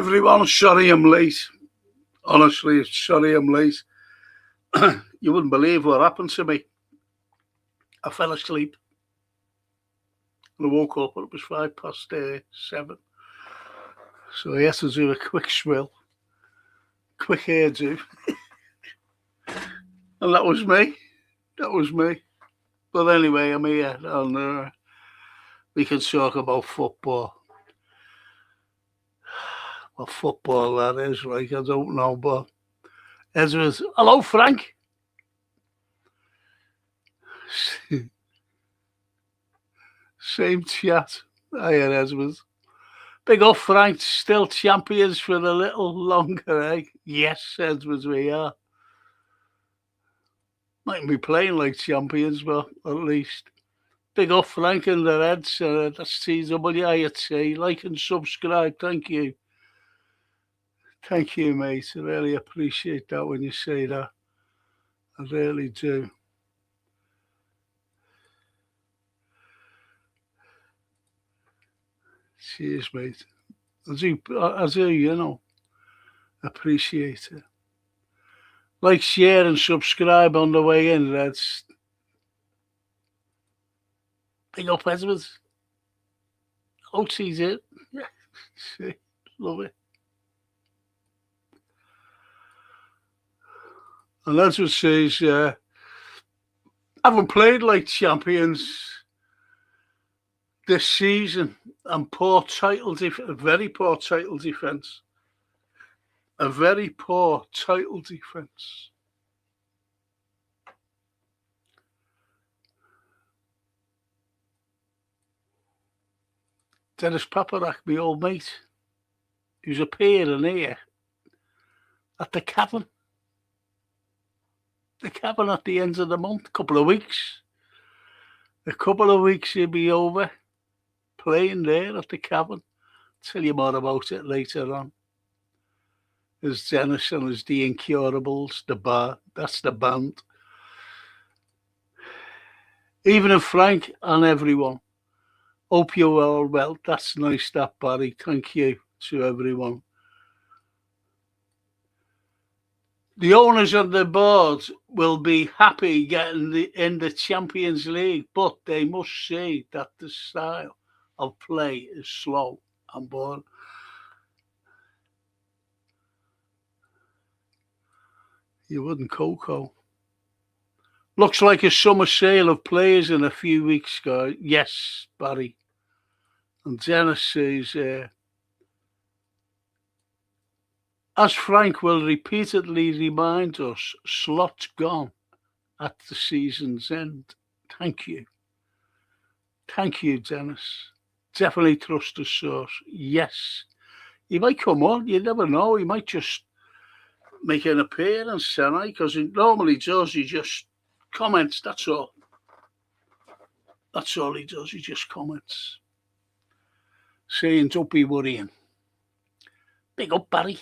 everyone. Sorry I'm late. Honestly, sorry I'm late. You wouldn't believe what happened to me. I fell asleep. And I woke up and it was 7:05. So I had to do a quick swill. Quick hairdo. And that was me. That was me. But anyway, I'm here. And we can talk about football. What football that is, like, I don't know, but Ezra's. Hello, Frank. Same chat. Hiya, Ezra's. Big up, Frank. Still champions for a little longer, eh? Yes, Ezra's, we are. Mightn't be playing like champions, but at least. Big up, Frank and the Reds. That's TWIT. Like and subscribe. Thank you. Thank you, mate. I really appreciate that when you say that. I really do. Cheers, mate. I do, you know. Appreciate it. Like, share and subscribe on the way in, Reds. Big up, Edwards. OT's it. Yeah. Love it. And Edwards says, haven't played like champions this season, and poor title defense, a very poor title defense. A very poor title defense. Dennis Paparak, my old mate, who's appearing here at the cabin. The cabin at the end of the month, couple of weeks. A couple of weeks he'll be over playing there at the cabin. Tell you more about it later on. There's Dennis and there's the Incurables, the bar. That's the band. Even if Frank and everyone. Hope you're all well. That's nice, that, Barry. Thank you to everyone. The owners of the board will be happy getting in the Champions League, but they must see that the style of play is slow and boring. You wouldn't, Coco. Looks like a summer sale of players in a few weeks, guys. Yes, Barry. And Dennis says, as Frank will repeatedly remind us, slots gone at the season's end. Thank you. Thank you, Dennis. Definitely trust the source. Yes. He might come on. You never know. He might just make an appearance tonight, because he normally does. He just comments. That's all. That's all he does. He just comments. Saying, don't be worrying. Big up, Barry.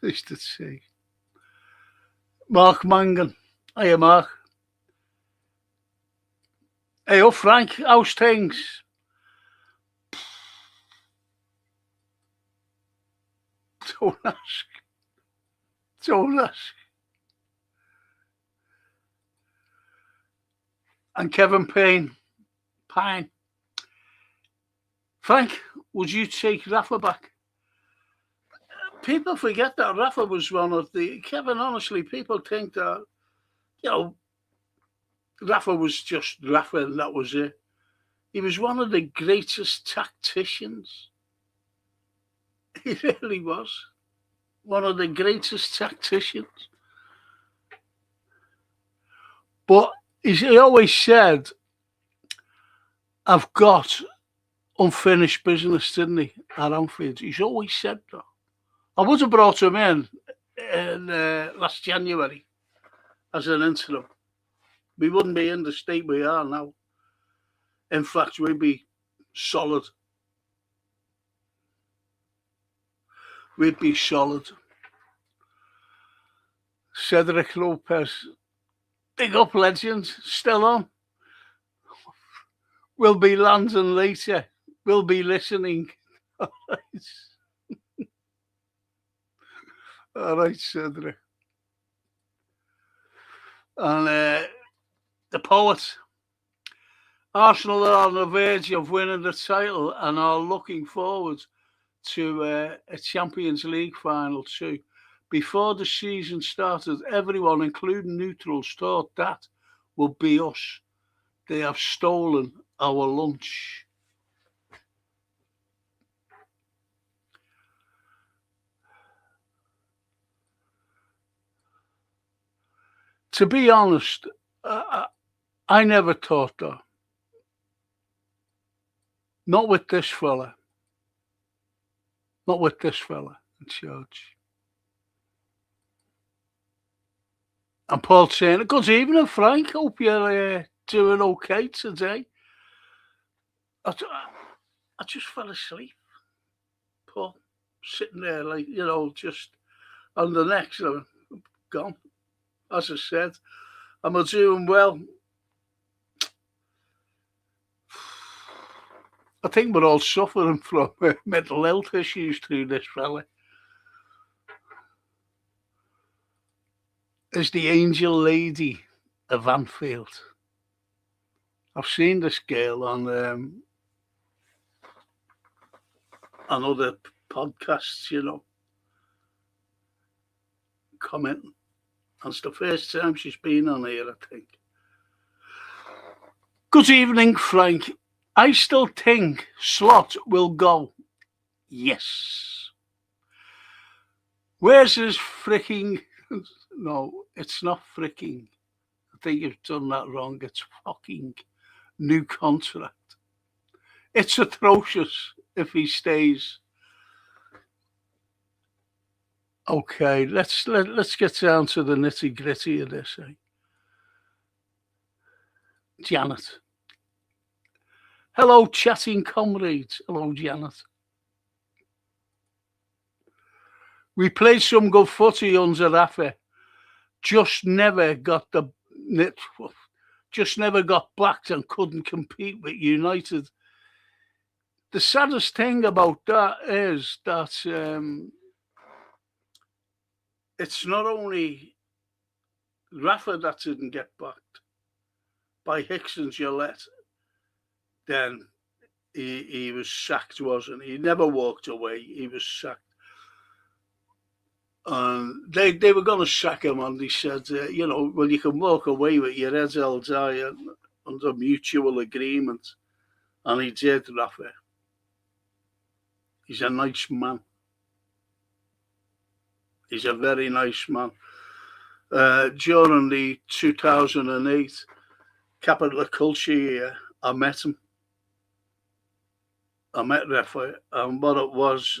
Nice to see. Mark Mangan. Hiya, Mark. Hey, up, Frank. How's things? Don't ask. Don't ask. And Kevin Pine. Frank, would you take Rafa back? People forget that Rafa was one of the... Kevin, honestly, people think that, you know, Rafa was just Rafa and that was it. He was one of the greatest tacticians. He really was. One of the greatest tacticians. But he always said, I've got unfinished business, didn't he, at Anfield? He's always said that. I would have brought him in last January as an interim. We wouldn't be in the state we are now. In fact, we'd be solid. We'd be solid. Cedric Lopez. Big up, legends. Still on. We'll be landing later. We'll be listening. All right, Cedric. And the poet. Arsenal are on the verge of winning the title and are looking forward to a Champions League final too. Before the season started, everyone, including neutrals, thought that would be us. They have stolen our lunch. To be honest, I never thought that. Not with this fella. Not with this fella in charge. And Paul saying, good evening, Frank. Hope you're doing okay today. I just fell asleep. Paul, sitting there like, just on the next, gone. As I said, am I doing well? I think we're all suffering from mental health issues through this fella. Is the angel lady of Anfield. I've seen this girl on other podcasts, commenting. And it's the first time she's been on here, I think. Good evening, Frank. I still think Slot will go. Yes. Where's his freaking... No, it's not freaking. I think you've done that wrong. It's fucking new contract. It's atrocious if he stays. Okay, let's get down to the nitty gritty of this. Janet. Hello, chatting comrades. Hello, Janet. We played some good footy under Rafa. Just never got backed and couldn't compete with United. The saddest thing about that is that it's not only Rafa that didn't get backed by Hicks and Gillette. Then he was sacked, wasn't he? He never walked away. He was sacked. And they were going to sack him, and they said, well, you can walk away with your head held high under mutual agreement. And he did, Rafa. He's a nice man. He's a very nice man. During the 2008 Capital Culture year, I met him. I met Rafa, and what it was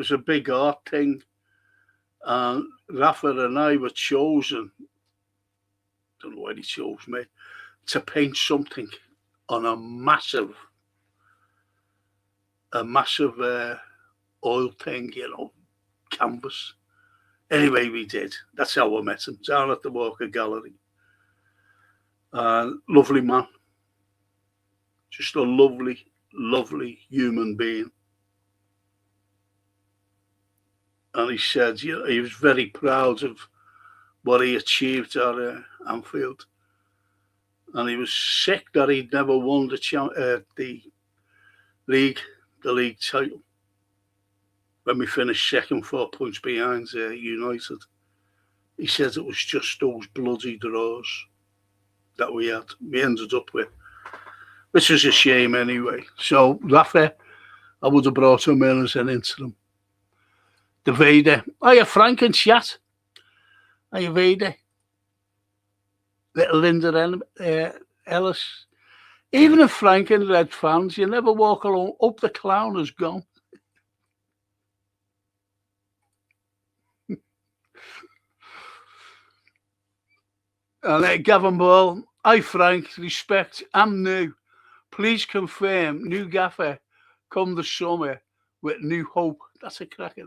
a big art thing. And Rafa and I were chosen, don't know why he chose me, to paint something on a massive oil thing, canvas. Anyway, we did. That's how I met him, down at the Walker Gallery. Lovely man. Just a lovely, lovely human being. And he said, he was very proud of what he achieved at Anfield. And he was sick that he'd never won the league title. When we finished second, 4 points behind United. He said it was just those bloody draws that we ended up with, which is a shame anyway. So Rafa, I would have brought him in as an interim. The Vader. Hiya, Frank and chat. Hiya, Vader. Little Linda Ellis. Even if Frank and Red fans, you never walk along. Up the clown has gone. And Gavin Ball. Hi, Frank. Respect. I'm new. Please confirm new gaffer come the summer with new hope. That's a cracker.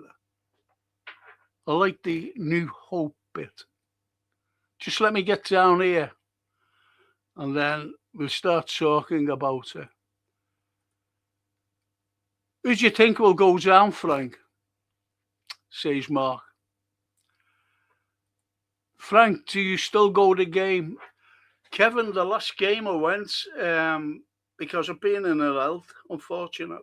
I like the new hope bit. Just let me get down here and then we'll start talking about Who do you think will go down, Frank? Says Mark. Frank, do you still go to the game? Kevin, the last game I went, because I've been in ill health, unfortunately.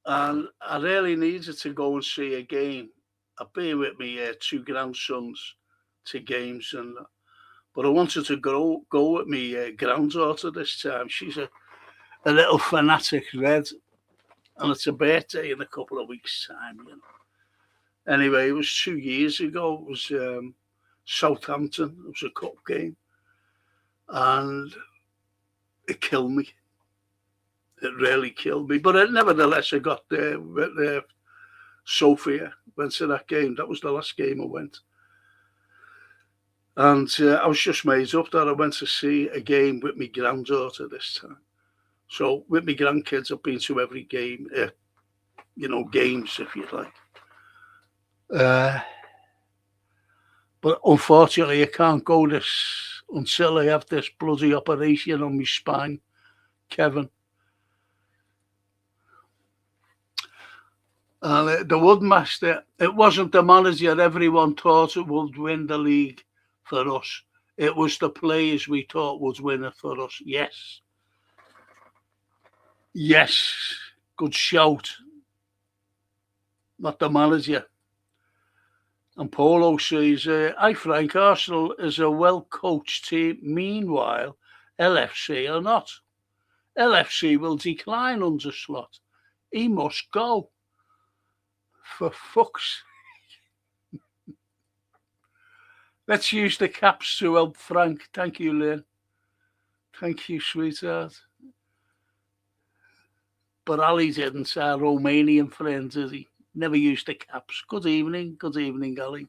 And I really needed to go and see a game. I've been with my two grandsons to games, but I wanted to go with my granddaughter this time. She's a little fanatic red, and it's a birthday in a couple of weeks' time. Anyway, it was 2 years ago. It was Southampton. It was a cup game, and it killed me. It really killed me. But nevertheless, I got there with Sophia. Went to that game. That was the last game I went. And I was just made up that I went to see a game with my granddaughter this time. So with my grandkids, I've been to every game, games, if you like. But unfortunately, I can't go this until I have this bloody operation on my spine, Kevin. And the Woodmaster, it wasn't the manager everyone thought it would win the league for us. It was the players we thought would win it for us. Yes. Yes. Good shout. Not the manager. And Polo says, hi Frank, Arsenal is a well-coached team. Meanwhile, LFC are not. LFC will decline under Slot. He must go. For fuck's sake. Let's use the caps to help Frank. Thank you, Lynn. Thank you, sweetheart. But Ali didn't, our Romanian friend, did he? Never used the caps. Good evening, Ali.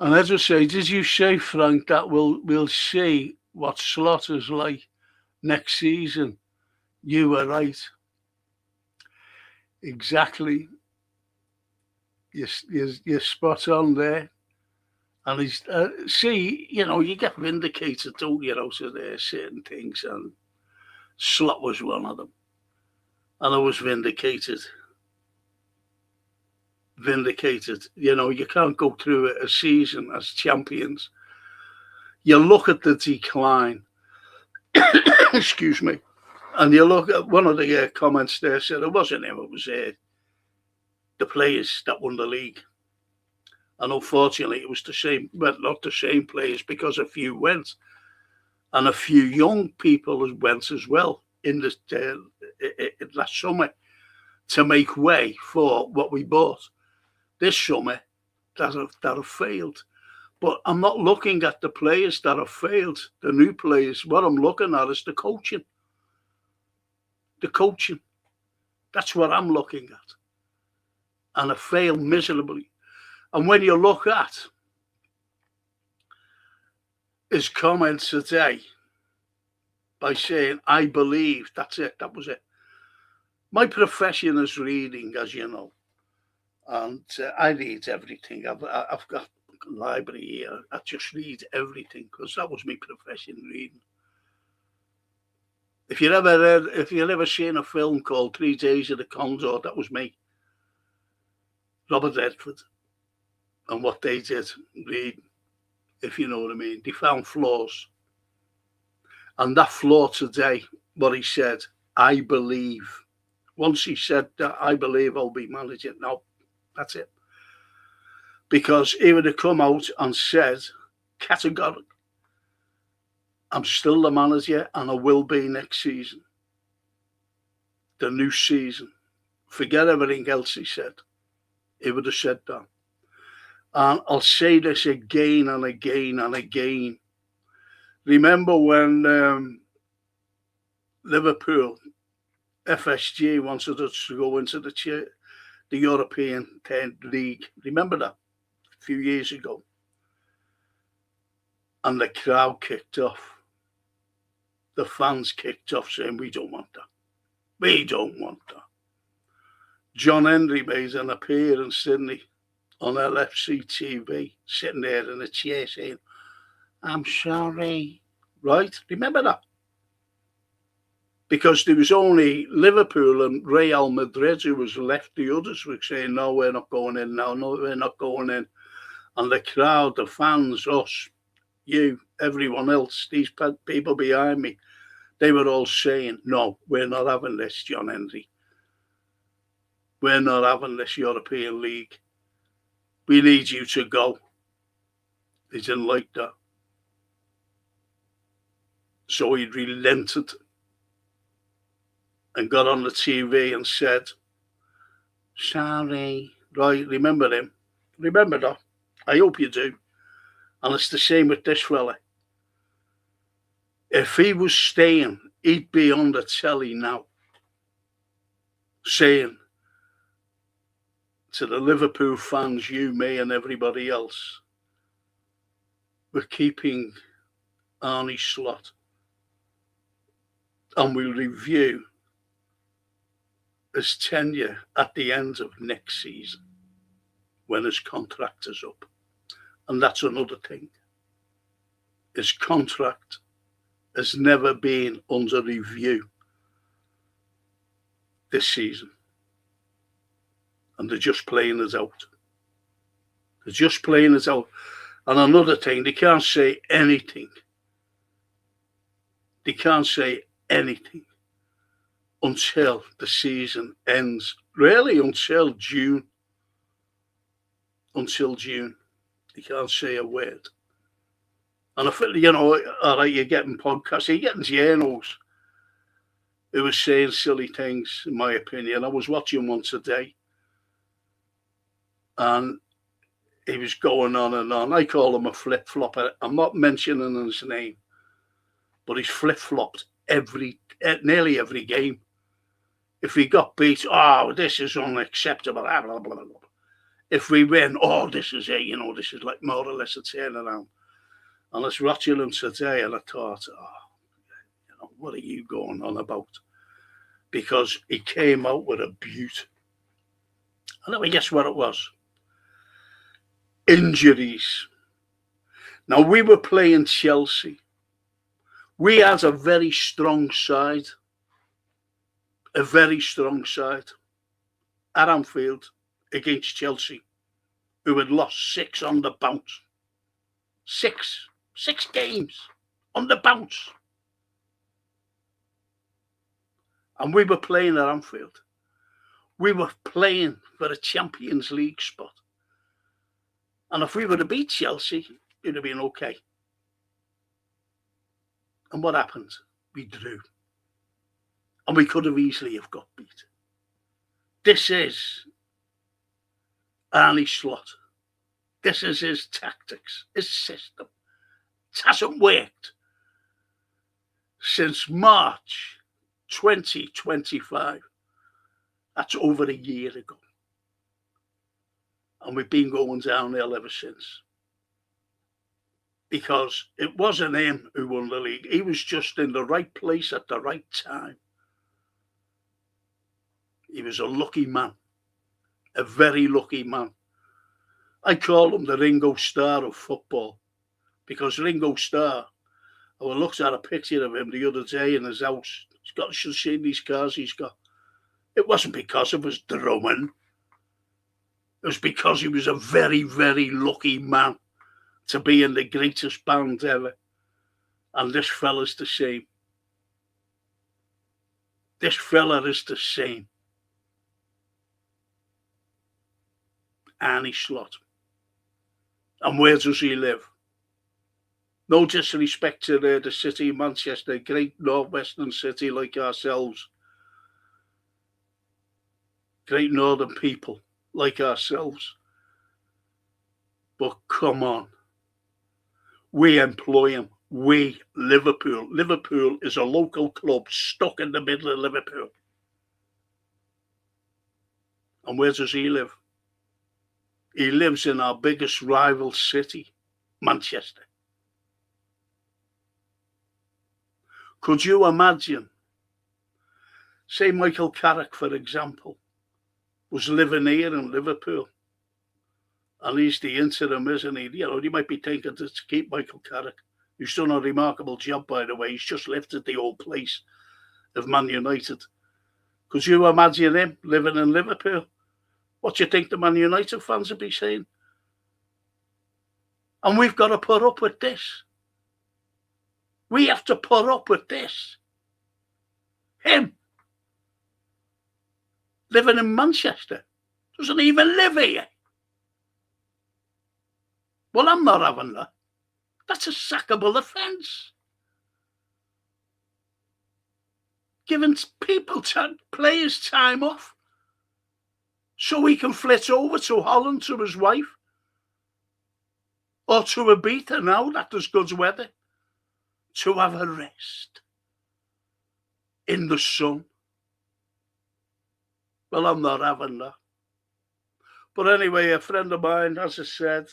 And as I say, did you say, Frank, that we'll see what Slot is like next season? You were right. Exactly. You're spot on there. And he's you get vindicated, don't you? So there's certain things, and Slot was one of them. And I was vindicated. You can't go through a season as champions. You look at the decline. Excuse me. And you look at one of the comments there said it wasn't him, it was the players that won the league. And unfortunately, it was the same, but not the same players, because a few went. And a few young people went as well in this last summer to make way for what we bought this summer that have failed. But I'm not looking at the players that have failed, the new players. What I'm looking at is the coaching. The coaching. That's what I'm looking at. And I failed miserably. And when you look at his comments today by saying, I believe, that's it, that was it. My profession is reading, as you know. And I read everything. I've got a library here. I just read everything because that was my profession, reading. If you've ever seen a film called 3 Days of the Condor, that was me. Robert Redford. And what they did, reading, if you know what I mean. They found flaws. And that flaw today, what he said, I believe. Once he said that, I believe I'll be manager. No, that's it. Because he would have come out and said, categorically, I'm still the manager and I will be next season. The new season. Forget everything else he said. He would have said that. And I'll say this again and again and again. Remember when Liverpool, FSG, wanted us to go into the European League. Remember that? A few years ago. And the crowd kicked off. The fans kicked off saying, we don't want that. We don't want that. John Henry made an appearance, didn't he, on LFC TV, sitting there in a chair saying, I'm sorry. Right? Remember that? because there was only Liverpool and Real Madrid who was left. The others were saying, no, we're not going in now. No, we're not going in. And the crowd, the fans, us, you, everyone else, these people behind me, they were all saying, no, we're not having this, John Henry. We're not having this European League. We need you to go. They didn't like that. So he relented and got on the TV and said, sorry. Right, remember him? Remember that? I hope you do. And it's the same with this fella. If he was staying, he'd be on the telly now saying to the Liverpool fans, you, me and everybody else, we're keeping Arne Slot and we'll review his tenure at the end of next season when his contract is up. And that's another thing. His contract has never been under review this season. And they're just playing us out. They're just playing us out. And another thing, they can't say anything. They can't say anything until the season ends. Really, until June. Until June. They can't say a word. And I feel, you know, all right, you're getting podcasts, you're getting journals who was saying silly things, in my opinion. I was watching one today, and he was going on and on. I call him a flip-flopper. I'm not mentioning his name, but he's flip-flopped nearly every game. If we got beat, oh, this is unacceptable, blah, blah, blah, blah. If we win, oh, this is it, you know, this is like more or less a turnaround. And I was watching him today, and I thought, oh, you know, what are you going on about? Because he came out with a beaut. And let me guess what it was. Injuries. Now, we were playing Chelsea. We had a very strong side. A very strong side at Anfield against Chelsea, who had lost 6 on the bounce. 6 games on the bounce. And we were playing at Anfield. We were playing for a Champions League spot. And if we were to beat Chelsea, it would have been okay. And what happened? We drew. And we could have easily have got beat. This is Arne Slot. This is his tactics, his system. It hasn't worked since March 2025. That's over a year ago. And we've been going downhill ever since. Because it wasn't him who won the league. He was just in the right place at the right time. He was a lucky man. A very lucky man. I call him the Ringo Starr of football. Because Ringo Starr, I looked at a picture of him the other day in his house. He's got, should have seen these cars he's got. It wasn't because of his drumming. It was because he was a very, very lucky man to be in the greatest band ever. And this fella's the same. This fella is the same. Arne Slot. And where does he live? No disrespect to the city of Manchester, great northwestern city like ourselves. Great northern people like ourselves. But come on. We employ him. We, Liverpool. Liverpool is a local club stuck in the middle of Liverpool. And where does he live? He lives in our biggest rival city, Manchester. Could you imagine, say Michael Carrick, for example, was living here in Liverpool, and he's the interim, isn't he? You know, you might be thinking to keep Michael Carrick, who's done a remarkable job, by the way. He's just lifted the whole place of Man United. Because you imagine him living in Liverpool. What do you think the Man United fans would be saying? And we've got to put up with this. We have to put up with this. Him living in Manchester. Doesn't even live here. Well, I'm not having that. That's a sackable offence. Giving people, players time off so he can flit over to Holland to his wife or to Ibiza now that there's good weather to have a rest in the sun. Well, I'm not having that. But anyway, a friend of mine, as I said,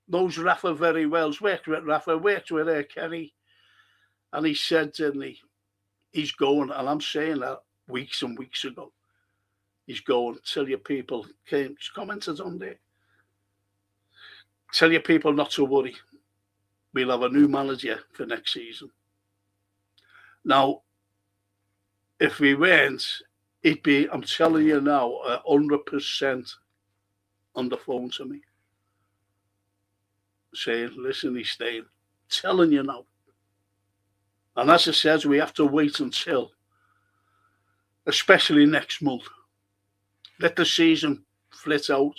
knows Rafa very well. He's worked with Rafa, worked with Kenny. And he said, he's going, and I'm saying that weeks and weeks ago. He's going, tell your people, he's commented on there. Tell your people not to worry. We'll have a new manager for next season. Now, if we weren't, it'd be, I'm telling you now, 100% on the phone to me. Saying, listen, he's staying. Telling you now. And as I said, we have to wait until, especially next month, let the season flit out.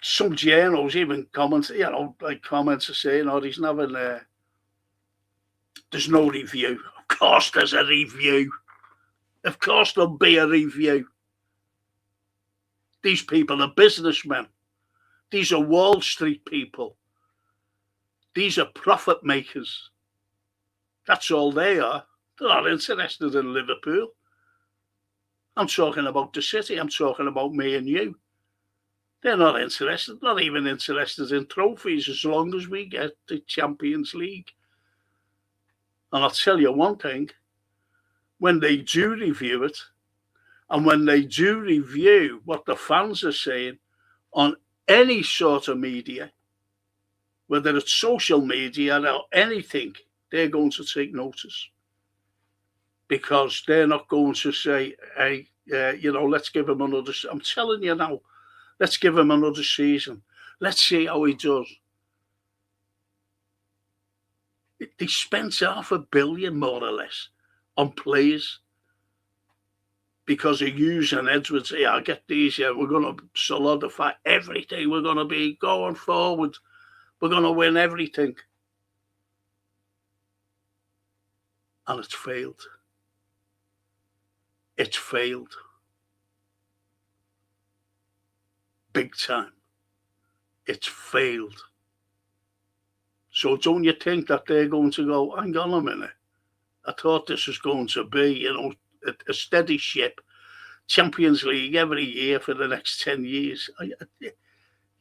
Some journals even comment, comments are saying, oh, he's never there. There's no review. Of course there's a review. Of course there'll be a review. These people are businessmen. These are Wall Street people. These are profit makers. That's all they are. They're not interested in Liverpool. I'm talking about the city. I'm talking about me and you. They're not interested, not even interested in trophies as long as we get the Champions League. And I'll tell you one thing, when they do review it, and when they do review what the fans are saying on any sort of media, whether it's social media or anything, they're going to take notice. Because they're not going to say, hey, let's give him another. I'm telling you now, let's give him another season. Let's see how he does. They spent $500 million, more or less, on players because of Hughes and Edwards. Yeah, I get these. Yeah, we're going to solidify everything. We're going to be going forward. We're going to win everything. And it's failed. It's failed. Big time. It's failed. So don't you think that they're going to go, hang on a minute, I thought this was going to be, a steady ship, Champions League every year for the next 10 years.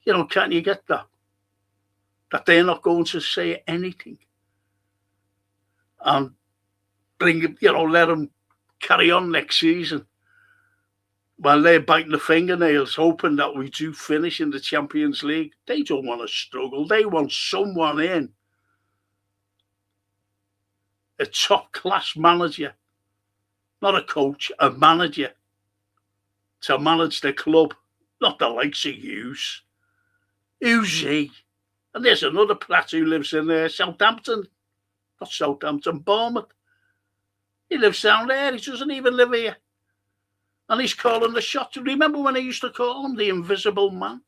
Can't you get that? That they're not going to say anything. And let them carry on next season. While they're biting the fingernails, hoping that we do finish in the Champions League. They don't want to struggle. They want someone in. A top-class manager. Not a coach, a manager. To manage the club. Not the likes of Hughes. Who's he? And there's another Pratt who lives in Southampton. Not Southampton, Bournemouth. He lives down there. He doesn't even live here. And he's calling the shots. Remember when I used to call him the Invisible Man?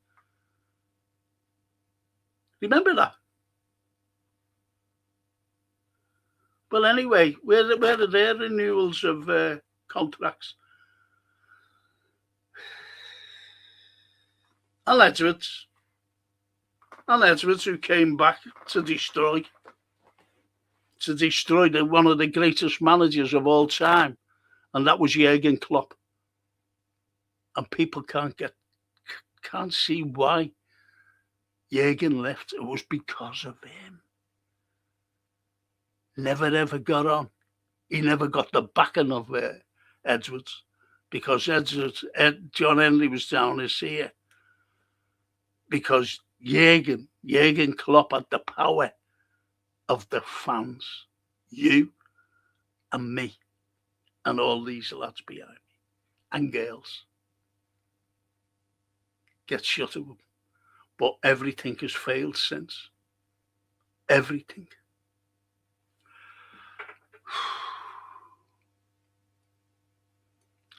Remember that? Well, anyway, where are their renewals of contracts? And Edwards, who came back to destroy one of the greatest managers of all time, and that was Jurgen Klopp. And people can't see why Jurgen left. It was because of him. Never ever got on. He never got the backing of Edwards, because John Henry was down his ear. Because Jurgen Klopp had the power of the fans. You and me and all these lads behind me and girls. Get shut of them. But everything has failed since. Everything.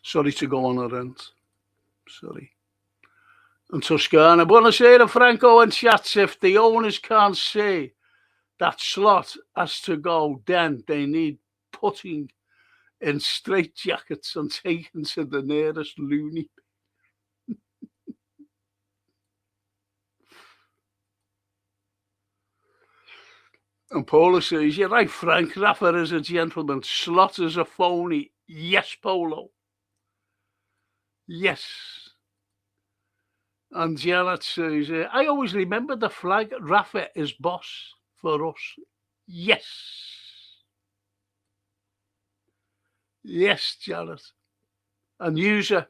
Sorry to go on a rant. Sorry. And Toscana, buonasera Franco and chats. If the owners can't say that Slot has to go, then they need putting in straitjackets and taken to the nearest loony. And Polo says, you're right, Frank. Rafa is a gentleman. Slot is a phony. Yes, Polo. Yes. And Janet says, I always remember the flag. Rafa is boss for us. Yes. Yes, Janet. And user,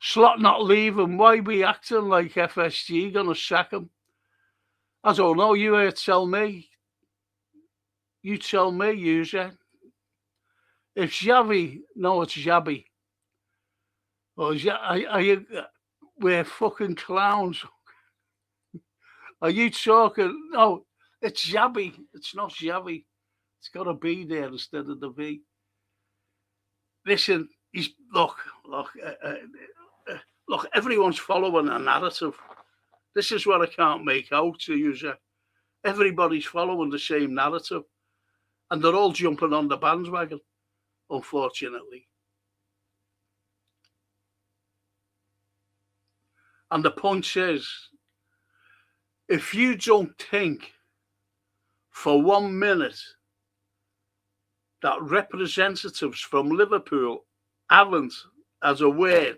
Slot not leaving. Why we acting like FSG gonna sack him? I don't know. You tell me. You tell me, user. If Xavi, no, it's Xabi. Or we're fucking clowns. Are you talking? No, it's Xabi. It's not Xavi. It's got a B there instead of the V. Listen, look. Everyone's following a narrative. This is what I can't make out to user. Everybody's following the same narrative, and they're all jumping on the bandwagon. Unfortunately. And the point is, if you don't think for 1 minute that representatives from Liverpool haven't, as a word,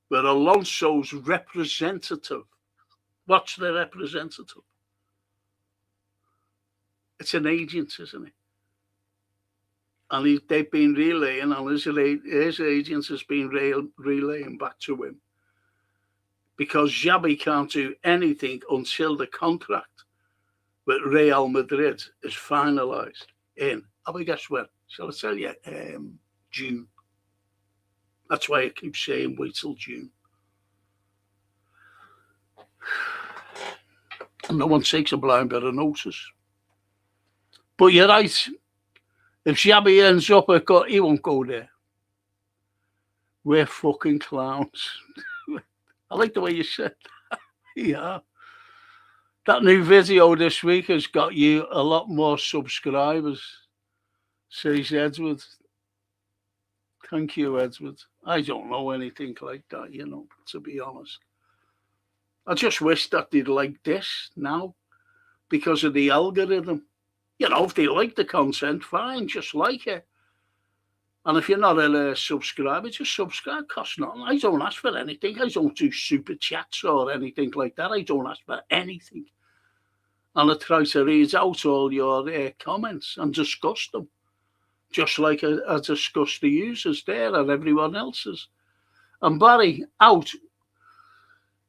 but Alonso's representative, what's the representative? It's an agent, isn't it? And they've been relaying, and his agent has been relaying back to him. Because Xabi can't do anything until the contract with Real Madrid is finalised in, guess when? Shall I tell you? June. That's why I keep saying wait till June. And no one takes a blind bit of notice. But you're right. If Xabi ends up, he won't go there. We're fucking clowns. I like the way you said that. Yeah. That new video this week has got you a lot more subscribers, says Edward. Thank you, Edward. I don't know anything like that, to be honest. I just wish that they'd like this now because of the algorithm. If they like the content, fine, just like it. And if you're not a subscriber, just subscribe. Costs nothing. I don't ask for anything. I don't do super chats or anything like that. I don't ask for anything. And I try to read out all your comments and discuss them. Just like I discuss the users there and everyone else's. And Barry, out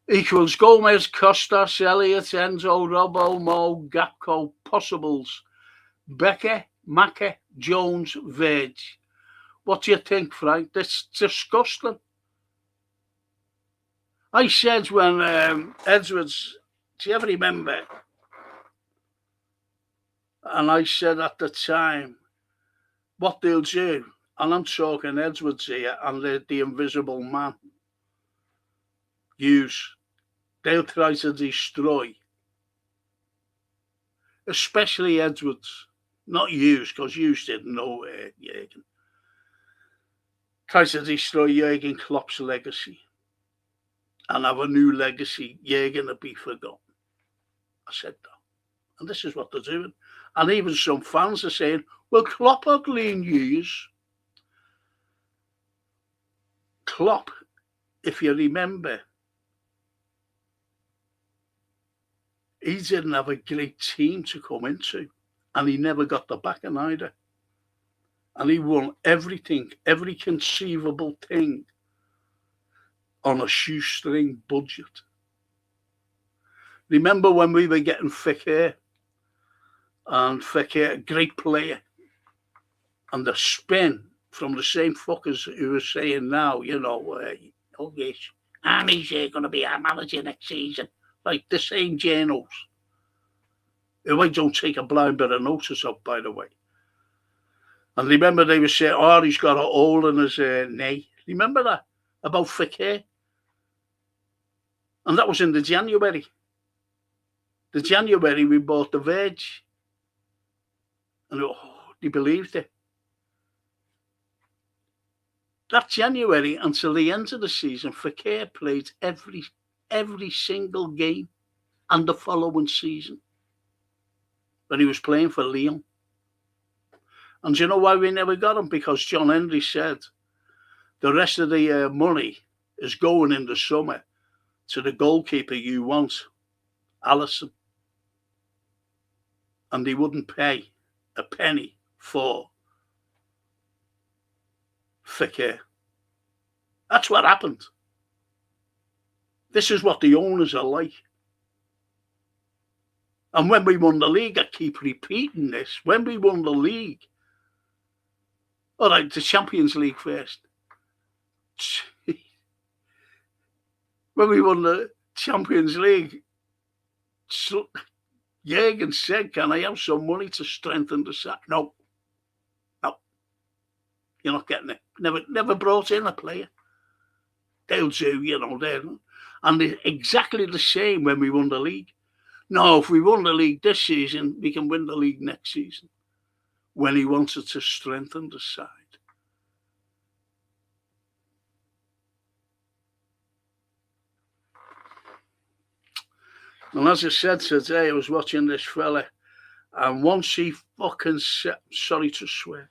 equals Gomez, Costas, Elliott, Enzo, Robbo, Mo, Gapco, Possibles, Becker, Macca, Jones, Verge. What do you think, Frank? That's disgusting. I said when Edwards, do you ever remember? And I said at the time, what they'll do, and I'm talking Edwards here, and the invisible man, they'll try to destroy, especially Edwards, not Hughes, because Hughes didn't know Jurgen. Tries to destroy Jurgen Klopp's legacy and have a new legacy. Jurgen to be forgotten. I said that. And this is what they're doing. And even some fans are saying, well, Klopp ugly in Hughes. Klopp, if you remember, he didn't have a great team to come into. And he never got the backing either. And he won everything, every conceivable thing on a shoestring budget. Remember when we were getting Fekir? And Fekir, great player, And the spin from the same fuckers who are saying now, oh yes, Arnie's going to be our manager next season. Like the same journals, who I don't take a blind bit of notice of, by the way. And remember they were saying, oh, he's got a hole in his knee. Remember that? About Fekir? And that was in the January. The January we bought the veg. And they believed it. That January until the end of the season, Fekir played every single game and the following season when he was playing for Lyon. And do you know why we never got him? Because John Henry said the rest of the money is going in the summer to the goalkeeper you want, Alisson. And he wouldn't pay a penny for Fekir. That's what happened. This is what the owners are like. And when we won the league, I keep repeating this, when we won the league, all right, the Champions League first. When we won the Champions League, Jürgen said, can I have some money to strengthen the side? No. You're not getting it. Never brought in a player. They'll do, and exactly the same when we won the league. No, if we won the league this season, we can win the league next season. When he wanted to strengthen the side. And as I said today, I was watching this fella, and once he fucking said, sorry to swear,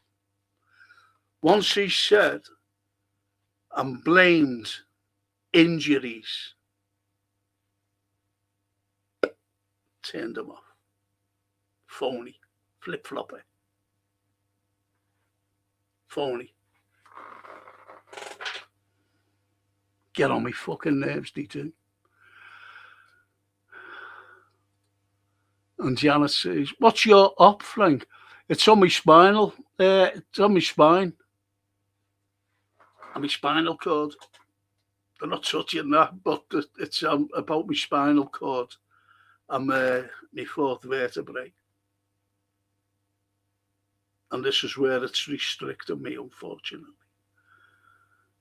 once he said and blamed injuries, turned him off. Phony. Flip-flopper. Phony. Get on me fucking nerves, they do. And Janet says, what's your op, Frank? It's on my spinal. It's on my spine. And my spinal cord. They're not touching that, but it's about my spinal cord. I'm my fourth vertebrae. And this is where it's restricted me, unfortunately.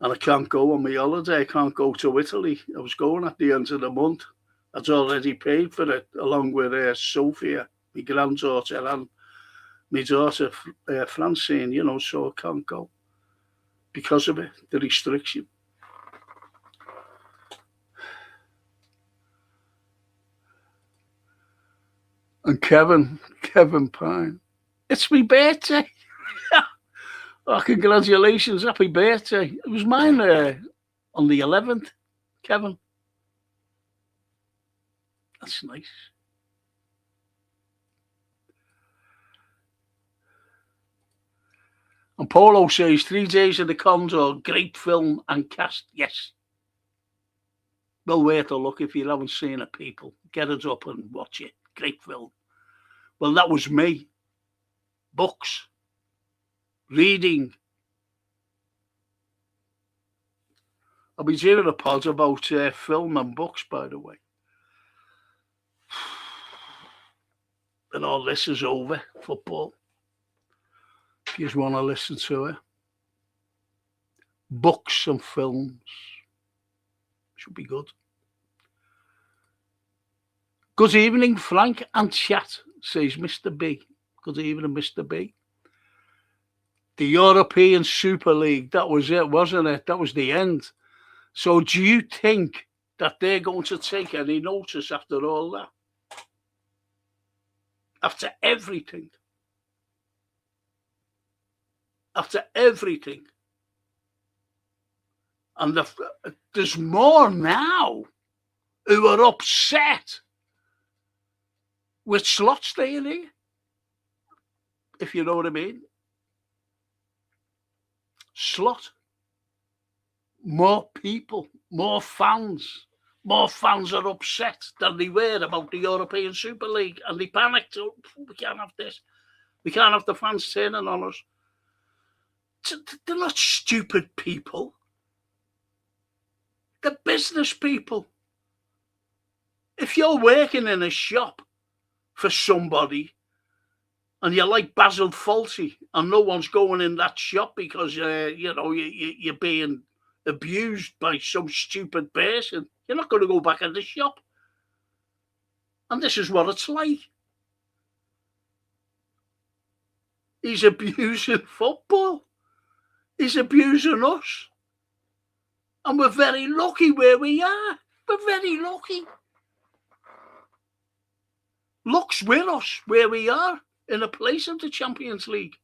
And I can't go on my holiday. I can't go to Italy. I was going at the end of the month. I'd already paid for it, along with Sophia, my granddaughter, and my daughter, Francine, so I can't go because of it, the restriction. And Kevin Pine, it's my birthday. Oh, congratulations, happy birthday. It was mine on the 11th, Kevin. That's nice. And Polo says 3 Days of the Condor, great film and cast. Yes. Well worth a look if you haven't seen it, people. Get it up and watch it. Great film. Well, that was me. Books. Reading. I'll be doing a pod about film and books, by the way. And all this is over, football. If you just want to listen to it. Books and films. Should be good. Good evening, Frank and chat, says Mr. B. Good evening, Mr. B. The European Super League, that was it, wasn't it? That was the end. So do you think that they're going to take any notice after all that? After everything. After everything. And there's more now who are upset with Slot staying here. If you know what I mean. Slot. More people, more fans. More fans are upset than they were about the European Super League. And they panicked. Oh, we can't have this. We can't have the fans turning on us. They're not stupid people. They're business people. If you're working in a shop for somebody and you're like Basil Fawlty and no one's going in that shop because, you're being abused by some stupid person, you're not going to go back in the shop. And this is what it's like. He's abusing football. He's abusing us. And we're very lucky where we are. We're very lucky. Luck's with us where we are, in a place of the Champions League.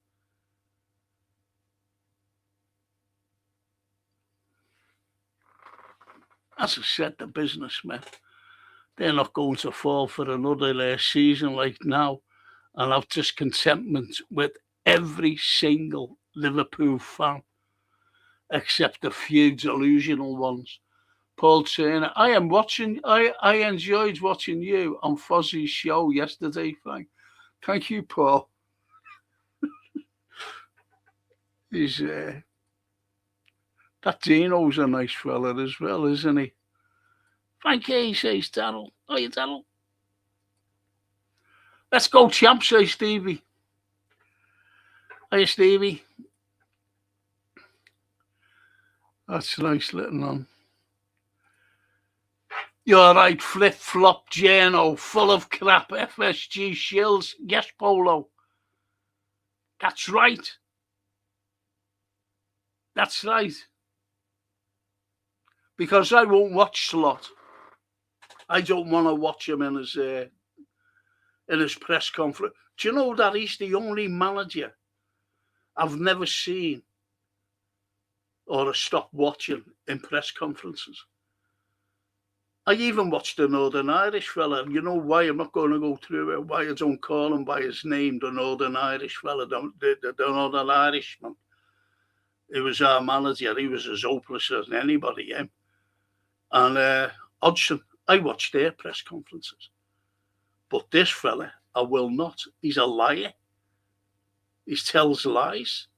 As I said, the businessmen, they're not going to fall for another season like now and have discontentment with every single Liverpool fan, except a few delusional ones. Paul Turner, I enjoyed watching you on Fozzie's show yesterday, Frank. Thank you, Paul. He's that Dino's a nice fella as well, isn't he? Frankie, says Darryl. Oh, you Darryl. Let's go, champ, says Stevie. Hiya, Stevie. That's nice, letting on. You're right, flip-flop, Jano, full of crap, FSG shills. Yes, Polo. That's right. That's right. Because I won't watch Slot. I don't want to watch him in his press conference. Do you know that he's the only manager I've never seen or stopped watching in press conferences? I even watched the Northern Irish fella. You know why? I'm not going to go through it. Why I don't call him by his name, the Northern Irish fella, the Northern Irishman. He was our manager. He was as hopeless as anybody, him. And Hodgson, I watched their press conferences. But this fella, I will not. He's a liar. He tells lies.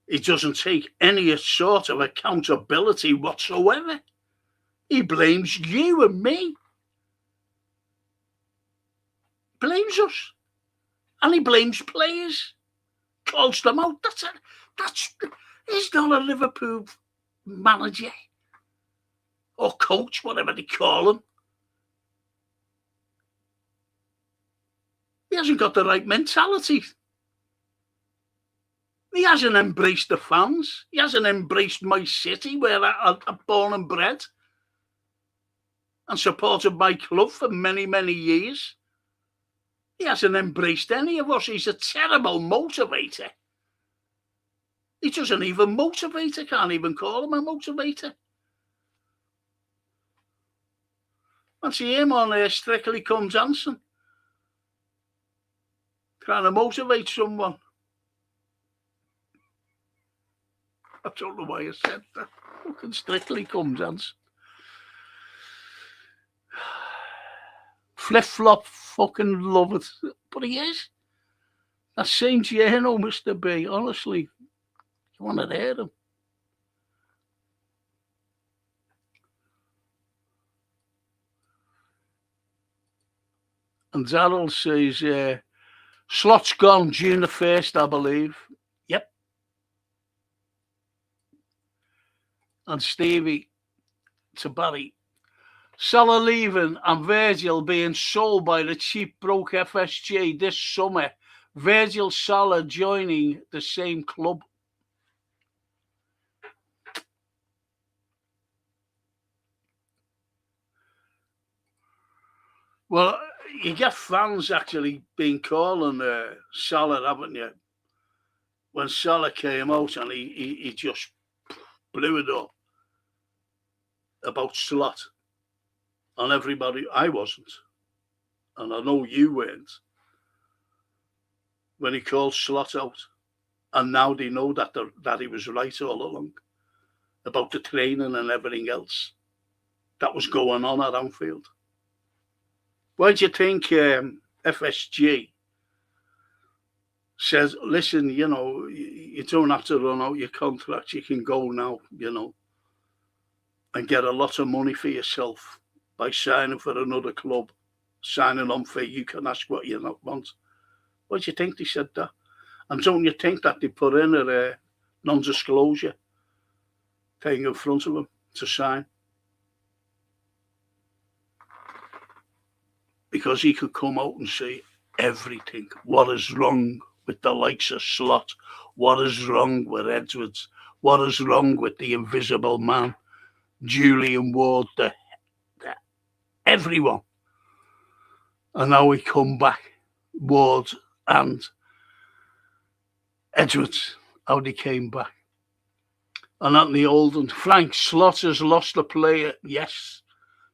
He doesn't take any sort of accountability whatsoever. He blames you and me. Blames us. And he blames players. Calls them out. He's not a Liverpool manager or coach, whatever they call him. He hasn't got the right mentality. He hasn't embraced the fans. He hasn't embraced my city where I'm born and bred and supported my club for many, many years. He hasn't embraced any of us. He's a terrible motivator. He doesn't even motivate. I can't even call him a motivator. I see him on Strictly Come Dancing, trying to motivate someone. I don't know why I said that. Fucking Strictly Come Dancing. Flip-flop, fucking love it. But he is. That Saint Geno, Mr. B, honestly. You want to hear him. And Darryl says, Slot's gone June the 1st, I believe. Yep. And Stevie to Barry. Salah leaving and Virgil being sold by the cheap broke FSG this summer. Virgil Salah joining the same club. Well, you get fans actually being calling Salah, haven't you? When Salah came out and he just blew it up about Slot. And everybody, I wasn't. And I know you weren't. When he called Slot out. And now they know that he was right all along. About the training and everything else that was going on at Anfield. Why do you think FSG says, listen, you know, you don't have to run out your contract. You can go now, you know, and get a lot of money for yourself by signing for another club, signing on for you can ask what you want. What do you think they said that? And don't you think that they put in a non-disclosure thing in front of him to sign? Because he could come out and say everything. What is wrong with the likes of Slot? What is wrong with Edwards? What is wrong with the Invisible Man? Julian Ward, everyone. And now we come back, Ward and Edwards, how they came back. And Anthony Holden, Frank Slot has lost a player. Yes,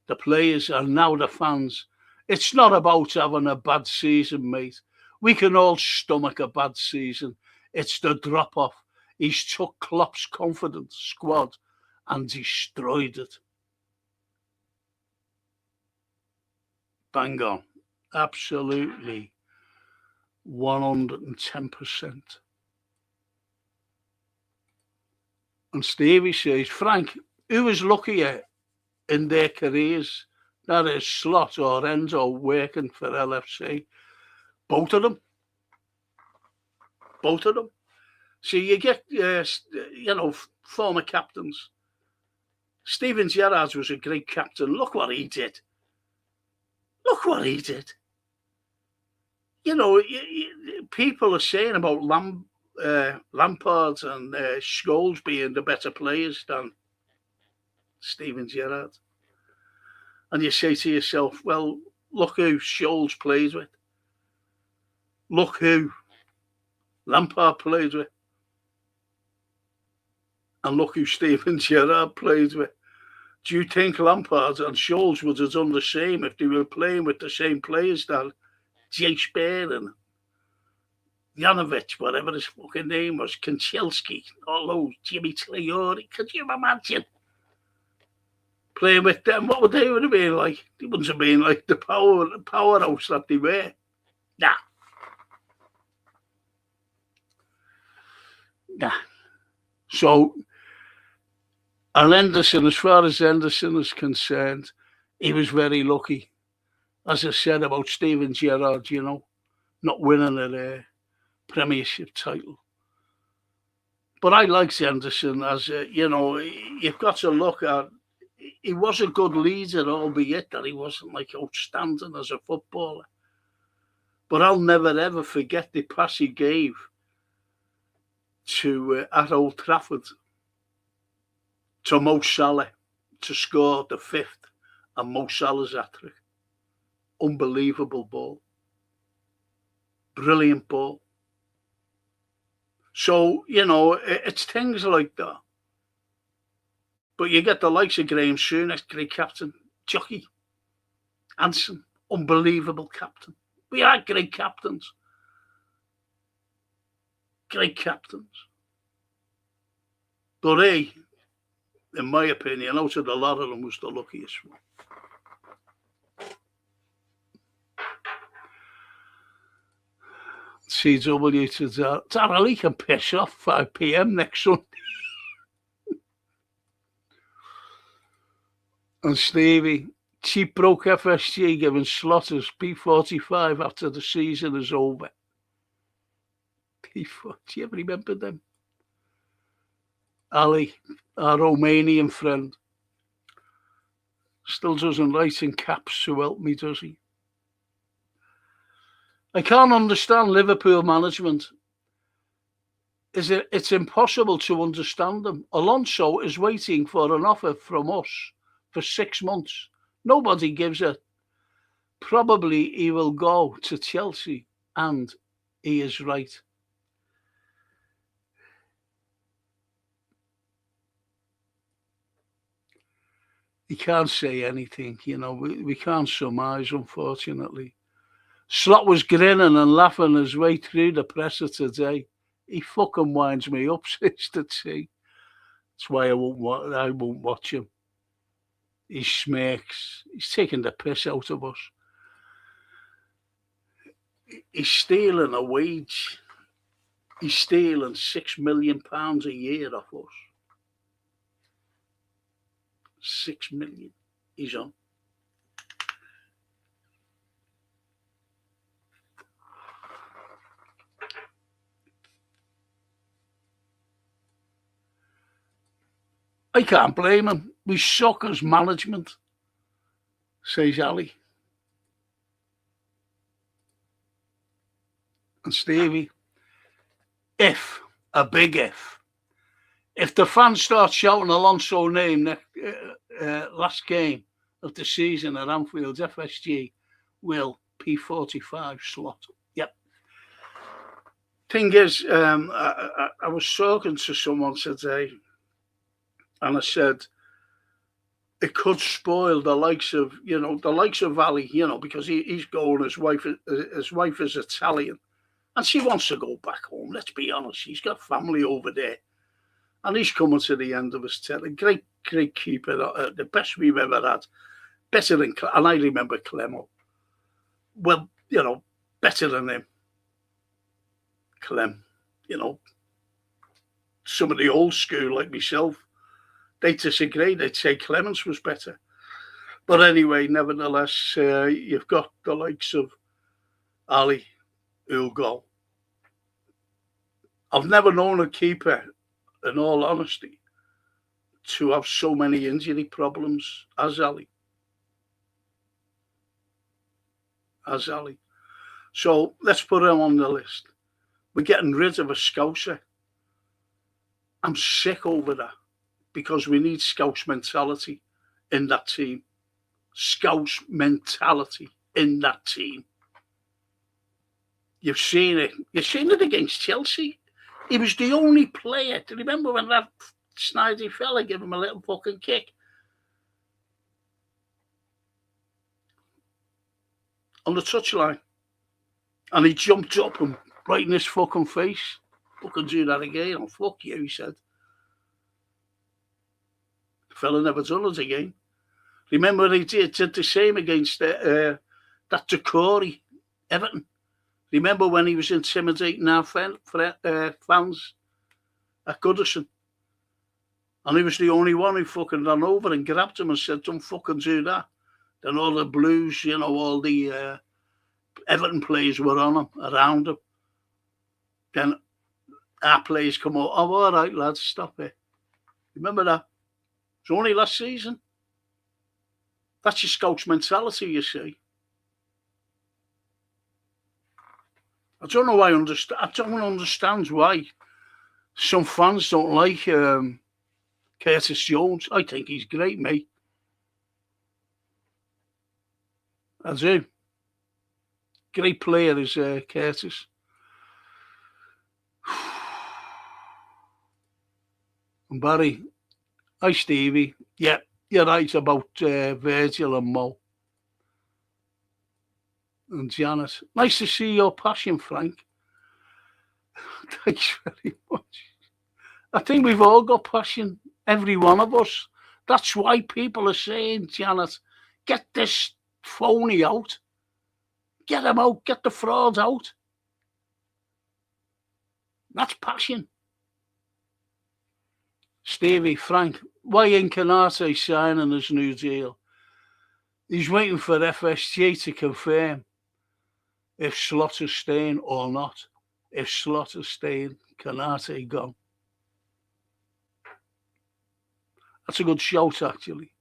the players are now the fans. It's not about having a bad season, mate. We can all stomach a bad season. It's the drop-off. He's took Klopp's confident squad and destroyed it. Bang on. Absolutely. 110%. And Stevie says, Frank, who is luckier in their careers? That is Slot or Enzo working for LFC. Both of them. Both of them. So you get, you know, former captains. Steven Gerrard was a great captain. Look what he did. Look what he did. You know, people are saying about Lampard and Scholes being the better players than Steven Gerrard. And you say to yourself, well, look who Scholes plays with. Look who Lampard plays with. And look who Steven Gerrard plays with. Do you think Lampard and Scholes would have done the same if they were playing with the same players that Jay Spear and Janovic, whatever his fucking name was, Kanchelski, all those, Jimmy Traore? Could you imagine playing with them? What would they have been like? They wouldn't have been like the powerhouse that they were. Nah. So, Henderson, as far as Henderson is concerned, he was very lucky. As I said about Steven Gerrard, you know, not winning a Premiership title. But I liked Henderson as, you know, you've got to look at, he was a good leader, albeit that he wasn't like outstanding as a footballer. But I'll never ever forget the pass he gave to at Old Trafford to Mo Salah to score the 5th and Mo Salah's hat-trick. Unbelievable ball. Brilliant ball. So, you know, it's things like that. But you get the likes of Graham Souness, great captain. Jockey, Hansen, unbelievable captain. We had great captains. Great captains. But he, in my opinion, out of the lot of them, was the luckiest one. CW to Darryl, he can piss off 5 p.m. next Sunday. And Stevie, cheap broke FSG giving Slotters P45 after the season is over. P40, do you ever remember them? Ali, our Romanian friend, still doesn't write in caps to help me, does he? I can't understand Liverpool management. It's impossible to understand them. Alonso is waiting for an offer from us for 6 months. Nobody gives it. Probably he will go to Chelsea, and he is right. He can't say anything, you know. We can't surmise, unfortunately. Slot was grinning and laughing his way through the presser today. He fucking winds me up, Sister T. That's why I won't watch him. He smirks. He's taking the piss out of us. He's stealing a wage He's stealing £6 million a year off us. 6 million he's on. I can't blame him. We suck as management, says Ali. And Stevie, a big if the fans start shouting Alonso's name last game of the season at Anfield's, FSG will P45 slot. Yep. Thing is, I was talking to someone today, and I said it could spoil the likes of Ali, because he's going. His wife is Italian, and she wants to go back home. Let's be honest, she's got family over there, and he's coming to the end of his tether. Great keeper, the best we've ever had. Better than, and I remember Clemo. Well, better than him. Clem, some of the old school like myself, they disagree. They'd say Clemens was better. But anyway, nevertheless, you've got the likes of Ali, Hugo. I've never known a keeper, in all honesty, to have so many injury problems as Ali. So let's put him on the list. We're getting rid of a Scouser. I'm sick over that, because we need Scouse mentality in that team. Scouse mentality in that team. You've seen it. You've seen it against Chelsea. He was the only player. Do you remember when that snidey fella gave him a little fucking kick? On the touchline. And he jumped up and right in his fucking face. Fucking do that again. Oh, fuck you, he said. The fella never done it again. Remember he did the same against that Decore, Everton. Remember when he was intimidating our fans at Goodison? And he was the only one who fucking ran over and grabbed him and said, don't fucking do that. Then all the Blues, all the Everton players were on him, around him. Then our players come out, oh, all right, lads, stop it. Remember that? It was only last season. That's your Scouse mentality, you see. I don't know why I don't understand why some fans don't like Curtis Jones. I think he's great, mate. I do. Great player is Curtis. And Barry, hi Stevie. Yeah, you're right about Virgil and Mo. And Janet, nice to see your passion, Frank. Thanks very much. I think we've all got passion, every one of us. That's why people are saying, Janet, get this phony out. Get him out, get the fraud out. That's passion. Stevie, Frank, why ain't Canate signing his new deal? He's waiting for FSG to confirm if Slaughter's staying or not. If Slaughter's staying, Canate gone. That's a good shout, actually.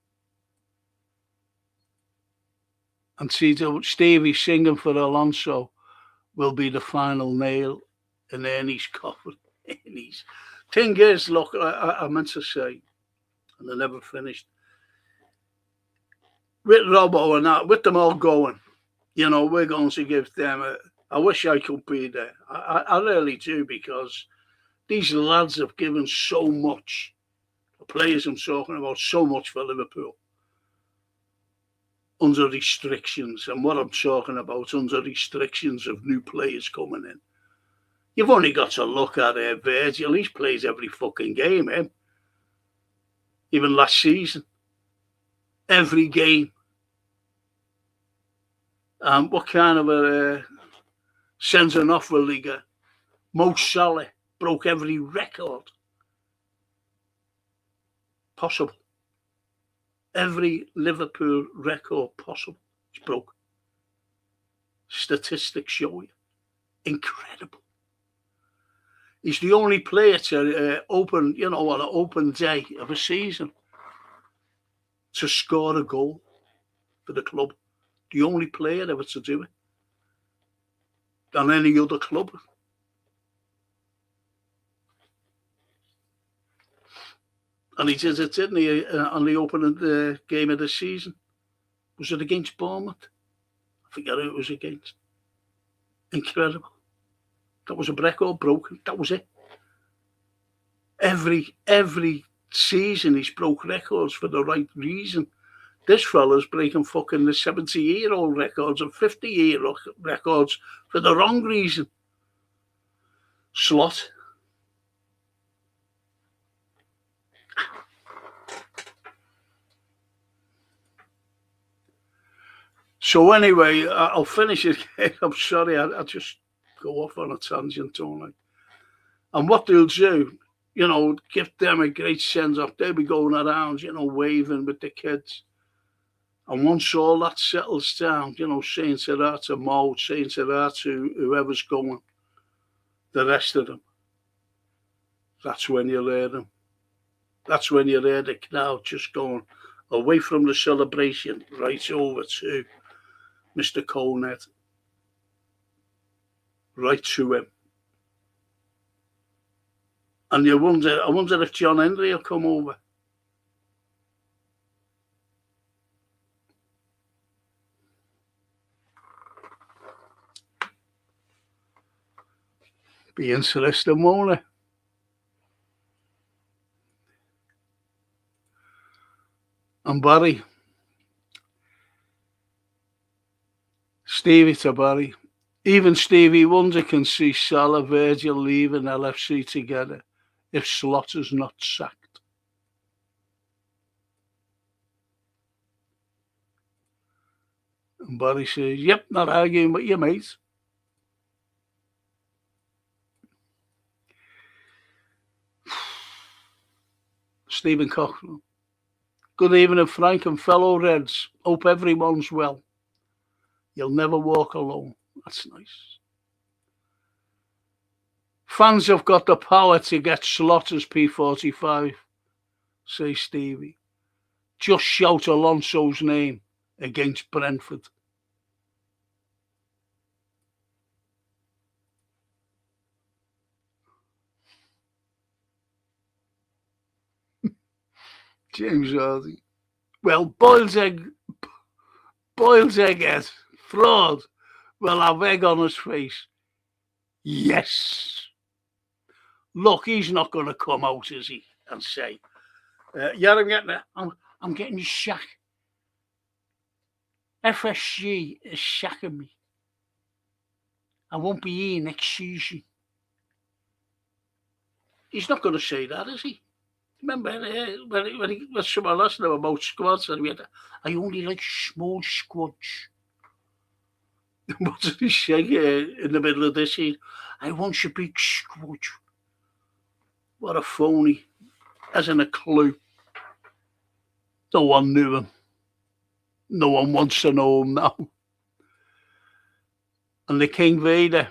And see, Stevie singing for Alonso will be the final nail in Ernie's coffin. Ernie's. Thing is, look, I meant to say, and I never finished. With Robbo and that, with them all going, we're going to give them I wish I could be there. I really do, because these lads have given so much. The players I'm talking about, so much for Liverpool. Under restrictions, and what I'm talking about, under restrictions of new players coming in. You've only got to look at Virgil. He plays every fucking game, eh? Even last season. Every game. What kind of a sending off will he get? Mo Salah broke every record possible. Every Liverpool record possible is broke. Statistics show you. Incredible. He's the only player to open, on an open day of a season to score a goal for the club. The only player ever to do it than any other club. And he did it, didn't he, on the opening game of the season? Was it against Bournemouth? I forget who it was against. Incredible. That was a record broken. That was it. Every season he's broke records for the right reason. This fella's breaking fucking the 70-year-old records and 50-year-old records for the wrong reason. Slot. So anyway, I'll finish it. I'm sorry, I just go off on a tangent, don't I? And what they'll do, give them a great send-off. They'll be going around, waving with the kids. And once all that settles down, saying to that to Mo, saying to that to whoever's going, the rest of them, that's when you'll hear them. That's when you'll hear the crowd just going away from the celebration right over to Mr. Cornet, right to him. And I wonder if John Henry will come over. Be interesting, won't it? And Barry. Stevie to Barry. Even Stevie Wonder can see Salah, Virgil leaving LFC together if Slaughter's not sacked. And Barry says, yep, not arguing with you, mate. Stephen Cochrane. Good evening, Frank and fellow Reds. Hope everyone's well. You'll never walk alone. That's nice. Fans have got the power to get Slaughter's P45, says Stevie. Just shout Alonso's name against Brentford. James Hardy. Well, Boyle's egghead, fraud, will have egg on his face. Yes. Look, he's not going to come out, is he, and say, yeah, I'm getting Shaq. FSG is shacking me. I won't be here next season. He's not going to say that, is he? Remember when he was someone last time about squads, and I only like small squads. What did he say in the middle of this scene? I want a big squad. What a phony. Hasn't a clue. No one knew him. No one wants to know him now. And the King Vader.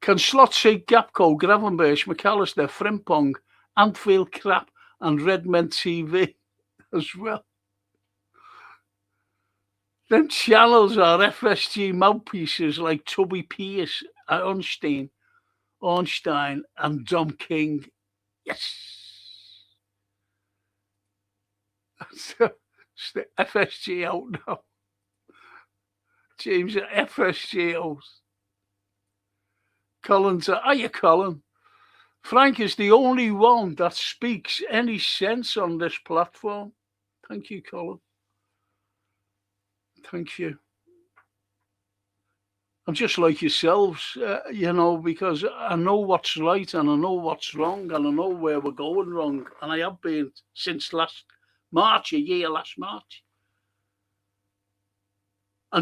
Can Slot say Gapco, Gravenberch, McAllister, Frimpong, Anfield Crap and Redmen TV as well? Them channels are FSG mouthpieces like Tubby Pierce, Ornstein, and Dom King. Yes. It's the FSG out now. James, FSG out. Colin's, are you Colin? Frank is the only one that speaks any sense on this platform. Thank you, Colin. Thank you. I'm just like yourselves, because I know what's right and I know what's wrong and I know where we're going wrong. And I have been since last March. And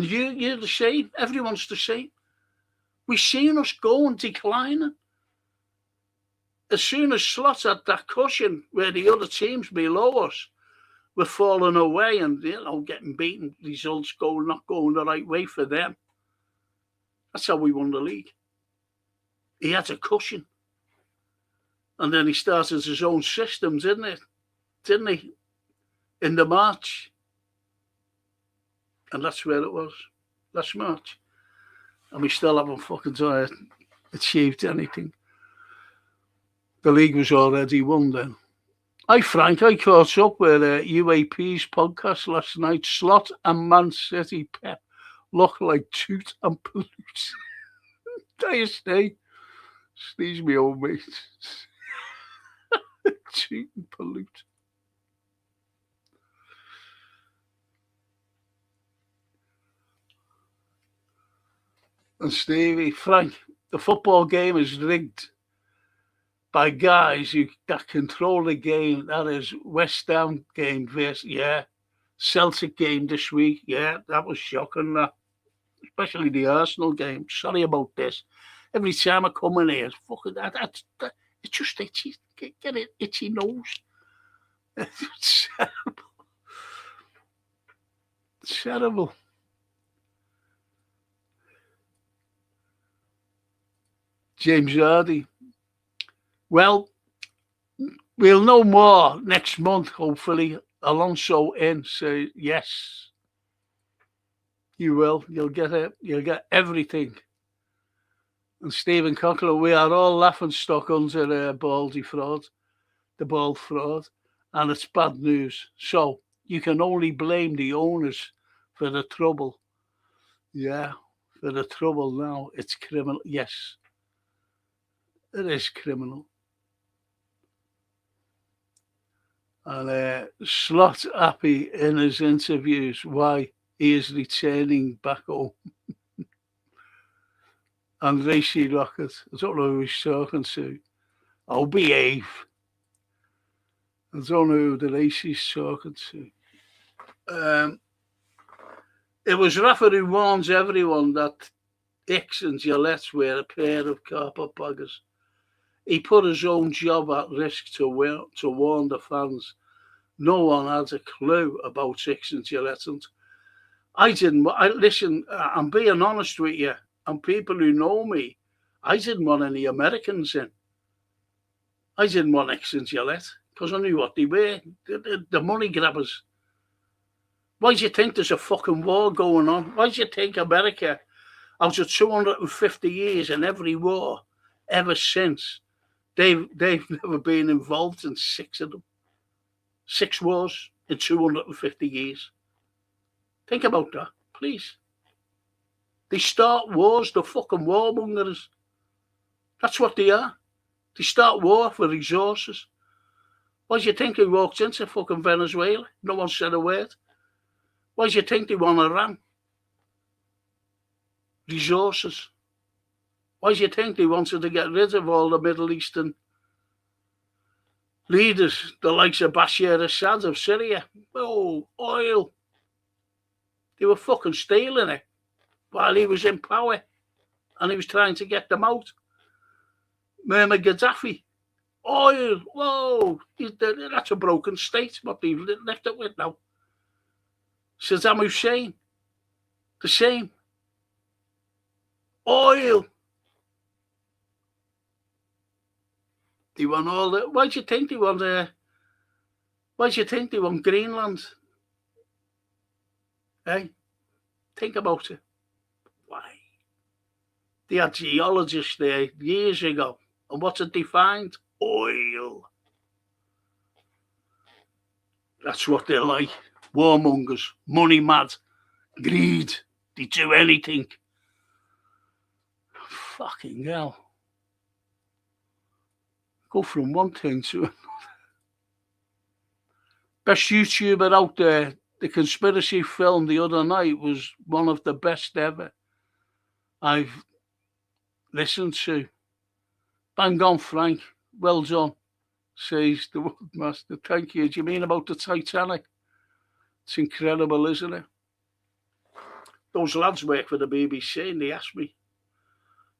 you're the same. Everyone's the same. We've seen us going declining. As soon as Slot had that cushion where the other teams below us were falling away and, getting beaten, results not going the right way for them. That's how we won the league. He had a cushion. And then he started his own system, didn't he? In the March. And that's where it was. Last March. And we still haven't fucking achieved anything. The league was already won then. Hi, Frank. I caught up with UAP's podcast last night. Slot and Man City Pep look like Toot and Pollute. Dare stay? Sneeze me old mate. Toot and Pollute. And Stevie, Frank, the football game is rigged by guys that control the game. That is West Ham game versus, Celtic game this week. Yeah, that was shocking, that. Especially the Arsenal game. Sorry about this. Every time I come in here, it's fucking that it's just itchy. Get it, itchy nose. It's terrible. It's terrible. James Hardy. Well, we'll know more next month, hopefully. Alonso in, so yes, you will. You'll get it. You'll get everything. And Stephen Cockler, we are all laughing stock under the ball fraud, and it's bad news. So you can only blame the owners for the trouble. Yeah, for the trouble now. It's criminal. Yes, it is criminal. And Slot happy in his interviews why he is returning back home. And Racy Rocket, I don't know who he's talking to. Oh, behave. I don't know who the Racy's talking to. It was Rafa who warns everyone that X and Gillette were a pair of carpetbaggers. He put his own job at risk to warn the fans. No one had a clue about X and Gillette. I didn't. Listen, I'm being honest with you, and people who know me, I didn't want any Americans in. I didn't want X and Gillette because I knew what they were. The money grabbers. Why do you think there's a fucking war going on? Why do you think America, out of 250 years in every war ever since, they've never been involved in 6 of them? 6 wars in 250 years. Think about that, please. They start wars, the fucking warmongers. That's what they are. They start war for resources. Why do you think they walked into fucking Venezuela? No one said a word. Why do you think they want Iran? Resources. Why do you think they wanted to get rid of all the Middle Eastern leaders, the likes of Bashar al-Assad of Syria? Oh, oil. They were fucking stealing it while he was in power and he was trying to get them out. Muammar Gaddafi. Oil. Whoa. That's a broken state, what they've left it with now. Saddam Hussein. The same. Oil. They want all that. Why do you think they want Greenland? Hey, think about it. Why? They had geologists there years ago. And what did they find? Oil. That's what they're like. Warmongers, money mad, greed. They do anything. Fucking hell. Go from one thing to another. Best YouTuber out there. The conspiracy film the other night was one of the best ever I've listened to. Bang on, Frank. Well done, says the Woodmaster. Thank you. Do you mean about the Titanic? It's incredible, isn't it? Those lads work for the BBC and they asked me,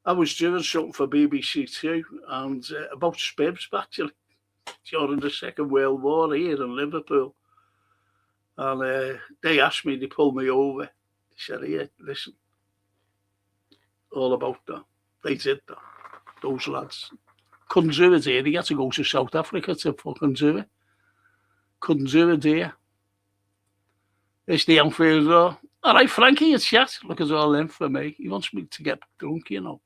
I was doing something for BBC Two and about Spibs, actually, during the Second World War here in Liverpool. And they asked me, they pulled me over. They said, "Here, listen, all about that." They did that, those lads. Couldn't do it here. He had to go to South Africa to fucking do it. Couldn't do it here. It's the Anfield Road. All right, Frankie, it's chat. Look, it's all in for me. He wants me to get drunk, you know.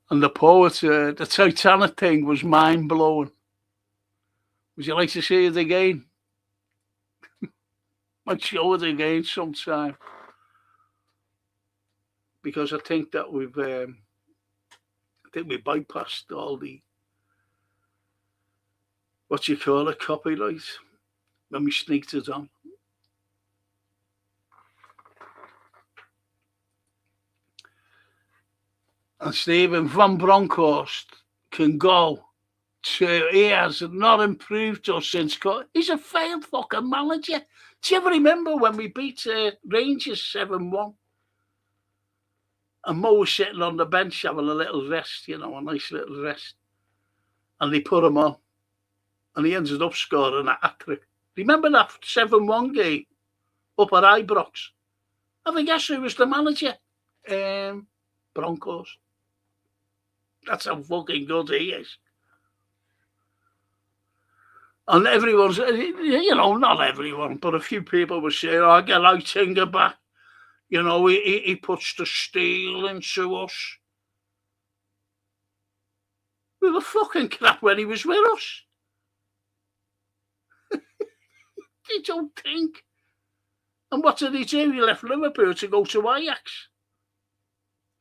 And the poet, the Titanic thing was mind-blowing. Would you like to see it again? I'd show it again sometime. Because I think that we bypassed all the, what you call it, copyright, when we sneaked it on. And Stephen Van Bronckhorst can go to, he has not improved us since. He's a failed fucking manager. Do you ever remember when we beat Rangers 7-1? And Mo was sitting on the bench having a little rest, you know, a nice little rest. And they put him on. And he ended up scoring a hat-trick. Remember that 7-1 game up at Ibrox? I think guess who was the manager? Broncos. That's how fucking good he is. And everyone's, you know, not everyone, but a few people were saying, "Oh, get Lightinger back. You know, he puts the steel into us." We were fucking crap when he was with us. You don't think? And what did he do? He left Liverpool to go to Ajax.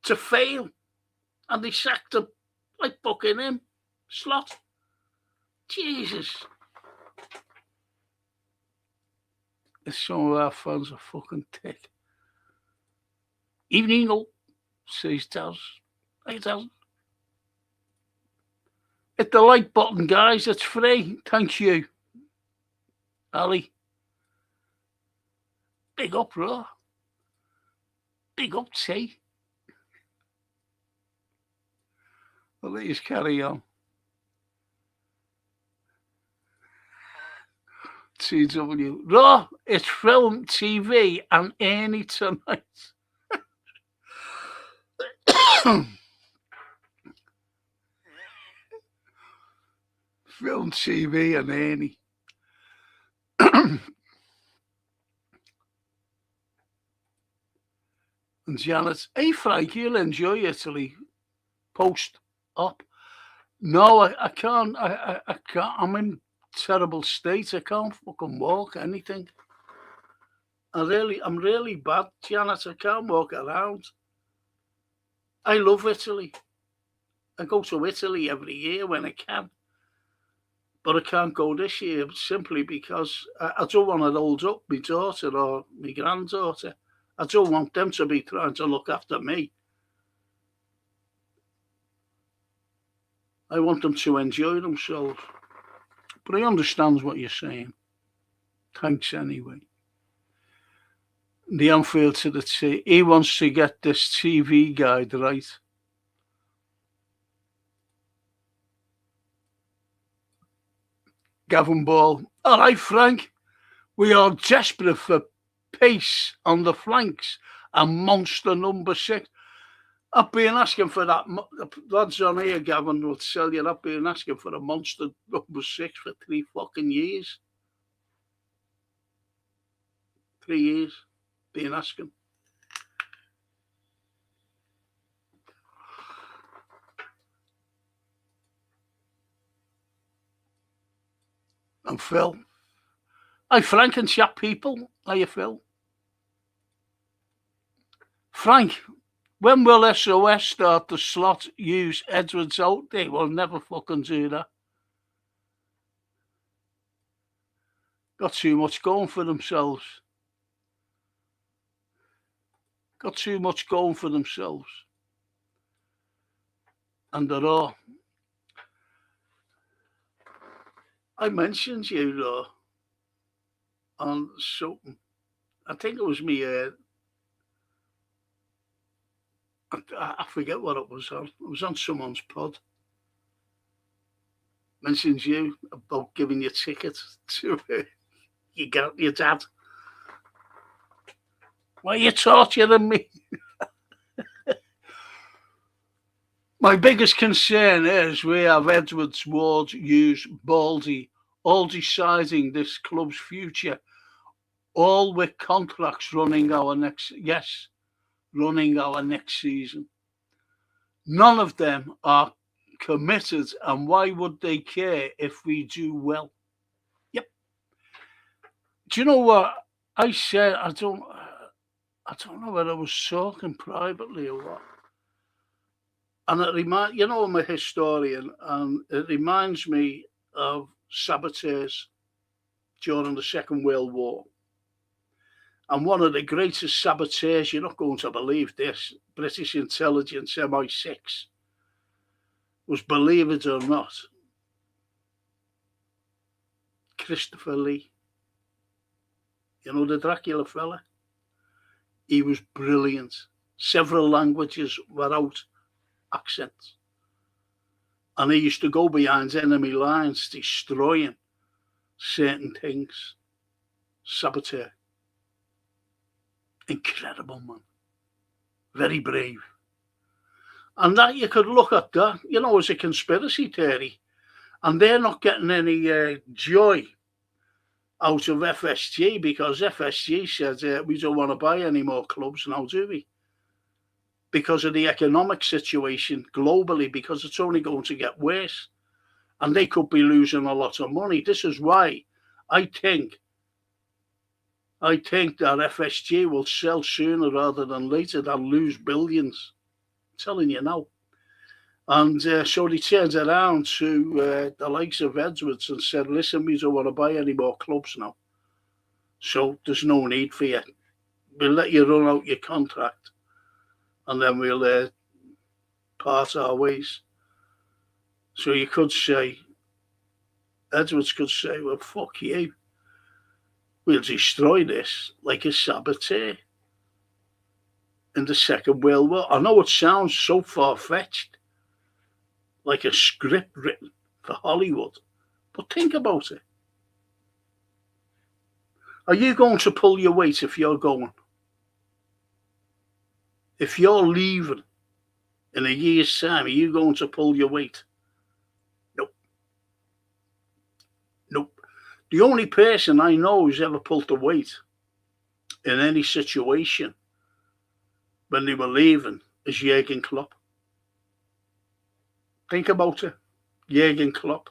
To fail. And they sacked him. Like fucking him. Slot. Jesus. Some of our fans are fucking tick. Even Ingle says does. It doesn't. Hit the like button, guys. It's free. Thank you. Ali. Big up, bro. Big up, T. Well, let's carry on. TW. Raw, it's film, TV, and Ernie tonight. Film, TV, and Ernie. And Janet, "Hey Frank, you'll enjoy Italy. Post up." No, I can't. I can't. I'm in terrible state. I can't fucking walk anything. I'm really bad, Janet. I can't walk around. I love Italy. I go to Italy every year when I can. But I can't go this year simply because I don't want to hold up my daughter or my granddaughter. I don't want them to be trying to look after me. I want them to enjoy themselves. But I understand what you're saying. Thanks anyway. The Anfield to the T. He wants to get this TV guide right. Gavin Ball. All right, Frank. We are desperate for pace on the flanks and monster number 6. I've been asking for that. The lads on here, Gavin, will tell you, I've been asking for a monster number 6 for 3 fucking years. 3 years. Been asking. And Phil. Hi, Frank and chat people. Hiya, Phil. Frank, when will SOS start the slot use Edwards out? They will never fucking do that. Got too much going for themselves. Got too much going for themselves. And they're all. I mentioned you, though, on something. I think it was me I forget what it was on. It was on someone's pod. Mentions you about giving your ticket to your dad. Why are you torturing me? My biggest concern is we have Edwards, Ward, Hughes, Baldy, all deciding this club's future, all with contracts running our next season. None of them are committed, and why would they care if we do well? Yep. Do you know what I said? I don't know whether I was talking privately or what. And I'm a historian, and it reminds me of saboteurs during the Second World War. And one of the greatest saboteurs, you're not going to believe this, British intelligence, MI6, was, believe it or not, Christopher Lee. You know, the Dracula fella? He was brilliant. Several languages without accents. And he used to go behind enemy lines, destroying certain things. Saboteur. Incredible, man. Very brave. And that you could look at that, as a conspiracy theory. And they're not getting any joy out of FSG, because FSG said we don't want to buy any more clubs now, do we? Because of the economic situation globally, because it's only going to get worse. And they could be losing a lot of money. This is why I think that FSG will sell sooner rather than later. They'll lose billions. I'm telling you now. And so they turned around to the likes of Edwards and said, listen, we don't want to buy any more clubs now. So there's no need for you. We'll let you run out your contract, and then we'll part our ways. So you could say, Edwards could say, well, fuck you. We'll destroy this like a saboteur in the Second World War. I know it sounds so far-fetched, like a script written for Hollywood, but think about it. Are you going to pull your weight if you're going? If you're leaving in a year's time, are you going to pull your weight? Nope. The only person I know who's ever pulled the weight in any situation when they were leaving is Jurgen Klopp. Think about it. Jurgen Klopp.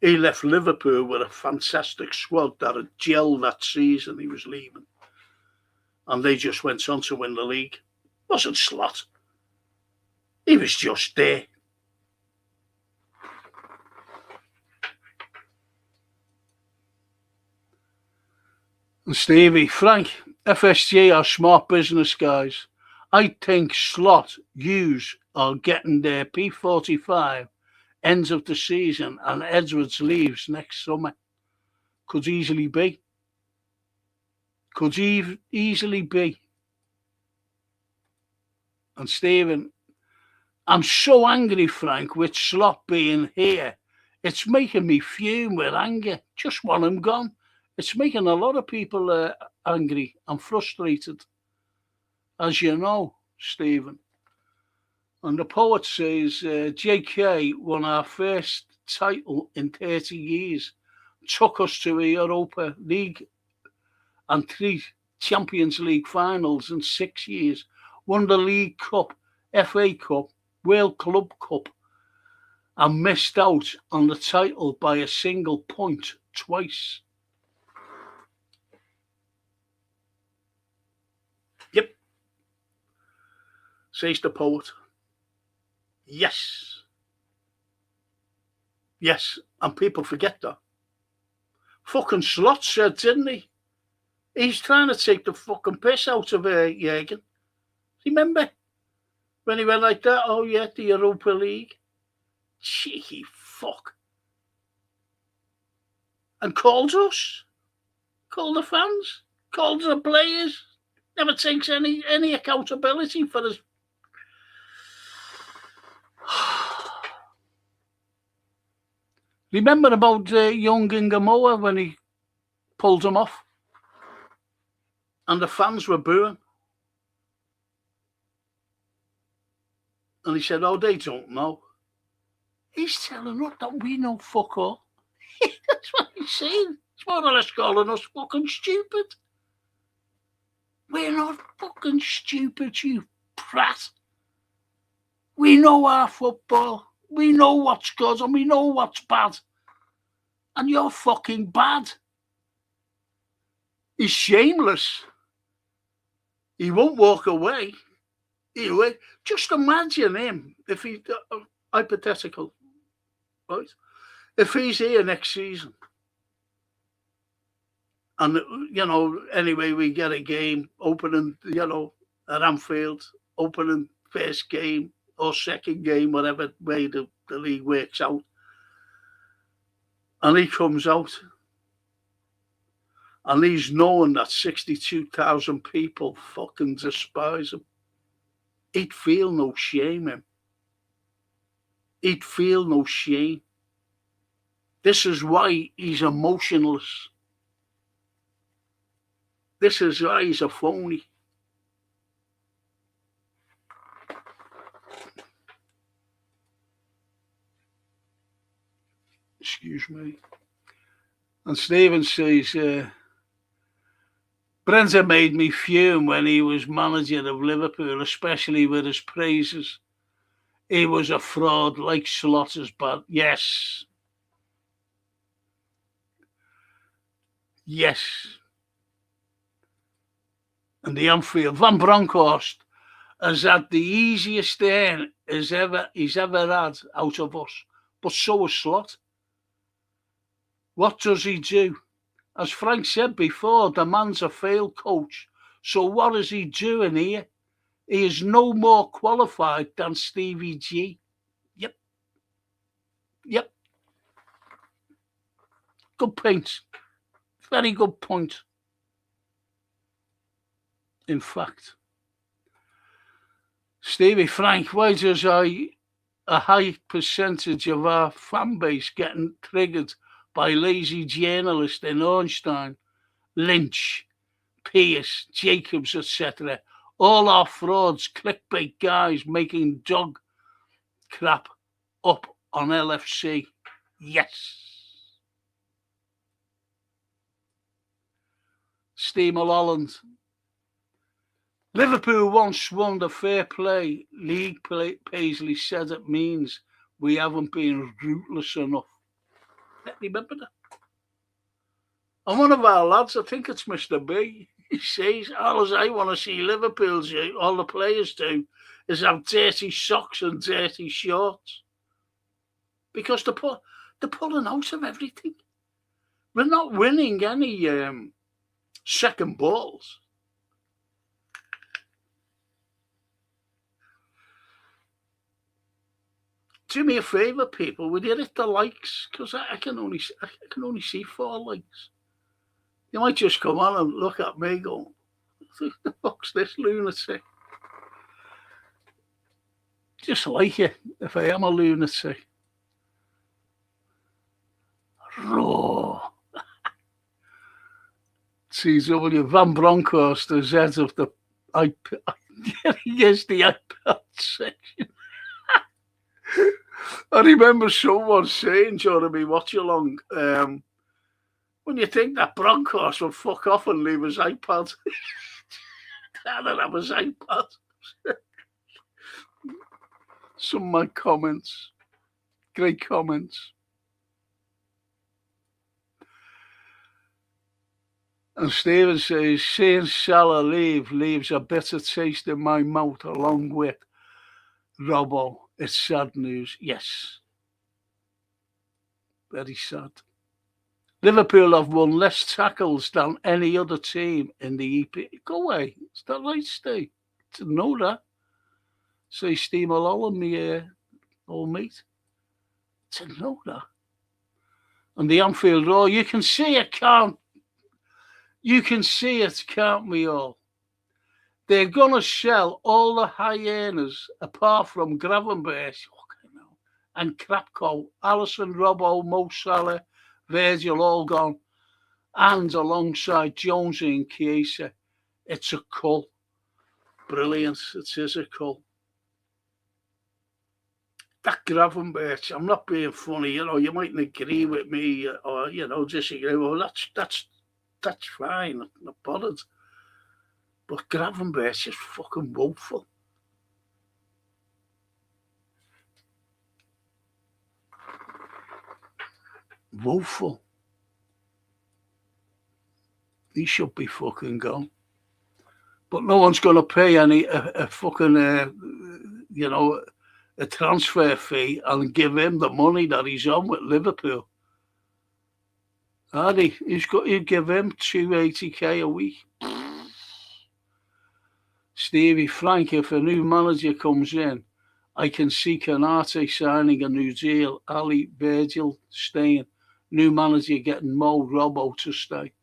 He left Liverpool with a fantastic squad that had gelled that season he was leaving. And they just went on to win the league. Wasn't Slot. He was just there. And Stevie, Frank, FSG are smart business guys. I think Slot, Hughes are getting their P45 ends of the season, and Edwards leaves next summer. Could easily be. Easily be. And Stephen, I'm so angry, Frank, with Slot being here. It's making me fume with anger. Just want him gone. It's making a lot of people angry and frustrated, as you know, Stephen. And the poet says, JK won our first title in 30 years, took us to a Europa League and 3 Champions League finals in 6 years, won the League Cup, FA Cup, World Club Cup, and missed out on the title by a single point twice. Yep, says the poet. Yes, and people forget that. Fucking Slot said, didn't he? He's trying to take the fucking piss out of Jurgen. Remember when he went like that? Oh yeah, the Europa League. Cheeky fuck. And called us, called the fans, called the players. Never takes any accountability for his Remember about young Ingamoa when he pulled him off? And the fans were booing. And he said, oh, they don't know. He's telling us that we know fuck all. That's what he's saying. He's more or less calling us fucking stupid. We're not fucking stupid, you prat. We know our football. We know what's good and we know what's bad. And you're fucking bad. He's shameless. He won't walk away. Anyway, just imagine him if he, hypothetical, right? If he's here next season, and anyway, we get a game opening, at Anfield, opening first game or second game, whatever way the league works out, and he comes out, and he's knowing that 62,000 people fucking despise him. He'd feel no shame, him. He'd feel no shame. This is why he's emotionless. This is why he's a phony. Excuse me. And Stephen says, Brenta made me fume when he was manager of Liverpool, especially with his praises. He was a fraud like Slaughter's bad. Yes. Yes. And the Anfield, Van Bronckhorst has had the easiest earn he's ever had out of us. But so has Slot. What does he do? As Frank said before, the man's a failed coach. So what is he doing here? He is no more qualified than Stevie G. Yep. Good point. Very good point. In fact, Stevie Frank, why does a high percentage of our fan base getting triggered by lazy journalists in Ornstein, Lynch, Pierce, Jacobs, etc.? All our frauds, clickbait guys making dog crap up on LFC. Yes. Steamer Holland. Liverpool once won the fair play league. Paisley said it means we haven't been ruthless enough. Remember that? And one of our lads, I think it's Mr. B, he says, all I want to see Liverpool do, all the players do, is have dirty socks and dirty shorts. Because they're pulling out of everything. We're not winning any second balls. Do me a favour, people. Would you hit the likes? Because I can only see 4 likes. You might just come on and look at me going, "Who the fuck's this lunatic?" Just like it if I am a lunatic. Raw. CW Van Bronckhorst, the Z of the iPad. Yes, the iPad section. I remember someone saying during me watch along, when you think that Bronckhorst would fuck off and leave his iPad. I don't have his iPad. Some of my comments. Great comments. And Stephen says, seeing Salah leaves a bitter taste in my mouth along with Robbo. It's sad news. Yes. Very sad. Liverpool have won less tackles than any other team in the EP. Go away. Is that right, Steve? Didn't know that. Say Steve Malone, me old mate. Didn't know that. And the Anfield Roar, you can see it, can't we all? They're going to sell all the high earners apart from Gravenberch. and Krapko, Alisson, Robbo, Mo Salah, Virgil all gone, and alongside Jonesy and Chiesa, it's a cull. Brilliant, it is a cull. That Gravenberch, I'm not being funny, you mightn't agree with me or, disagree. Well, that's fine, I'm not bothered. But Gravenberch is fucking woeful. Woeful. He should be fucking gone. But no one's going to pay a fucking, a transfer fee and give him the money that he's on with Liverpool. You'd give him $280K a week. Stevie, Frank, if a new manager comes in, I can see Canate signing a new deal, Ali, Virgil staying, new manager getting Mo, Robbo to stay.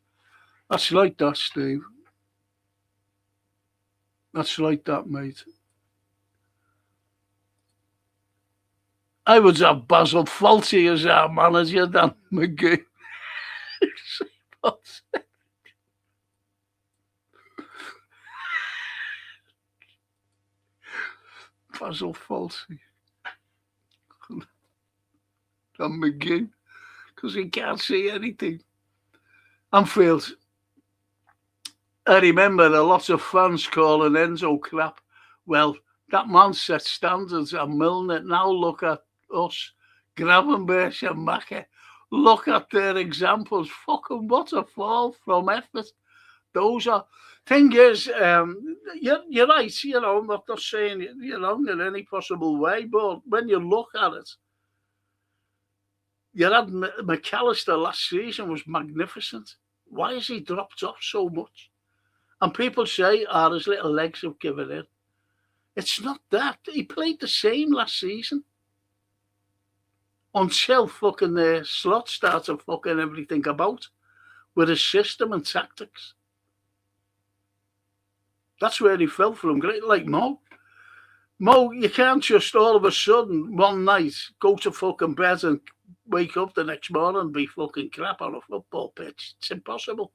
That's like that, Steve. That's like that, mate. I would have Basil Fawlty as our manager than McGee. Basil Fawlty than McGee, because he can't see anything. Anfield. I remember a lot of fans calling Enzo crap. Well, that man set standards and Milner. Now look at us, Gravenberch and Maka. Look at their examples. Fucking what a fall from effort. Those are... Thing is, you're right, I'm not saying you're wrong in any possible way, but when you look at it, you had McAllister last season was magnificent. Why has he dropped off so much? And people say, his little legs have given in. It's not that. He played the same last season. Until fucking the Slot started fucking everything about with his system and tactics. That's where he fell from. Great, like Mo. Mo, you can't just all of a sudden, one night, go to fucking bed and wake up the next morning and be fucking crap on a football pitch. It's impossible.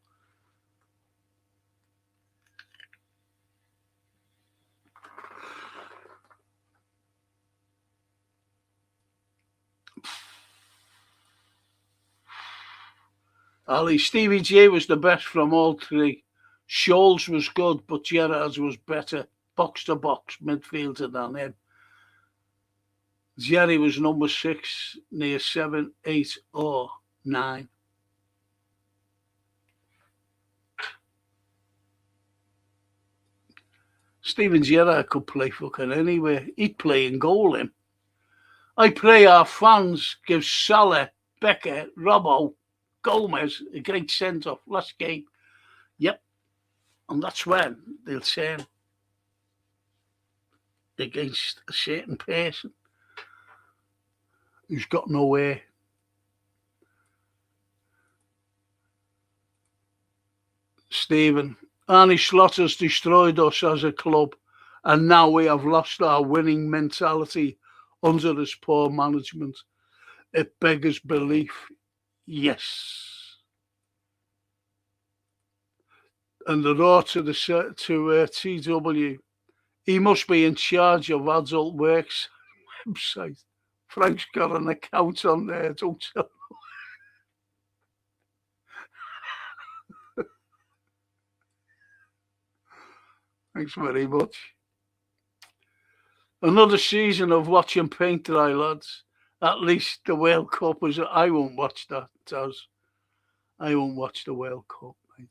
Ali, Stevie J was the best from all three. Scholes was good, but Gerrard's was better. Box to box midfielder than him. Jerry was number 6, near 7, 8 or 9. Steven Gerrard could play fucking anywhere. He'd play in goal him. I pray our fans give Salah, Becker, Robbo, Gomez a great send-off last game. Yep. And that's when they'll turn against a certain person who's got nowhere. Stephen, Arnie Slaughter's destroyed us as a club, and now we have lost our winning mentality under his poor management. It beggars belief. Yes. And the raw to TW, he must be in charge of Adult Works website. Frank's got an account on there, don't tell. Thanks very much. Another season of watching paint dry, lads. At least the World Cup was... I won't watch that, Taz. I won't watch the World Cup, mate.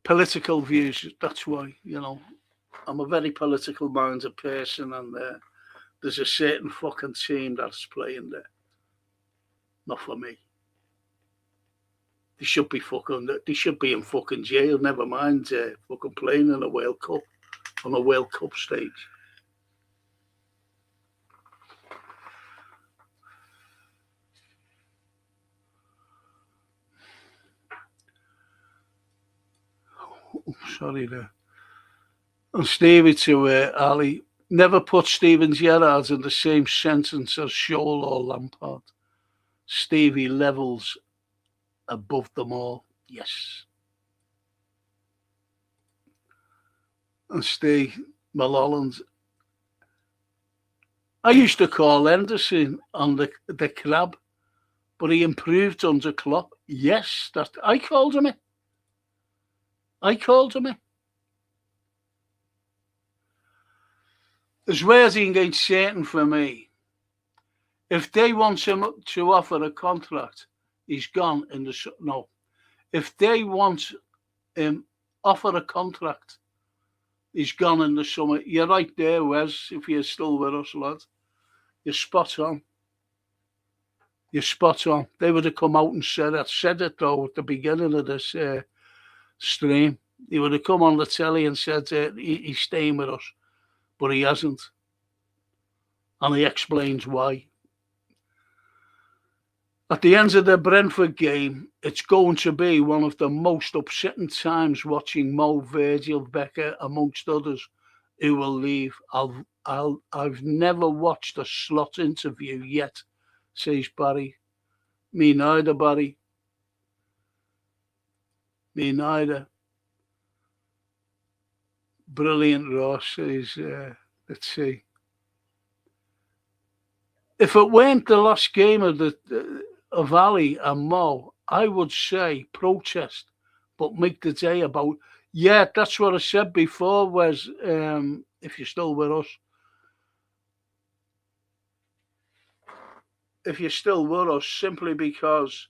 Political views, that's why, I'm a very political minded person, and there's a certain fucking team that's playing there. Not for me. They should be in fucking jail, never mind fucking playing in a World Cup, on a World Cup stage. Oh, sorry there. And Stevie to Ali, Never put Steven Gerrard in the same sentence as Scholl or Lampard. Stevie levels above them all. Yes. And Steve Mulholland. I used to call Henderson on the crab, but he improved under Klopp. Yes, I called him it. I called him it. As well as he against Satan for me. If they want him to offer a contract, he's gone in the no. If they want him offer a contract, he's gone in the summer. You're right there, Wes. If you're still with us, lad, you're spot on. You're spot on. They would have come out and said it. Said it though at the beginning of this stream. He would have come on the telly and said he's staying with us, but he hasn't, and he explains why. At the end of the Brentford game, it's going to be one of the most upsetting times watching Mo, Virgil, Becker, amongst others, who will leave. I've never watched a Slot interview yet, says Barry. Me neither, Barry. Me neither. Brilliant, Ross says, let's see. If it weren't the last game of Ali and Mo, I would say protest, but make the day about. Yeah, that's what I said before. Was if you're still with us, simply because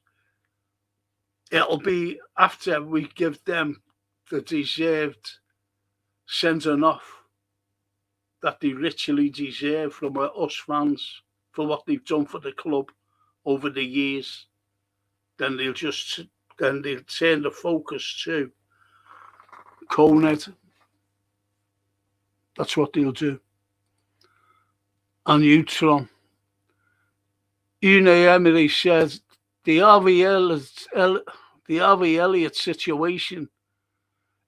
it'll be after we give them the deserved sending off that they richly deserve from us fans for what they've done for the club over the years. Then they'll turn the focus to Coned. That's what they'll do. And Utron. Unai Emery says the Harvey Elliott situation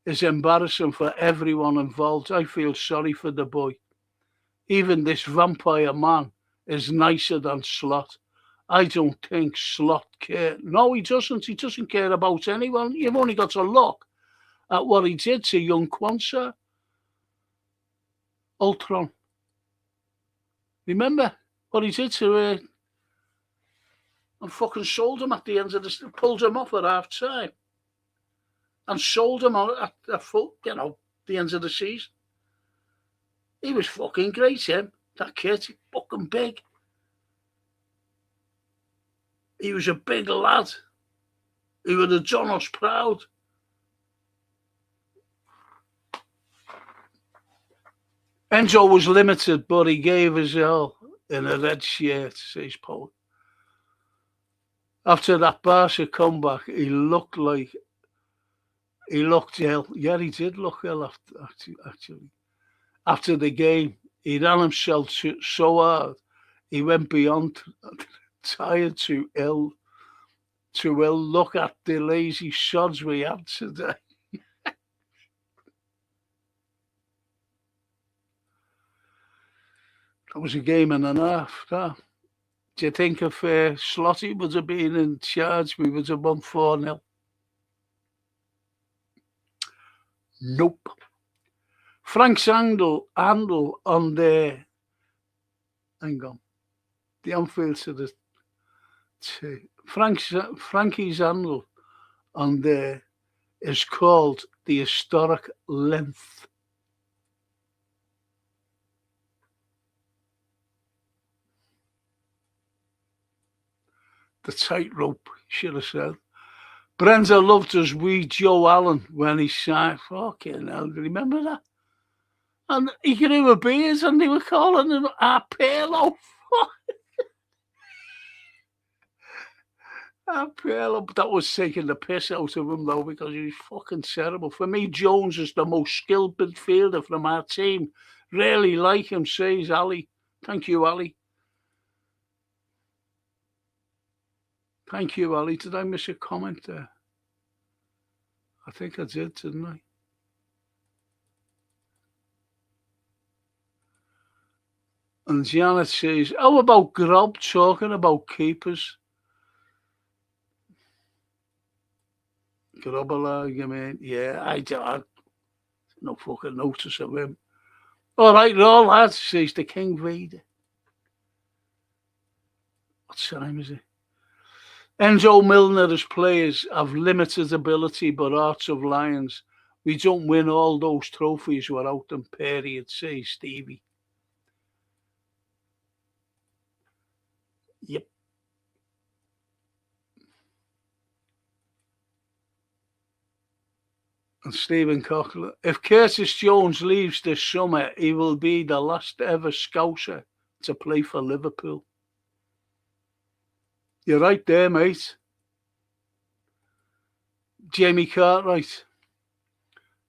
is embarrassing for everyone involved. I feel sorry for the boy. Even this vampire man is nicer than Slot. I don't think Slot cares. No, he doesn't. He doesn't care about anyone. You've only got to look at what he did to young Kwanzaa. Ultron. Remember what he did to and fucking sold him at the end of the... Pulled him off at half-time. And sold him at the end of the season. He was fucking great, him. That kid, fucking big. He was a big lad. He would have done us proud. Enzo was limited, but he gave his all in a red shirt, says Paul. After that Barca comeback, he looked ill. Yeah, he did look ill actually. After the game, he ran himself so hard, he went beyond tired, too ill. Look at the lazy sods we had today. That was a game and a half. That. Do you think if Slotty would have been in charge, we would have won 4-0? Nope. Frank's handle on the... Hang on. The Anfield to the... Frankie's handle on there is called the historic length. The tightrope, should have said. Brenda loved us, we Joe Allen, when he signed. Fucking hell, remember that? And he grew a beard and they were calling him Arpelo. Arpelo. That was taking the piss out of him, though, because he was fucking terrible. For me, Jones is the most skilled midfielder from our team. Really like him, says Ali. Thank you, Ali. Thank you, Ali. Did I miss a comment there? I think I did, didn't I? And Janet says, how about Grob talking about keepers? Grobber, you mean? Yeah, I no fucking notice of him. All right, all lads, says the King Vader. What time is it? Enzo Milner as players have limited ability but hearts of lions. We don't win all those trophies without them, period, says Stevie. Yep. And Stephen Cochran, if Curtis Jones leaves this summer, he will be the last ever Scouser to play for Liverpool. You're right there, mate. Jamie Cartwright.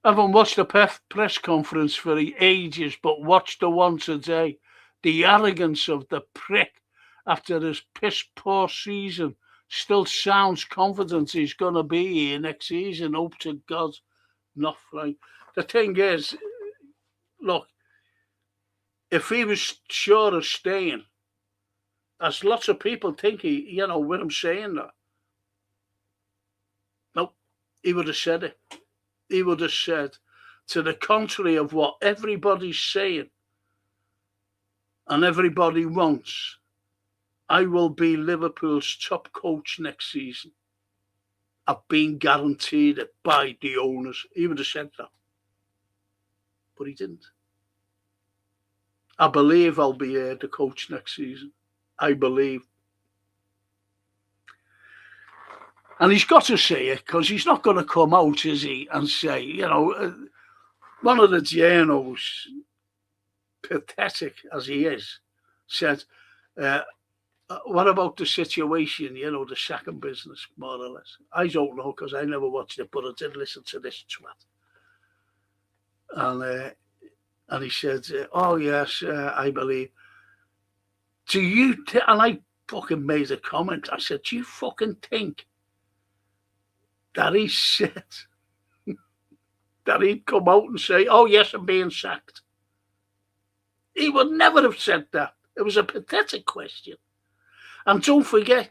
I haven't watched a press conference for ages, but watched the one today. The arrogance of the prick after his piss-poor season still sounds confident he's going to be here next season. Hope to God, not Frank. The thing is, look, if he was sure of staying, as lots of people think with him saying that, no, he would have said it. He would have said, to the contrary of what everybody's saying and everybody wants, I will be Liverpool's top coach next season. I've been guaranteed it by the owners. He would have said that. But he didn't. I believe I'll be the coach next season. I believe. And he's got to say it, because he's not going to come out, is he, and say, one of the journos, pathetic as he is, said, what about the situation, the second business, more or less? I don't know, because I never watched it, but I did listen to this twat. And he said, oh, yes, I believe. Do you, and I fucking made a comment, I said, do you fucking think that he said that he'd come out and say, oh, yes, I'm being sacked? He would never have said that. It was a pathetic question. And don't forget,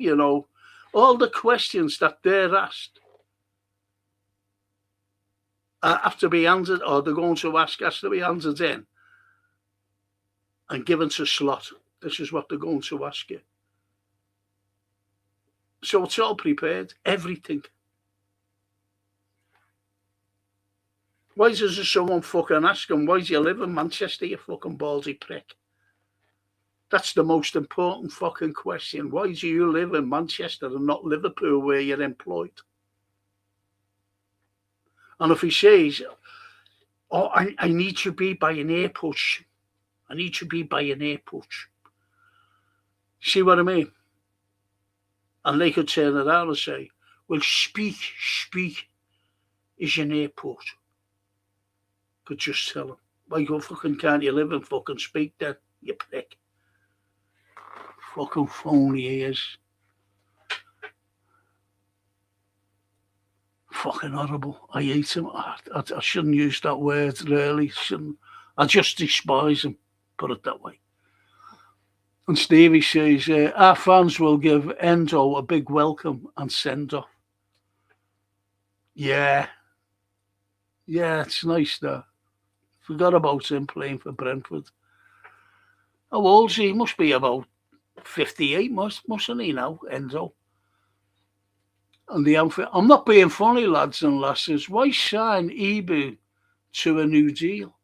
all the questions that they're asked have to be answered, or they're going to ask has to be answered in and given to Slot. This is what they're going to ask you. So it's all prepared, everything. Why does someone fucking ask him, why do you live in Manchester, you fucking ballsy prick? That's the most important fucking question. Why do you live in Manchester and not Liverpool, where you're employed? And if he says, oh, I need to be by an airport. I need to be by an airport. See what I mean? And they could turn around and say, well, speak is an airport. Could just tell him, why fucking can't you live and fucking speak then, you prick? Fucking phony he is. Fucking horrible. I hate him. I shouldn't use that word, really. I just despise him, put it that way. And Stevie says, our fans will give Enzo a big welcome and send-off. Yeah. Yeah, it's nice, though. Forgot about him playing for Brentford. How old is he? He must be about 58, mustn't he now, Enzo? And the outfit. I'm not being funny, lads and lasses. Why sign Ibu to a new deal?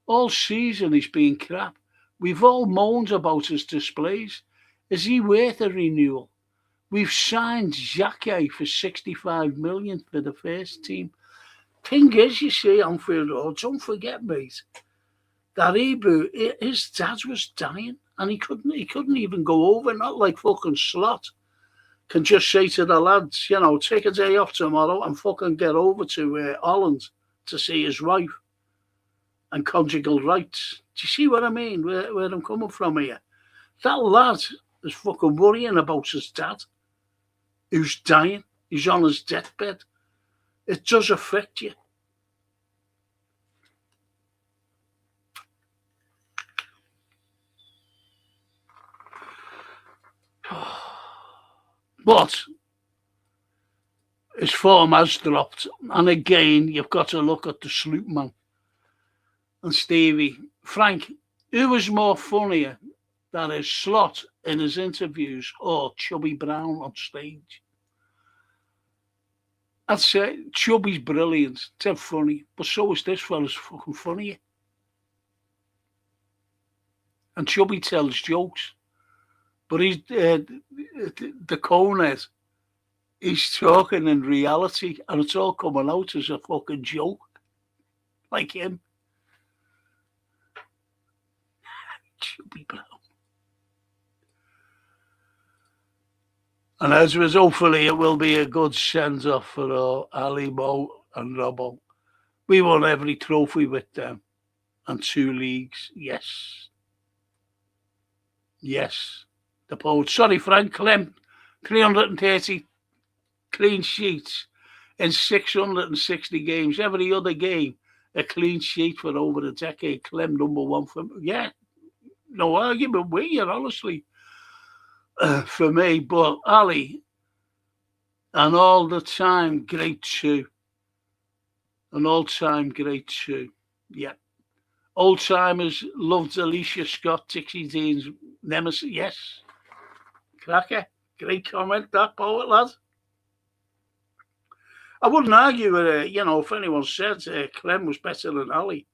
All season he's been crap. We've all moaned about his displays. Is he worth a renewal? We've signed Xhaka for 65 million for the first team. Thing is, you see, Anfield Road, don't forget, mate, that Ibu, his dad was dying, and he couldn't even go over, not like fucking Slot. Can just say to the lads, take a day off tomorrow and fucking get over to Holland to see his wife and conjugal rights. Do you see what I mean? Where I'm coming from here? That lad is fucking worrying about his dad, who's dying. He's on his deathbed. It does affect you. But his form has dropped. And again, you've got to look at the sloop man. And Stevie, Frank, who was more funnier than his Slot in his interviews or Chubby Brown on stage? I'd say Chubby's brilliant, dead funny, but so is this fella's fucking funnier. And Chubby tells jokes, but he's the conehead. He's talking in reality, and it's all coming out as a fucking joke, like him. Chubby Brown. And as was, hopefully it will be a good send-off for Ali, Mo and Robbo. We won every trophy with them. And 2 leagues, yes. Yes. The poet. Sorry, Frank, Clem, 330 clean sheets in 660 games. Every other game, a clean sheet for over a decade. Clem, number 1 for me. Yeah, no argument with you, honestly. For me, but Ali, and all the time, great 2. An all-time great 2. Yeah. Old-timers loved Alicia Scott, Dixie Dean's nemesis. Yes. Cracker. Great comment, that poet, lad. I wouldn't argue with if anyone said Clem was better than Ali,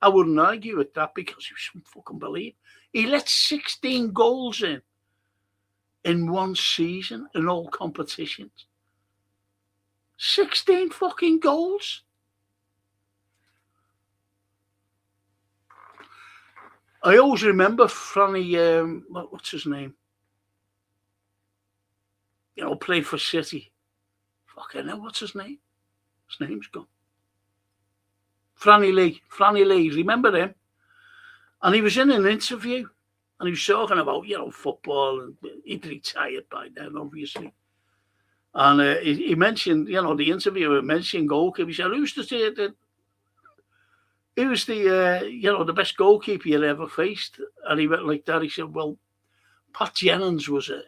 I wouldn't argue with that because he was some fucking believer. He let 16 goals in one season in all competitions. 16 fucking goals. I always remember Franny, what's his name? Played for City. Fucking hell, what's his name? His name's gone. Franny Lee, remember him? And he was in an interview and he was talking about, football, and he'd retired by then, obviously. And he mentioned, the interviewer mentioned goalkeeper. He said, who's the best goalkeeper you ever faced? And he went like that. He said, well, Pat Jennings was a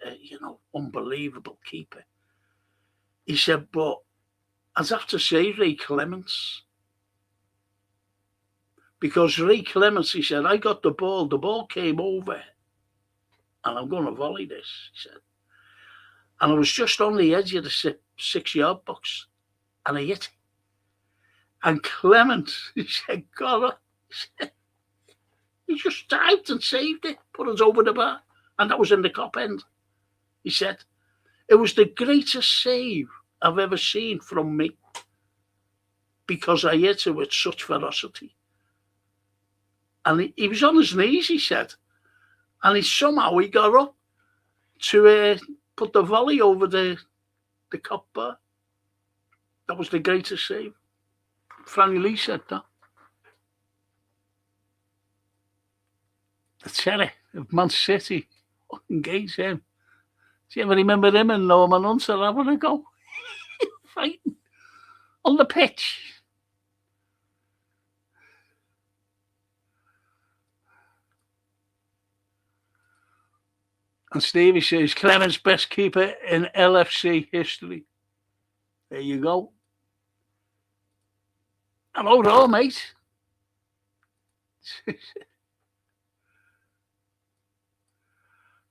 unbelievable keeper. He said, but I'd have to say Ray Clements. Because Ray Clements, he said, I got the ball came over, and I'm going to volley this, he said. And I was just on the edge of the 6-yard box, and I hit it. And Clements, he said, God, he just dived and saved it, put us over the bar, and that was in the top end. He said, it was the greatest save I've ever seen from me because I hit it with such ferocity. And he was on his knees, he said, and somehow he got up to put the volley over the cop bar. That was the greatest save. Franny Lee said that. The Cherry of Man City. Engage him. Do you ever remember him and Norman Hunter having a go? Fighting on the pitch. And Stevie says, Clemens best keeper in LFC history. There you go. Hello there, mate.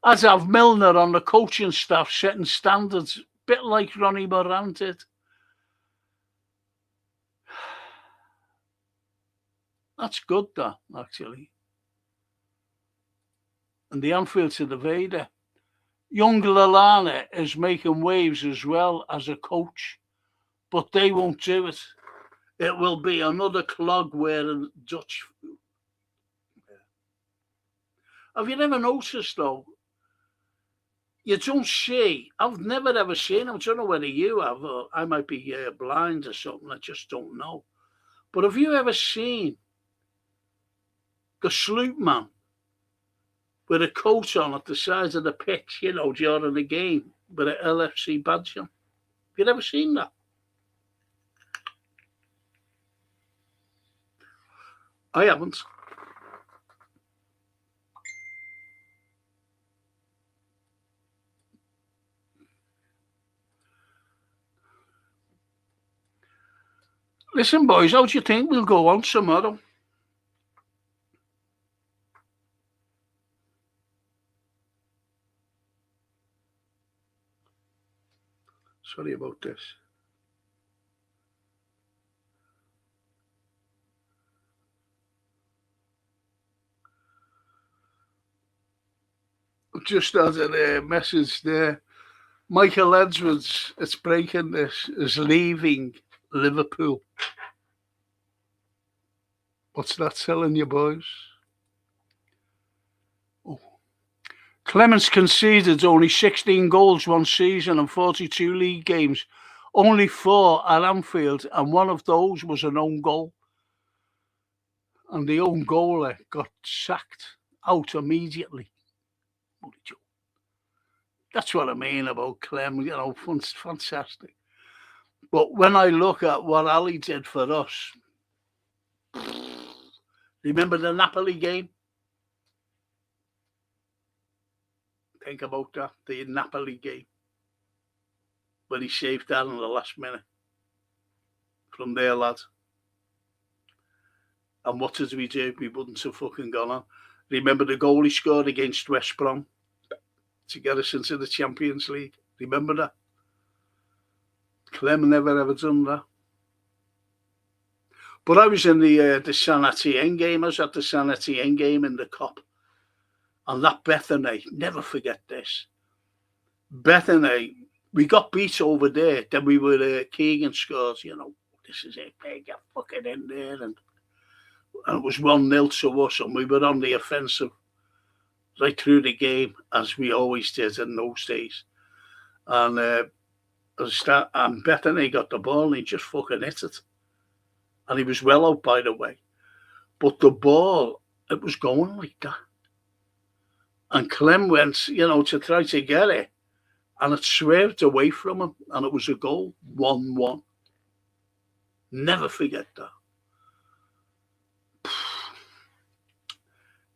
As have Milner on the coaching staff setting standards, a bit like Ronnie Moran did. That's good, that, actually. And the Anfield to the Vader. Young Lallana is making waves as well as a coach, but they won't do it. It will be another clog-wearing Dutch. Have you never noticed, though? You don't see, I've never ever seen, I don't know whether you have, or I might be blind or something, I just don't know. But have you ever seen the sloop man with a coat on at the side of the pitch, during the game, with an LFC badge on? Have you ever seen that? I haven't. Listen, boys, how do you think we'll go on tomorrow? Sorry about this. Just added a message there. Michael Edwards, it's breaking this, is leaving Liverpool. What's that telling you, boys? Oh. Clemens conceded only 16 goals one season and 42 league games. Only 4 at Anfield, and one of those was an own goal. And the own goaler got sacked out immediately. That's what I mean about Clem, fantastic. But when I look at what Ali did for us, remember the Napoli game? Think about that, the Napoli game, when he saved that in the last minute from their lad. And what did we do? We wouldn't have fucking gone on. Remember the goal he scored against West Brom to get us into the Champions League? Remember that? Clem never ever done that. But I was in the San Etienne game. I was at the San Etienne game in the Cup. And that Bethany, never forget this. Bethany, we got beat over there. Then we were, Keegan scores, this is it, they get fucking in there. And it was 1-0 to us, and we were on the offensive right through the game, as we always did in those days. And Bethany got the ball, and he just fucking hit it. And he was well out, by the way. But the ball, it was going like that. And Clem went, to try to get it, and it swerved away from him, and it was a goal, 1-1. Never forget that.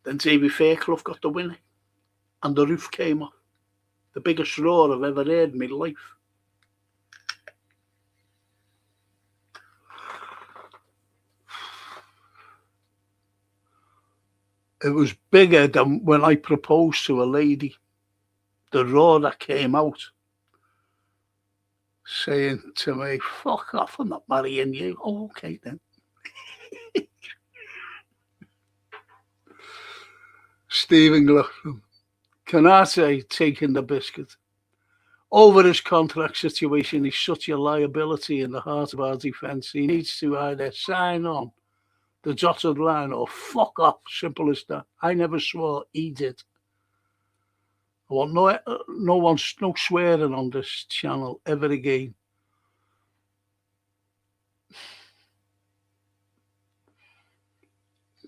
Then Davy Fairclough got the winner, and the roof came off. The biggest roar I've ever heard in my life. It was bigger than when I proposed to a lady. The roar that came out, saying to me, "Fuck off, I'm not marrying you." Oh, okay then. Stephen Gluckman. Canate taking the biscuit. Over his contract situation, he's such a liability in the heart of our defence. He needs to either sign on the dotted line or fuck off. Simple as that. I never swore, he did. I want no swearing on this channel ever again.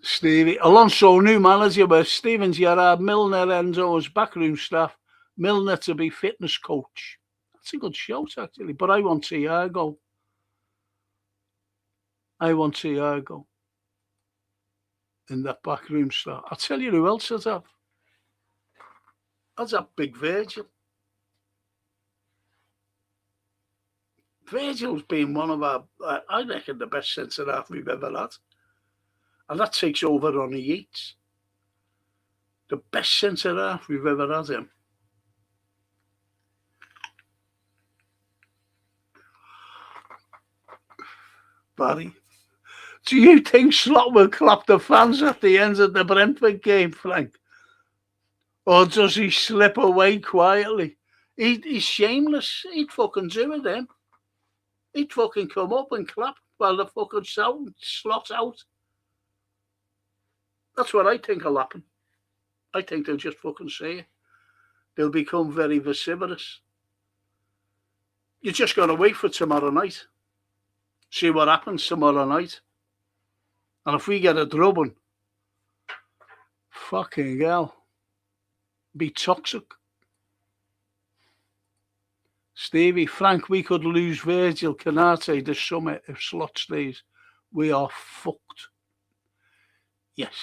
Stevie. Alonso, new manager with Steven Gerrard, Milner, Enzo as backroom staff, Milner to be fitness coach. That's a good shout, actually. But I want Thiago. In that backroom staff. I'll tell you who else I'd have. I'd have Big Virgil. Virgil's been one of our, I reckon, the best centre-half we've ever had. And that takes over on the Yates. The best centre-half we've ever had him. Barry, do you think Slot will clap the fans at the end of the Brentford game, Frank? Or does he slip away quietly? He's shameless. He'd fucking do it then. He'd fucking come up and clap while the fucking Slot's out. That's what I think will happen. I think they'll just fucking say it. They'll become very vociferous. You're just going to wait for tomorrow night. See what happens tomorrow night. And if we get a drubbing, fucking hell, be toxic. Stevie, Frank, we could lose Virgil Canate this summer if Slot stays. We are fucked. Yes.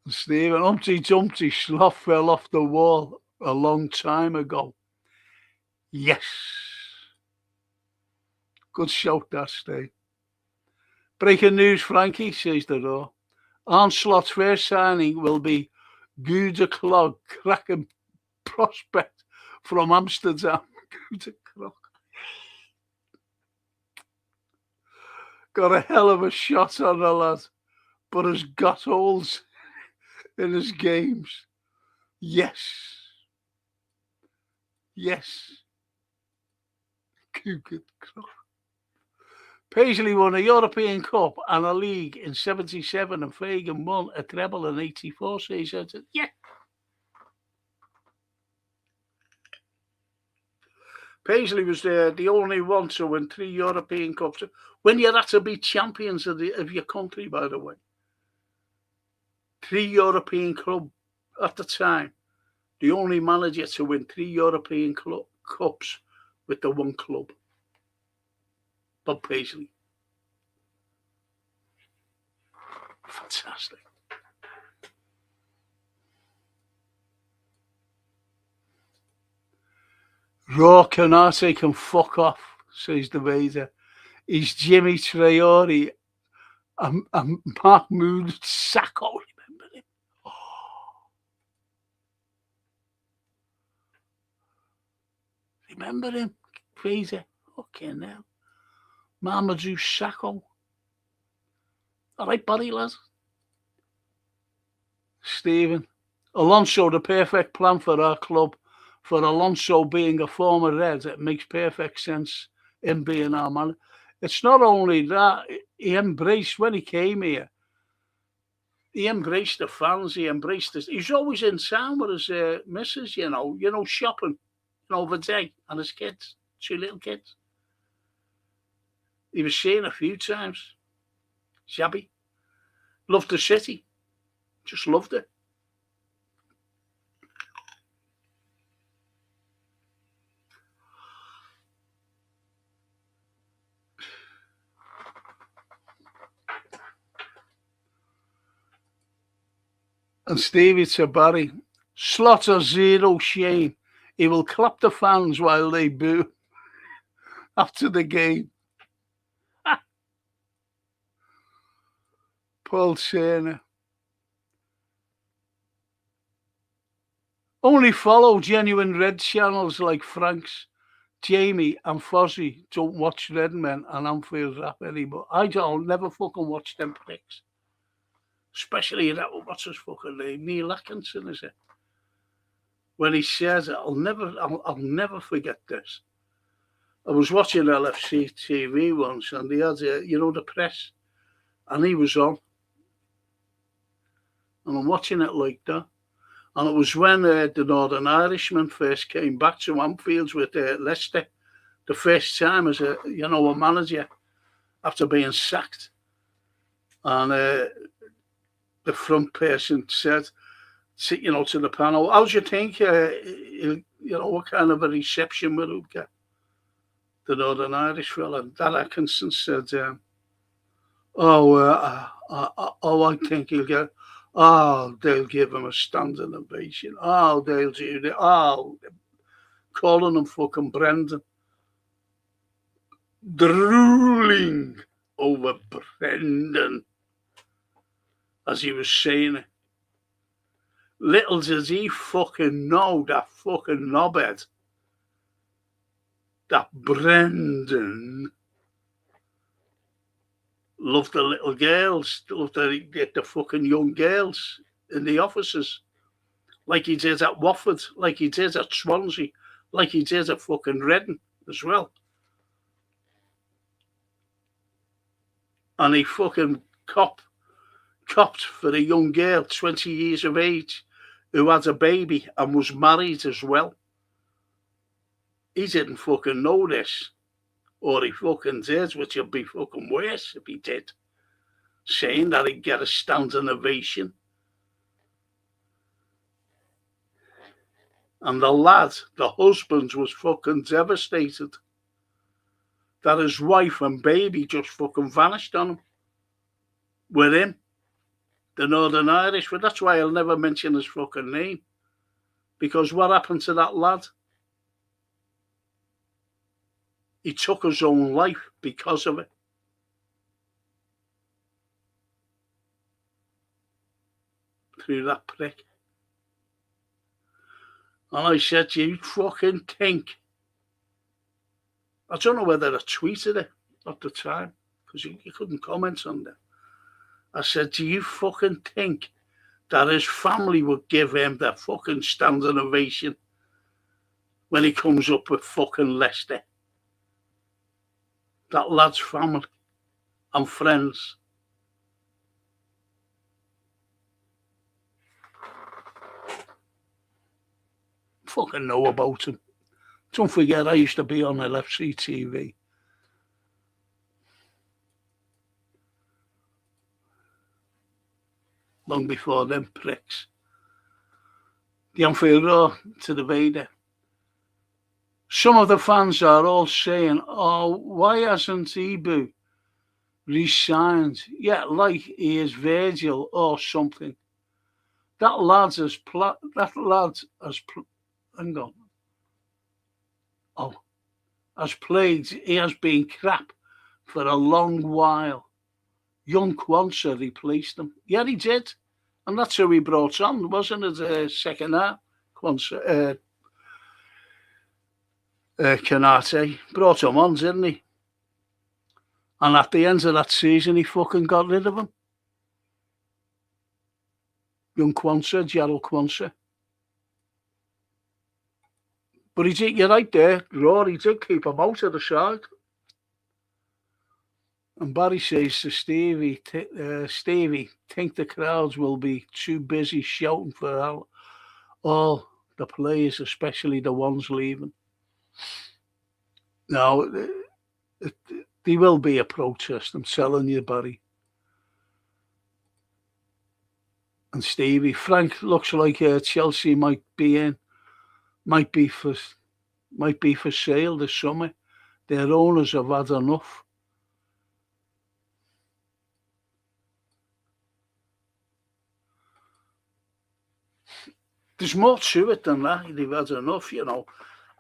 And Stephen, Humpty Dumpty, Slot fell off the wall a long time ago. Yes. Good shout that, Steve. Breaking news, Frankie, says the Raw. Slot's first signing will be Gude Klog, cracking prospect from Amsterdam. Gude Klog. Got a hell of a shot on the lad, but has got holes in his games. Yes. Gude Klog. Paisley won a European Cup and a league in 77 and Fagan won a treble in 84. So he said, yeah. Paisley was the only one to win 3 European Cups. When you had to be champions of your country, by the way. 3 European club at the time. The only manager to win 3 European Cups with the one club. Bob Paisley. Fantastic. Raw Canate can fuck off, says the Vader. He's Jimmy Traore and Mahmoud Sakho. Remember him? Oh. Remember him, Vader? Okay, now. Mamadou Sakho. All right, buddy, lads. Stephen. Alonso, the perfect plan for our club. For Alonso being a former Red, it makes perfect sense in being our man. It's not only that, he embraced, when he came here, he embraced the fans, he embraced this. He's always in town with his missus, shopping, the day, and his kids, 2 little kids. He was seen a few times. Shabby. Loved the city. Just loved it. And Stevie to Barry, Slaughter zero shame. He will clap the fans while they boo after the game. Paul Turner. Only follow genuine Red channels like Frank's. Jamie and Fozzie don't watch Red Men and Anfield Rap anymore. I'll never fucking watch them pricks. Especially that, what's his fucking name? Neil Atkinson, is it? When he says it, I'll never forget this. I was watching LFC TV once, and they had, the press, and he was on. And I'm watching it like that. And it was when the Northern Irishmen first came back to Anfield with Leicester, the first time as a manager after being sacked. And the front person said, to the panel, how do you think, what kind of a reception will it get? The Northern Irish fella, Dan Atkinson said, I think he'll get, they'll give him a standing ovation. They'll do that. Calling him fucking Brendan. Drooling over Brendan. As he was saying it. Little does he fucking know, that fucking knobhead, that Brendan loved the little girls, loved the fucking young girls in the offices, like he did at Watford, like he did at Swansea, like he did at fucking Reading as well. And he fucking copped for a young girl, 20 years of age, who had a baby and was married as well. He didn't fucking know this. Or he fucking did, which would be fucking worse if he did. Saying that he'd get a standing ovation. And the lad, the husband, was fucking devastated that his wife and baby just fucking vanished on him. With him. The Northern Irish, but that's why I'll never mention his fucking name. Because what happened to that lad? He took his own life because of it. Through that prick. And I said, you fucking think. I don't know whether I tweeted it at the time, because you couldn't comment on that. I said, do you fucking think that his family would give him the fucking standing ovation when he comes up with fucking Leicester? That lad's family and friends. Fucking know about him. Don't forget, I used to be on LFC TV. Long before them pricks. The Anfield Road to the Vader. Some of the fans are all saying, oh, why hasn't Ibu re-signed? Yeah, like he is Virgil or something. That lad has hang on. Oh, has played, he has been crap for a long while. Young Kwanzaa replaced him. Yeah, he did. And that's who he brought on, wasn't it? Second half. Kwanzaa, Kanate. Brought him on, didn't he? And at the end of that season, he fucking got rid of him. Young Kwanzaa, Gerald Kwanzaa. But he did, you're right there, Rory did keep him out of the side. And Barry says to Stevie, think the crowds will be too busy shouting for all the players, especially the ones leaving. No, there will be a protest, I'm telling you, Barry. And Stevie, Frank looks like Chelsea might be for sale this summer. Their owners have had enough. There's more to it than that. They've had enough, you know.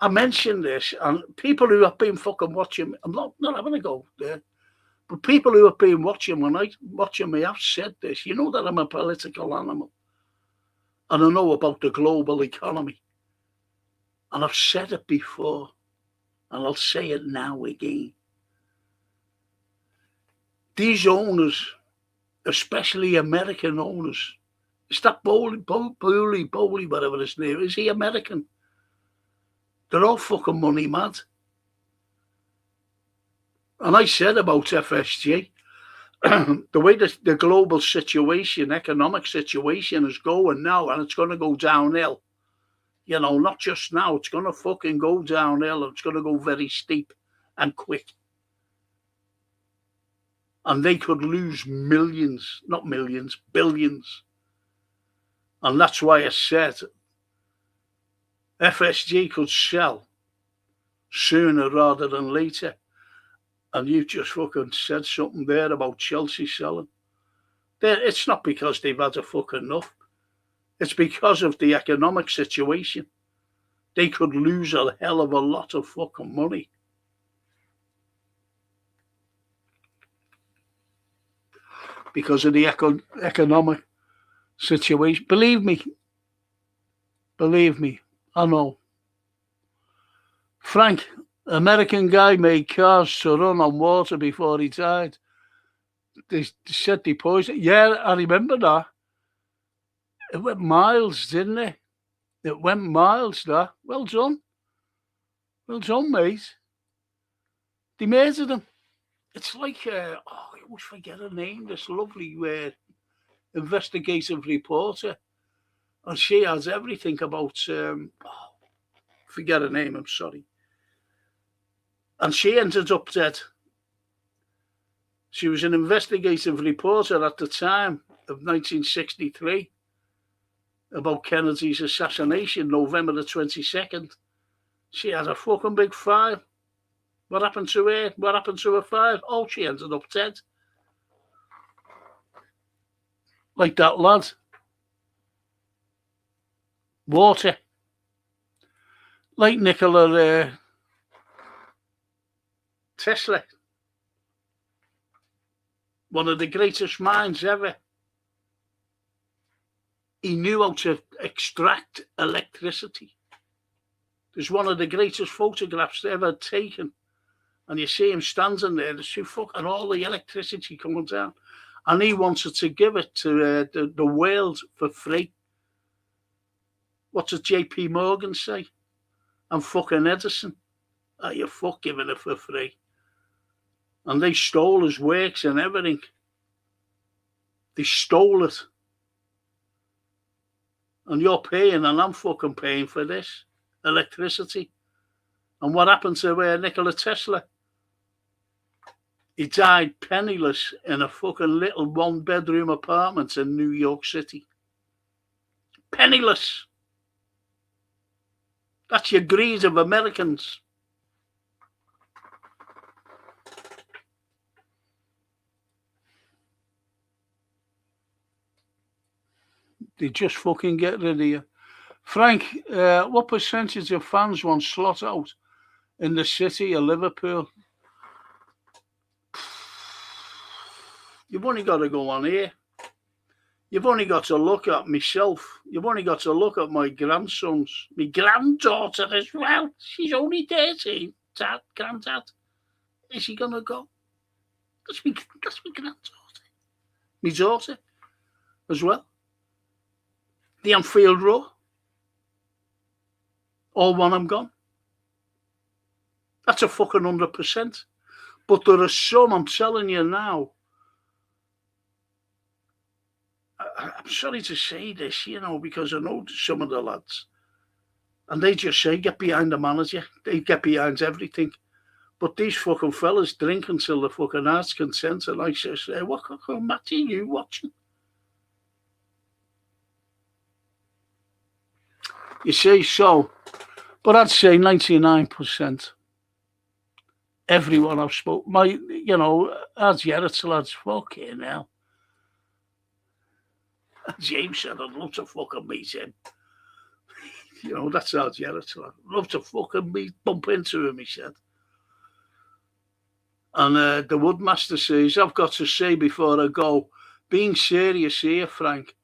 I mentioned this, and people who have been fucking watching, I'm not having a go there, but people who have been watching me have said this. You know that I'm a political animal, and I know about the global economy. And I've said it before, and I'll say it now again. These owners, especially American owners, is that Bowley, whatever his name is, he American? They're all fucking money mad. And I said about FSG, the way the global situation, economic situation is going now, and it's going to go downhill. You know, not just now, it's going to fucking go downhill, and it's going to go very steep and quick. And they could lose millions, not millions, billions. And that's why I said FSG could sell sooner rather than later. And you just fucking said something there about Chelsea selling. It's not because they've had a fucking enough. It's because of the economic situation. They could lose a hell of a lot of fucking money. Because of the economic situation. Believe me, I know. Frank, American guy, made cars to run on water before he died. They said they poisoned. Yeah, I remember that. It went miles, didn't it? It went miles, that. Well done. Well done, mate. They murdered him. It's like, I always forget her name, this lovely investigative reporter. And she has everything about, forget her name, I'm sorry. And she ended up dead. She was an investigative reporter at the time of 1963 about Kennedy's assassination, November the 22nd. She had a fucking big file. What happened to her? What happened to her file? Oh, she ended up dead. Like that lad. Water. Like Nicola Tesla, one of the greatest minds ever. He knew how to extract electricity. There's one of the greatest photographs ever taken. And you see him standing there, there's fucking all the electricity coming down. And he wanted to give it to the world for free. What does JP Morgan say? And fucking Edison. Oh, you fuck giving it for free. And they stole his works and everything. They stole it. And you're paying, and I'm fucking paying for this electricity. And what happened to Nikola Tesla? He died penniless in a fucking little one-bedroom apartment in New York City. Penniless. That's your greed of Americans. They just fucking get rid of you. Frank, what percentage of fans want slot out in the city of Liverpool? You've only got to go on here. You've only got to look at myself. You've only got to look at my grandsons. My granddaughter as well. She's only 13. Dad, granddad. Is she going to go? That's my granddaughter. My daughter as well. The Anfield Row. All one I'm gone. That's a fucking 100%. But there are some, I'm telling you now, I'm sorry to say this, because I know some of the lads, and they just say, get behind the manager. They get behind everything. But these fucking fellas drink until the fucking heart's content, and I say, what fucking match are you watching? You say so, but I'd say 99%. Everyone I've spoken, as Yerritt's lads, fucking hell. James said, I'd love to fucking meet him. That's how Yerritt's lad. I'd love to fucking bump into him, he said. And the Woodmaster says, I've got to say before I go, being serious here, Frank,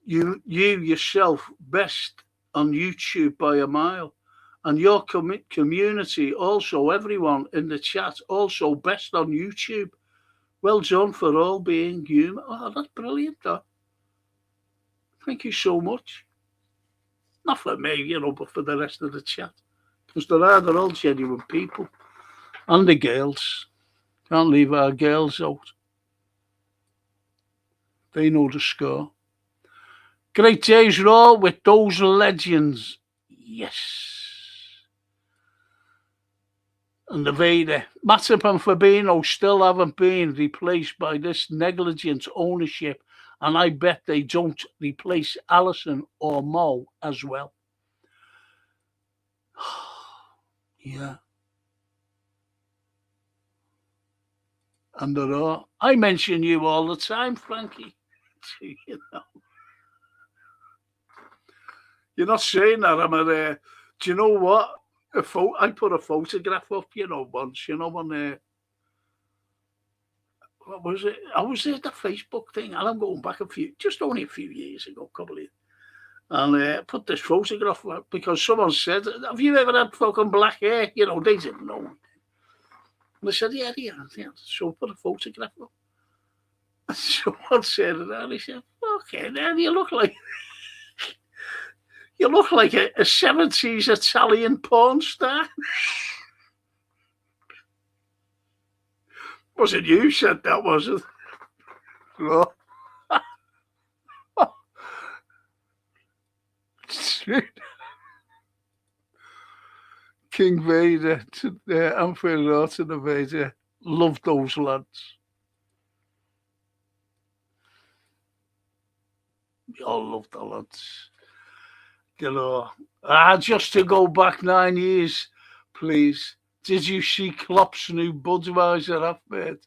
you yourself best on YouTube by a mile. And your community also, everyone in the chat, also best on YouTube. Well done for all being human. Oh, that's brilliant, that. Thank you so much. Not for me, but for the rest of the chat. Because they're all genuine people. And the girls. Can't leave our girls out. They know the score. Great days raw with those legends. Yes. And the Vader. Matip and Fabinho still haven't been replaced by this negligent ownership. And I bet they don't replace Alisson or Mo as well. Yeah. And there are. I mention you all the time, Frankie. You're not saying that. Do you know what? I put a photograph up, once, when what was it? I was at the Facebook thing, and I'm going back only a few years ago, couple of years. And I put this photograph up because someone said, have you ever had fucking black hair? They didn't know. And I said, yeah. So I put a photograph up. And someone said it, and he said, okay, then you look like a 70s Italian porn star. Wasn't you said that, was it? No. King Vader to the Emperor to the Vader. Loved those lads. We all loved the lads. Just to go back 9 years, please. Did you see Klopp's new Budweiser advert?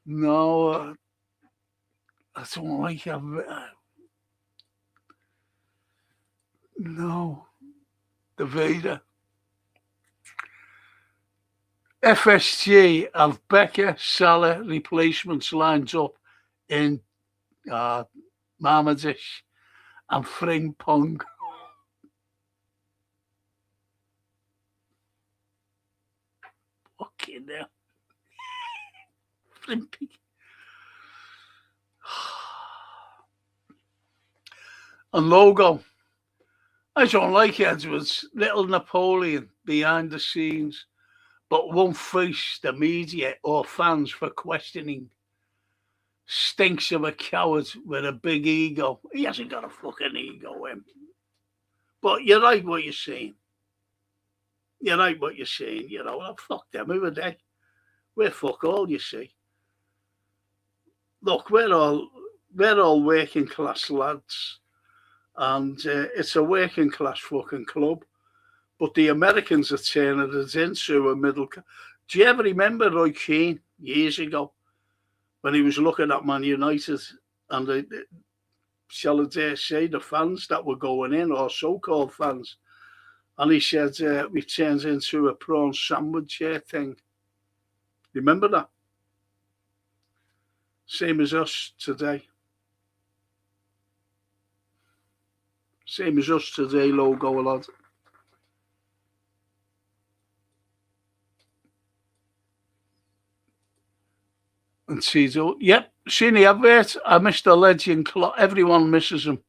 No, I don't like it. No, the Vader. FSG have Becker, Salah replacements lined up in uh, Marmadish and Frimpong. Fucking hell. Frimpy. And logo. I don't like Edwards. Little Napoleon behind the scenes, but won't face the media or fans for questioning. Stinks of a coward with a big ego. He hasn't got a fucking ego, him. But you're right what you're saying. You're right what you're saying. You know, well, fuck them who are they? We're fuck all, you see. Look, we're all working class lads, and it's a working class fucking club. But the Americans are turning it into a middle. Do you ever remember Roy Keane years ago when he was looking at Man United and shall I dare say the fans that were going in, or so-called fans, and he said we turned into a prawn sandwich thing. Remember that? Same as us today. Same as us today, logo lad. And Cito, yep, seen the advert. I missed the legend. Everyone misses him.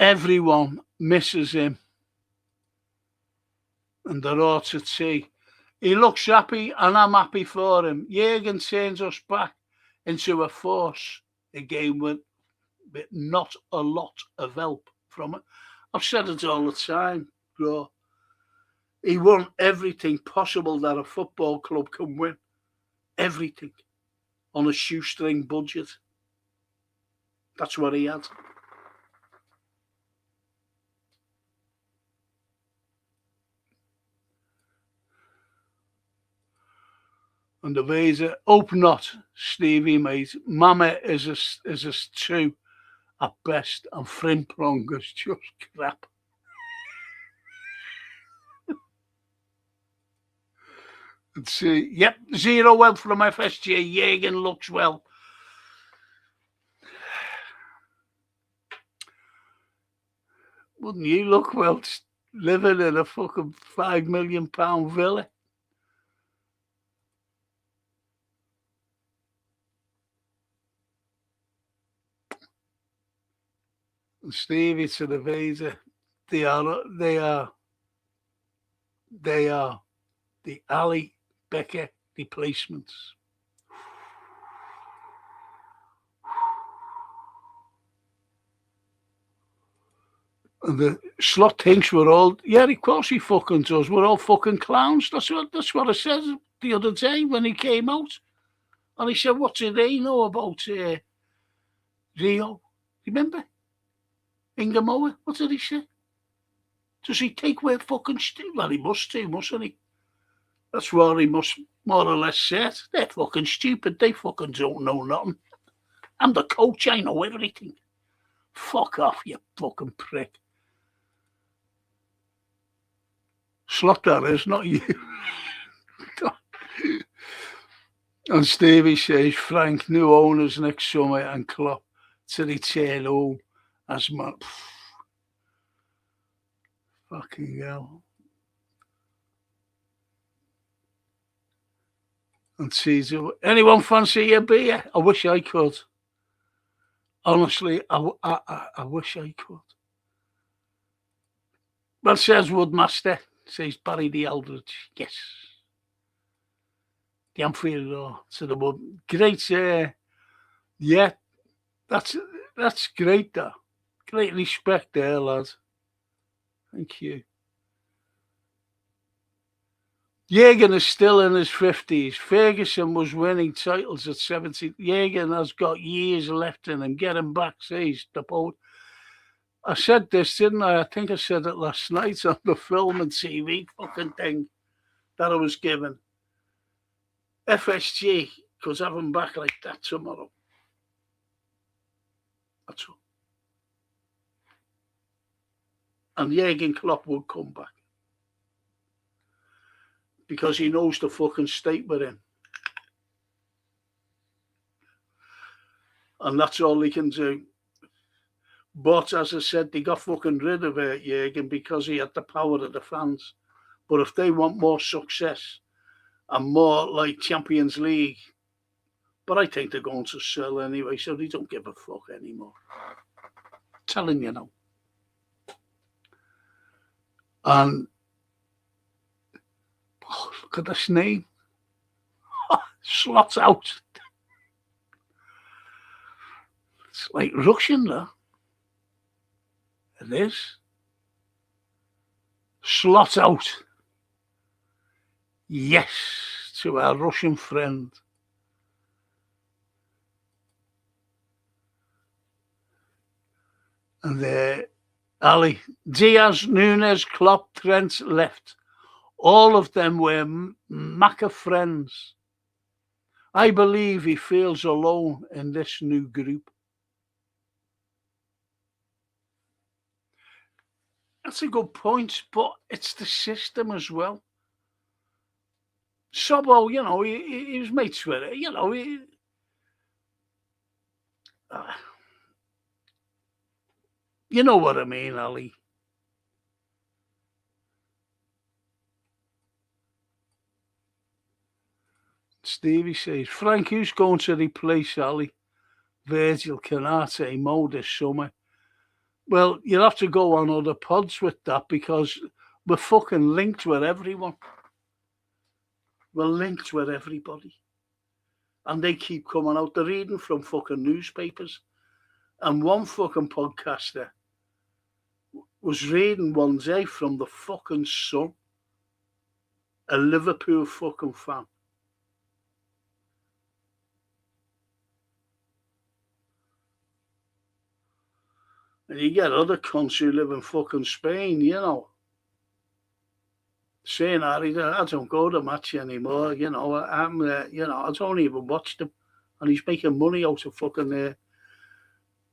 Everyone misses him. And they're all to see. He looks happy, and I'm happy for him. Jurgen turns us back into a force again with not a lot of help from it. I've said it all the time, bro. He won everything possible that a football club can win. Everything. On a shoestring budget. That's what he had. And the Visa, hope not, Stevie, mate. Mama is a two at best, and Frimpong is just crap. And see, yep, 0 well from FSG. Jurgen looks well. Wouldn't you look well living in a fucking £5 million villa? And Stevie to the Visa, they are the Ali Becker replacements. And the Slot thinks we're all, yeah, of course he fucking does. We're all fucking clowns. That's what I said the other day when he came out. And he said, what do they know about Rio? Remember? Ingamoa? What did he say? Does he take away fucking stupid? Well, he must do, mustn't he? That's what he must more or less said. They're fucking stupid. They fucking don't know nothing. I'm the coach. I know everything. Fuck off, you fucking prick. Slot that is, not you. And Stevie says, Frank, new owners next summer and Klopp to return home as man. Fucking hell. And Caesar, anyone fancy a beer? I wish I could. Honestly, I wish I could. Well, says Woodmaster, says Barry the Eldridge. Yes. The Anfield to the Wood. Great, yeah, that's great, that. Great respect there, lad. Thank you. Jurgen is still in his 50s. Ferguson was winning titles at 70. Jurgen has got years left in him. Get him back, says the boat. I said this, didn't I? I think I said it last night on the film and TV fucking thing that I was given. FSG could have him back like that tomorrow. That's all. And Jurgen Klopp would come back. because he knows the fucking state we're in. And that's all he can do. But as I said, they got fucking rid of Jurgen because he had the power of the fans. But if they want more success and more like Champions League, but I think they're going to sell anyway, so they don't give a fuck anymore. I'm telling you now. And look at this name. Slots out. It's like Russian, though. It is. Slot out. Yes, to our Russian friend. And Ali, Diaz, Nunes, Klopp, Trent left. All of them were Macca friends. I believe he feels alone in this new group. That's a good point, but it's the system as well. Sobbo, you know, he was mates with it, you know. You know what I mean, Ali. Stevie says, Frank, who's going to replace Ali? Virgil, Canate, Mo this summer. Well, you'll have to go on other pods with that because we're fucking linked with everyone. We're linked with everybody. And they keep coming out. They're reading from fucking newspapers. And one fucking podcaster was reading one day from the fucking Sun. A Liverpool fucking fan. And you get other cunts who live in fucking Spain, you know, saying, Harry, I don't go to match anymore, you know, I don't even watch them. And he's making money out of fucking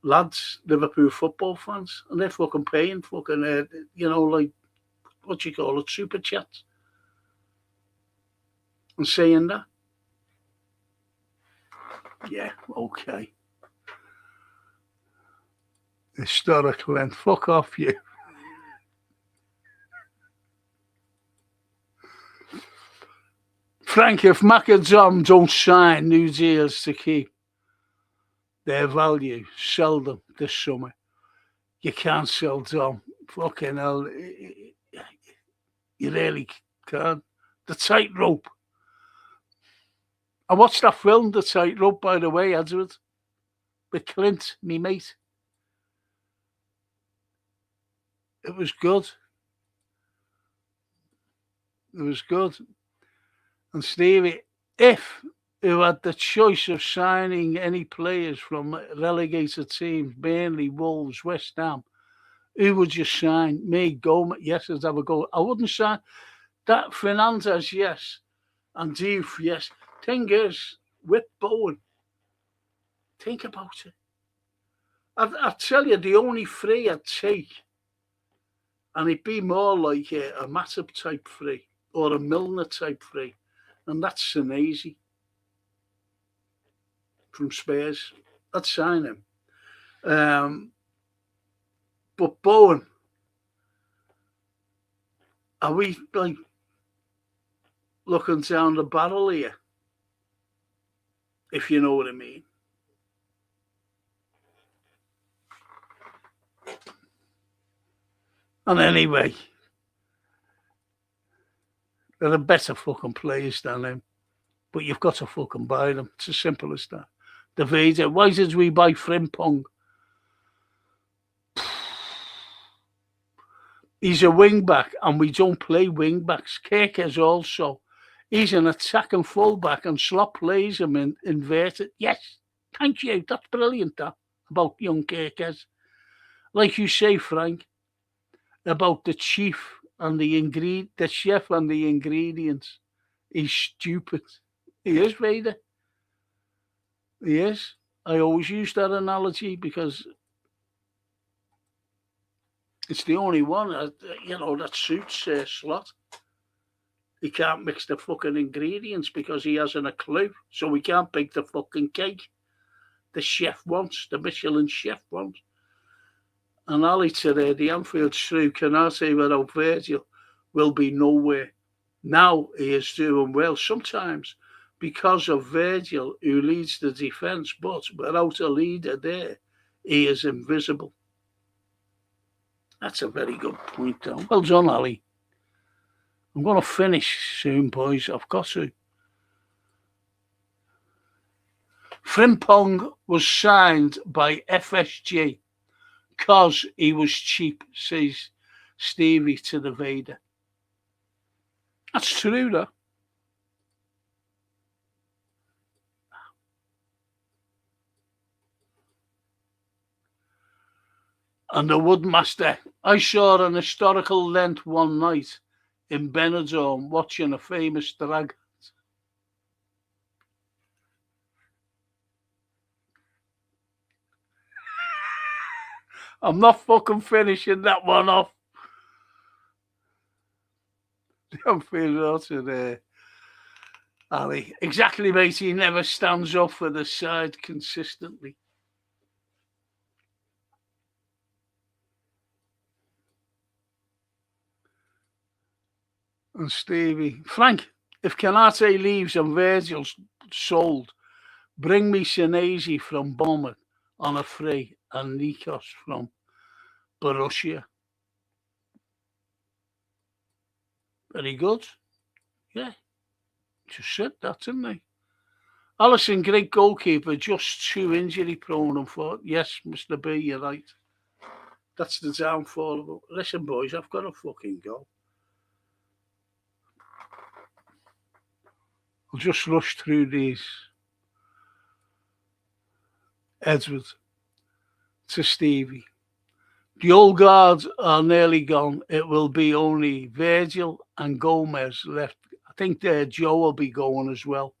lads, Liverpool football fans, and they're fucking paying fucking, you know, like, what you call it, super chats. And saying that. Yeah, okay. Historical and fuck off you. Frank, if Macadam don't sign new deals to keep their value, sell them this summer. You can't sell Dom. Fucking hell. You really can't. The Tightrope. I watched that film, The Tightrope, by the way, Edward, with Clint, me mate. It was good. It was good. And Stevie, if you had the choice of signing any players from relegated teams, Burnley, Wolves, West Ham, who would you sign? Me, Gomez, yes, I'd have a go. I wouldn't sign that Fernandez, yes, and Diouf, yes. Thing is, with Bowen, think about it. I'd tell you, the only free I'd take, and it'd be more like a Matip type free or a Milner type free, and that's Senesi from Spurs. I'd sign him. But Bowen, are we like looking down the barrel here? If you know what I mean. And anyway, they're a better fucking players than him. But you've got to fucking buy them. It's as simple as that. The Vader, why did we buy Frimpong? He's a wing back, and we don't play wing backs. Kirkes also. He's an attacking fullback, and Slot plays him in inverted. Yes, thank you. That's brilliant, that, about young Kirkes. Like you say, Frank, about the chief and the chef and the ingredients. He's stupid. He is, Vader. He is. I always use that analogy because it's the only one, that suits Slot. He can't mix the fucking ingredients because he hasn't a clue. So we can't bake the fucking cake the chef wants, the Michelin chef wants. And Ali today, the Anfield through Canate without Virgil will be nowhere. Now he is doing well sometimes because of Virgil, who leads the defence, but without a leader there, he is invisible. That's a very good point, though. Well done, Ali. I'm going to finish soon, boys. I've got to. Frimpong was signed by FSG because he was cheap, says Stevie to the Vader. That's true, though. And the Woodmaster. I saw an historical length one night in Benidorm watching a famous drag. I'm not fucking finishing that one off. I'm feeling out of there. Ali. Exactly, mate. He never stands up for the side consistently. And Stevie. Frank, if Canate leaves and Virgil's sold, bring me Sinesi from Bournemouth on a free and Nikos from Borussia. Very good. Yeah. Just said that, didn't they? Allison, great goalkeeper, just too injury prone and fought. Yes, Mr. B, you're right. That's the downfall of it. Listen, boys, I've got to fucking go. I'll just rush through these. Edward to Stevie. The old guards are nearly gone. It will be only Virgil and Gomez left. I think Joe will be going as well.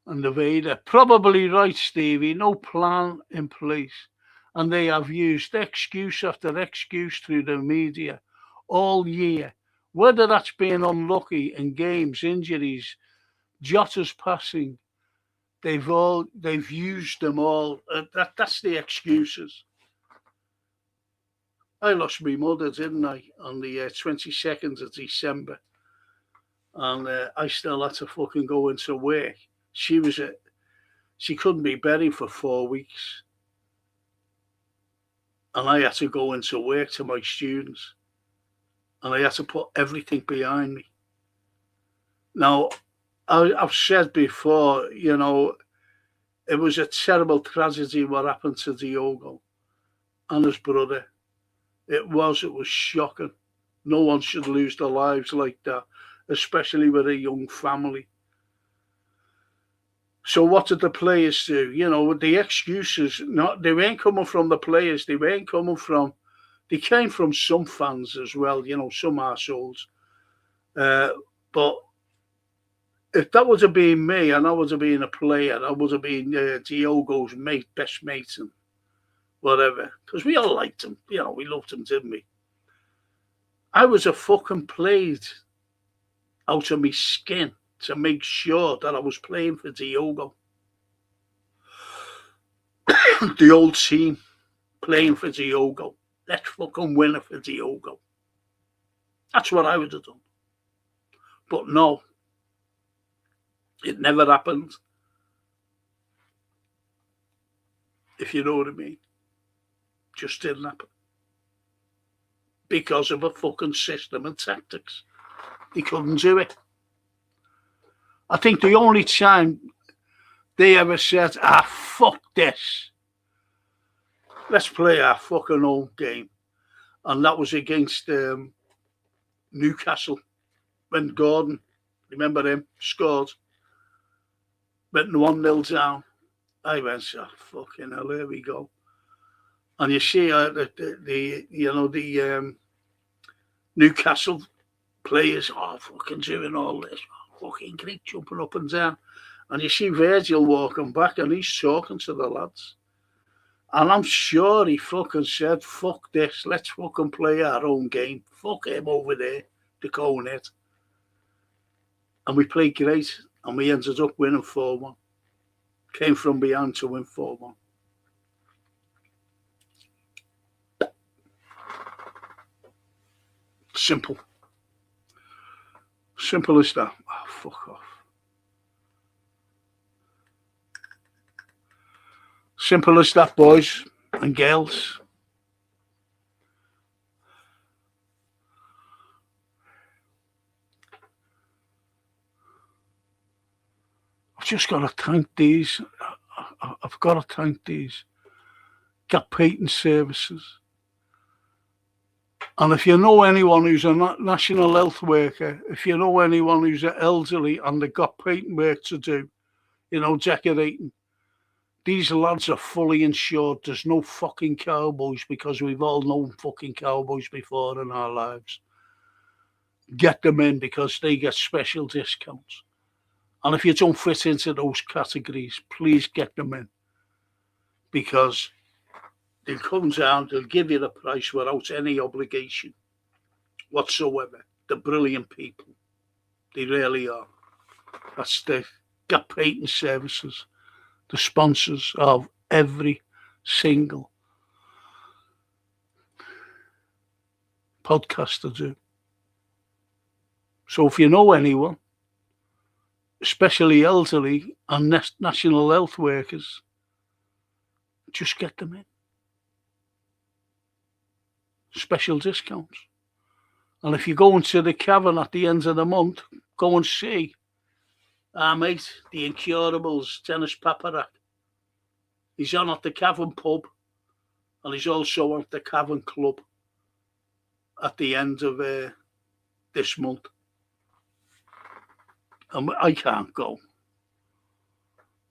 And the Vader. Probably right, Stevie. No plan in place. And they have used excuse after excuse through the media all year. Whether that's been unlucky in games, injuries, Jota's passing, they've used them all. That's the excuses. I lost my mother, didn't I, on the 22nd of December, and I still had to fucking go into work. She couldn't be buried for 4 weeks, and I had to go into work to my students, and I had to put everything behind me. Now, I've said before, you know, it was a terrible tragedy what happened to Diogo and his brother. It was shocking. No one should lose their lives like that, especially with a young family. So what did the players do? You know, the excuses, they weren't coming from the players. They came from some fans as well, you know, some arseholes. But if that would have been me and I would have been a player, I would have been Diogo's best mate and whatever. Because we all liked him. You know, we loved him, didn't we? I was a fucking played out of my skin to make sure that I was playing for Diogo. The old team playing for Diogo. Let's fucking win it for Diogo. That's what I would have done. But no. It never happened. If you know what I mean. Just didn't happen. Because of a fucking system and tactics. They couldn't do it. I think the only time they ever said, fuck this. Let's play our fucking own game. And that was against Newcastle. When Gordon, remember him, scored. Went 1-0 down. I went, fucking hell, here we go. And you see the Newcastle players fucking doing all this. Fucking great, jumping up and down. And you see Virgil walking back and he's talking to the lads. And I'm sure he fucking said, fuck this, let's fucking play our own game. Fuck him over there. the Conet. And we played great, and we ended up winning 4-1. Came from behind to win 4-1. Simple. Simple as that. Oh, fuck off. Simple as that, boys and girls. I've just got to thank these. I've got to thank these gap painting services. And if you know anyone who's a national health worker, if you know anyone who's elderly and they've got painting work to do, decorating, these lads are fully insured. There's no fucking cowboys, because we've all known fucking cowboys before in our lives. Get them in, because they get special discounts. And if you don't fit into those categories, please get them in, because they'll come down, they'll give you the price without any obligation whatsoever. They're brilliant people. They really are. That's the Gap Painting Services, the sponsors of every single podcast I do. So if you know anyone, especially elderly and national health workers, just get them in. Special discounts. And if you go into the cavern at the end of the month, go and see our mate, the Incurables, Dennis Paparak. He's on at the Cavern Pub, and he's also on at the Cavern Club at the end of this month. And I can't go,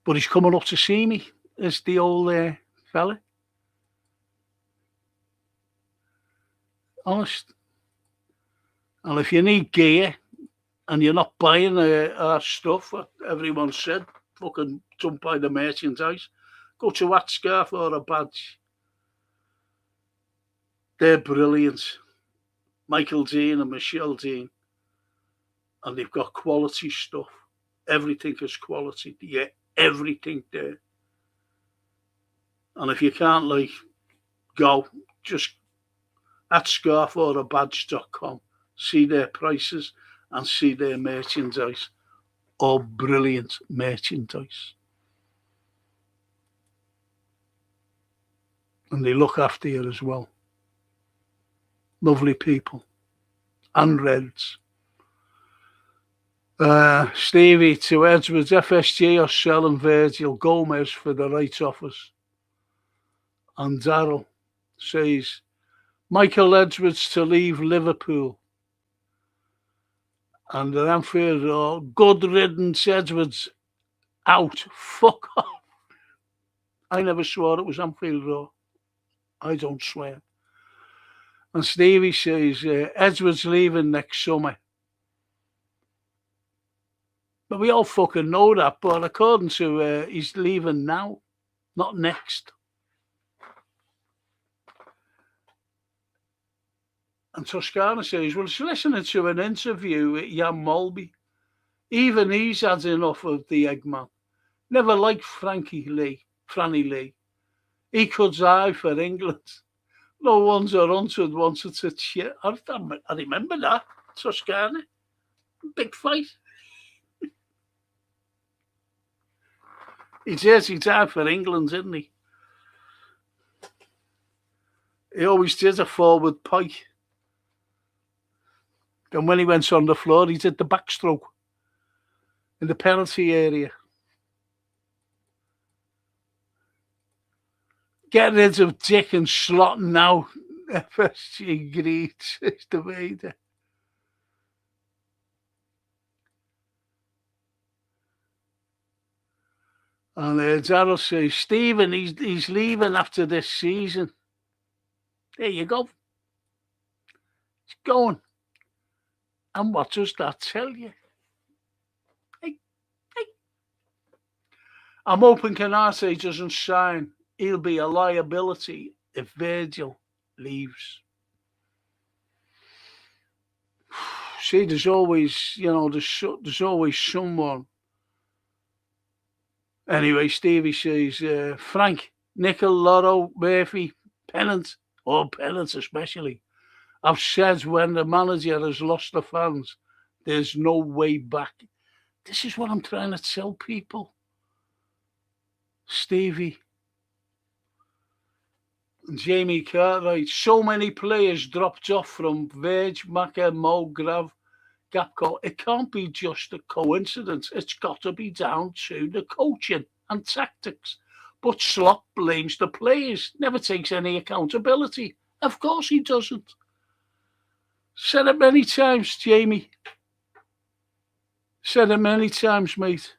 but he's coming up to see me, as the old fella. Honest. And if you need gear and you're not buying our stuff, everyone said, fucking don't buy the merchandise. Go to a scarf or a badge. They're brilliant. Michael Dean and Michelle Dean. And they've got quality stuff. Everything is quality. Yeah, everything there. And if you can't go, just at scarforabadge.com, see their prices and see their merchandise. All brilliant merchandise. And they look after you as well. Lovely people. And Reds. Stevie to Edwards, FSG are selling Virgil Gomez for the right offers. And Darryl says, Michael Edwards to leave Liverpool. And the Anfield, good riddance, Edwards out. Fuck off. I never swore it was Anfield Road. I don't swear. And Stevie says, Edwards leaving next summer. But we all fucking know that. But according to, he's leaving now, not next. And Toscana says, well, she's listening to an interview with Jan Molby. Even he's had enough of the Eggman. Never liked Franny Lee. He could die for England. No one's or hunted wanted to cheer. I remember that, Toscana. Big fight. He says he died for England, didn't he? He always did a forward pike. And when he went on the floor, he did the backstroke in the penalty area. Get rid of Dick and Slot now. FSG greets the Vader. And Darryl says, Stephen, he's leaving after this season. There you go. He's going. And what does that tell you? Hey. I'm hoping Canate doesn't sign. He'll be a liability if Virgil leaves. See, there's always, there's always someone. Anyway, Stevie says, Frank, Nickel, Lotto, Murphy, Pennant, or Pennant especially. I've said when the manager has lost the fans, there's no way back. This is what I'm trying to tell people. Stevie. And Jamie Cartwright. So many players dropped off from Verge, Macca, Mo, Grav, Gapco. It can't be just a coincidence. It's got to be down to the coaching and tactics. But Slot blames the players, never takes any accountability. Of course he doesn't. Said it many times, Jamie. Said it many times, mate.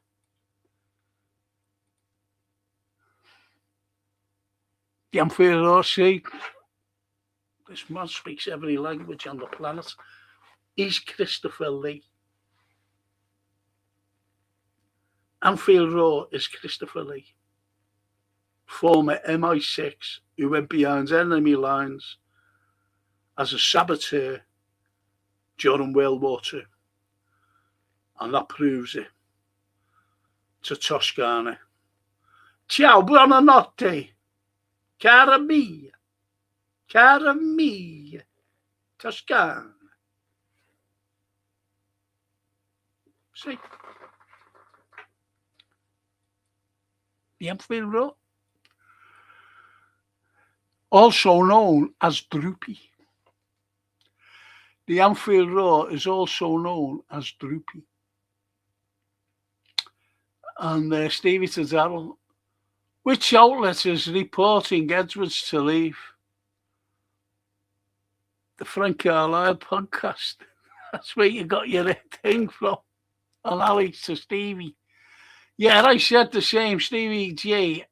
The Anfield RC. This man speaks every language on the planet. He's Christopher Lee. Anfield Row is Christopher Lee, former MI6 who went behind enemy lines as a saboteur during World War II. And that proves it to Toscana. Ciao, buonanotte, cara mia, Toscana. See? The Anfield Row. Also known as Droopy. The Anfield Row is also known as Droopy. And Stevie to Darrell, which outlet is reporting Edwards to leave? The Frank Carlyle podcast. That's where you got your thing from. And Alex to Stevie. Yeah, I said the same. Stevie J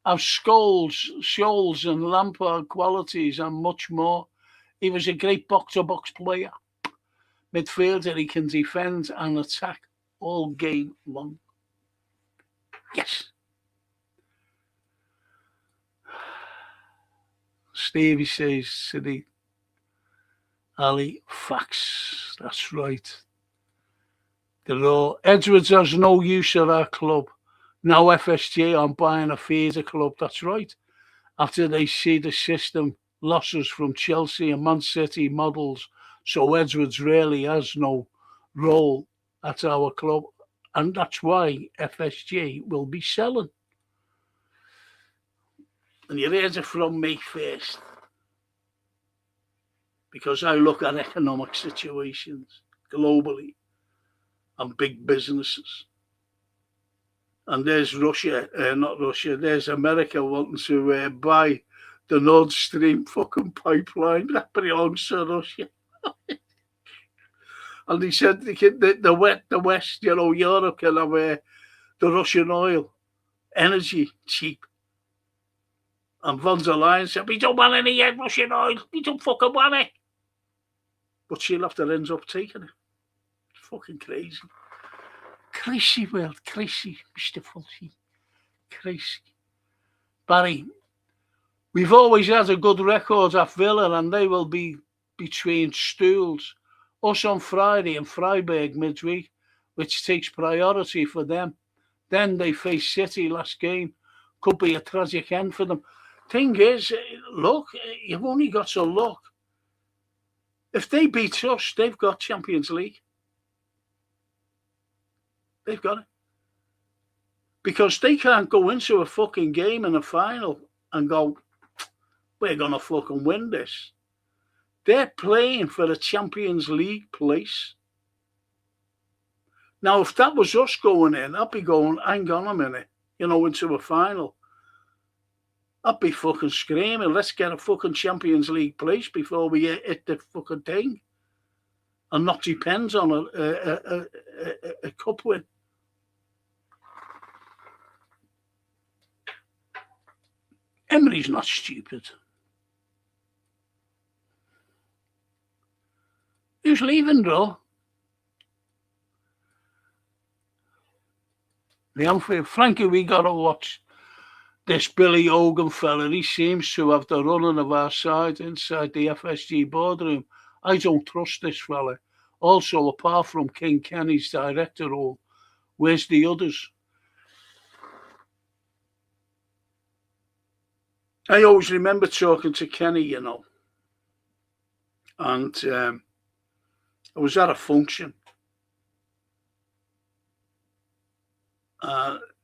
have Scholes and Lampard qualities and much more. He was a great box-to-box player. Midfielder, he can defend and attack all game long. Yes. Stevie says to the Ali, facts. That's right. Edwards has no use of our club. Now FSG are buying a feeder club. That's right. After they see the system losses from Chelsea and Man City models, so Edwards really has no role at our club. And that's why FSG will be selling. And you heard it from me first. Because I look at economic situations globally and big businesses. And there's there's America wanting to buy the Nord Stream fucking pipeline that belongs to Russia. And he said the West, Europe can have the Russian oil, energy cheap. And von der Leyen said, we don't want any Russian oil. We don't fucking want it. But she'll have to end up taking it. It's fucking crazy. Crazy world. Crazy, Mr. Fulci. Crazy. Barry, we've always had a good record at Villa and they will be between stools. Us on Friday and Freiburg midweek, which takes priority for them. Then they face City last game. Could be a tragic end for them. Thing is, look, you've only got to look. If they beat us, they've got Champions League. They've got it. Because they can't go into a fucking game in a final and go, we're going to fucking win this. They're playing for the Champions League place. Now, if that was us going in, I'd be going, hang on a minute, into a final. I'd be fucking screaming, let's get a fucking Champions League place before we hit the fucking thing. And not depends on a cup win. Emery's not stupid. Who's leaving, though? The Anfield. Frankie, we got to watch this Billy Hogan fella. He seems to have the running of our side inside the FSG boardroom. I don't trust this fella. Also, apart from King Kenny's director role, where's the others? I always remember talking to Kenny, you know, and I was at a function.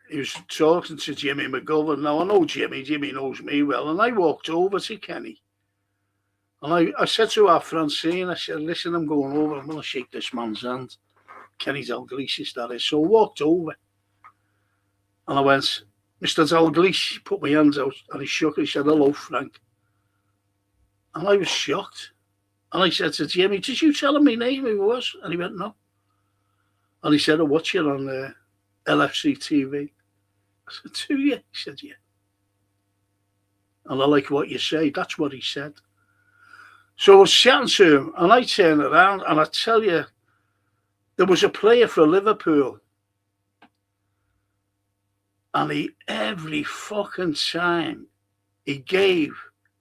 He was talking to Jimmy McGovern. Now, I know Jimmy knows me well, and I walked over to Kenny. And I said to our Francine, I said, listen, I'm going over, I'm going to shake this man's hand. Kenny Dalglish, that is. So I walked over, and I went, Mr. Dalglish, he put my hands out, and he shook it. He said, hello, Frank. And I was shocked. And I said to Jimmy, did you tell him my name, who it was? And he went, no. And he said, I watch you on LFC TV. I said, do you? He said, yeah. And I like what you say. That's what he said. So I was chatting to him, and I turned around, and I tell you, there was a player for Liverpool, and every fucking time he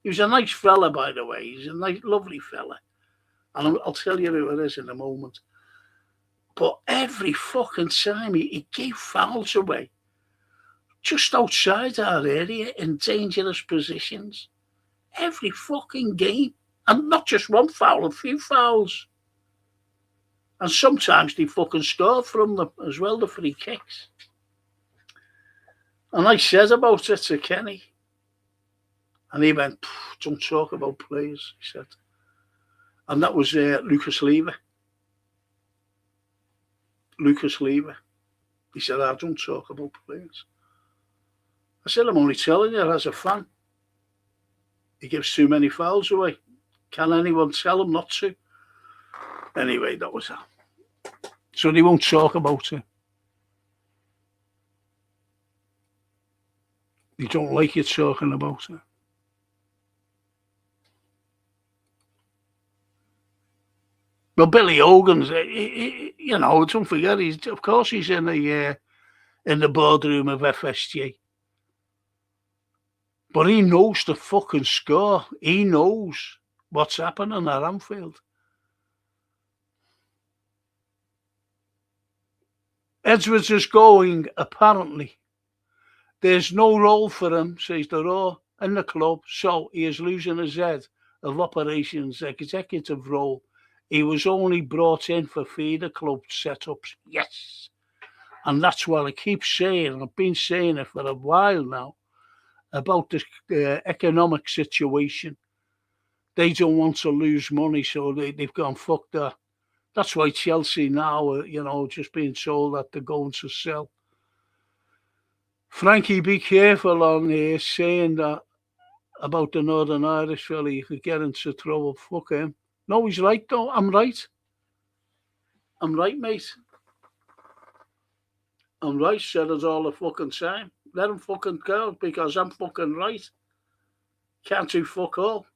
was a nice fella, by the way. He's a nice, lovely fella. And I'll tell you who it is in a moment. But every fucking time he gave fouls away, just outside our area in dangerous positions. Every fucking game. And not just one foul, a few fouls. And sometimes they fucking score from them as well, the free kicks. And I said about it to Kenny. And he went, don't talk about players, he said. And that was Lucas Leiva. Lucas Leiva. He said, I don't talk about players. I said, I'm only telling you as a fan. He gives too many fouls away. Can anyone tell him not to? Anyway, that was that. So they won't talk about it. They don't like you talking about it. Well, Billy Hogan's, you know, don't forget, of course he's in the boardroom of FSG. But he knows the fucking score. He knows what's happening at Anfield. Edwards is going, apparently. There's no role for him, says the Raw, in the club, so he is losing his head of operations executive role. He was only brought in for feeder club setups. Yes. And that's what I keep saying. I've been saying it for a while now about the economic situation. They don't want to lose money, so they've gone, fuck that. That's why Chelsea now, you know, just being told that they're going to sell. Frankie, be careful on here saying that about the Northern Irish fella. You could get into trouble. Fuck him. No, he's right, though. I'm right. I'm right, mate. I'm right, said it all the fucking time. Let him fucking go, because I'm fucking right. Can't do fuck all.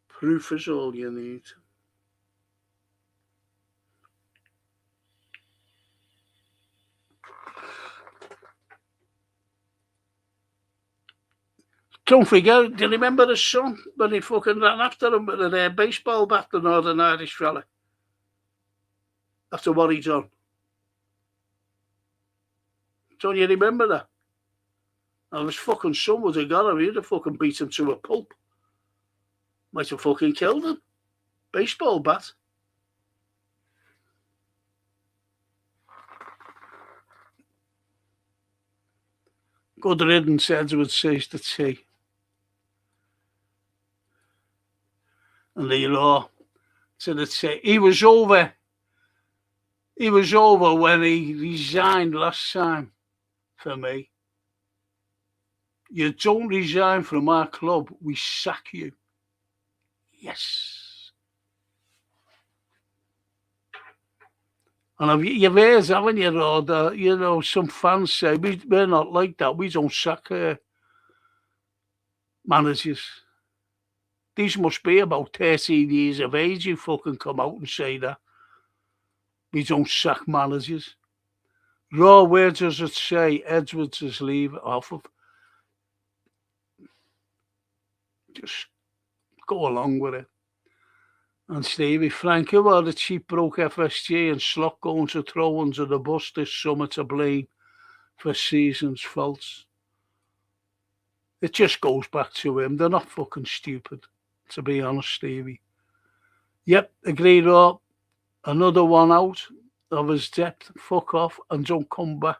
Proof is all you need. Don't forget, do you remember his son when he fucking ran after him with a baseball bat, the Northern Irish fella? After what he done. Don't you remember that? And his fucking son would have got him. He'd have fucking beat him to a pulp. Might have fucking killed him. Baseball bat. Good riddance, Edward says to T. And the Raw to the T. He was over when he resigned last time for me. You don't resign from our club, we sack you. Yes. And you've heard, haven't you, Rod? You know, some fans say, we're not like that. We don't sack managers. These must be about 13 years of age who fucking come out and say that. We don't sack managers. Raw, where does it say Edwards is leaving off of? Just go along with it. And Stevie, Frank, who are the cheap broke FSG and slot going to throw under the bus this summer to blame for season's faults? It just goes back to him. They're not fucking stupid, to be honest, Stevie. Yep, agreed, Rob. Another one out of his depth. Fuck off and don't come back.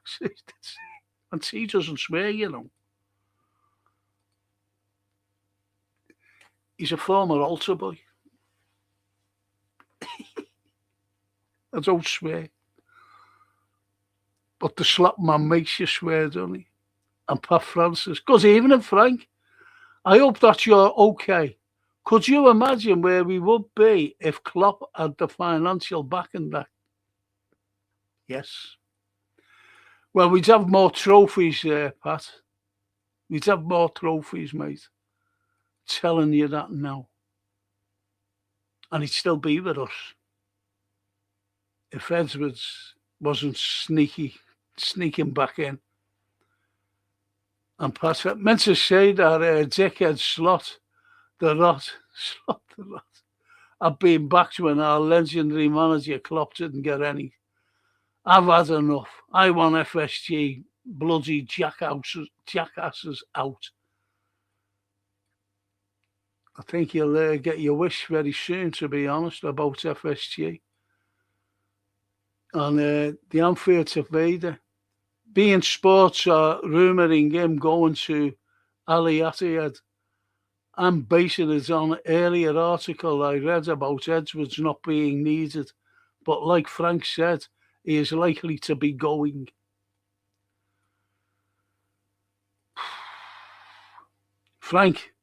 And he doesn't swear, you know. He's a former altar boy. I don't swear. But the slap man makes you swear, doesn't he? And Pat Francis. Good evening, Frank. I hope that you're okay. Could you imagine where we would be if Klopp had the financial backing that? Yes. Well, we'd have more trophies, Pat. We'd have more trophies, mate. Telling you that now. And he'd still be with us. If Edwards wasn't sneaking back in. And Pat meant to say that dickhead Slot, the rot, I've been backed when our legendary manager Klopp didn't get any. I've had enough. I want FSG bloody jackasses out. I think you'll get your wish very soon, to be honest, about FSG. And the Anfield to Vader. beIN Sports are rumouring him going to Ali Attiyad. I'm basing it on an earlier article I read about Edwards not being needed. But like Frank said, he is likely to be going. Frank,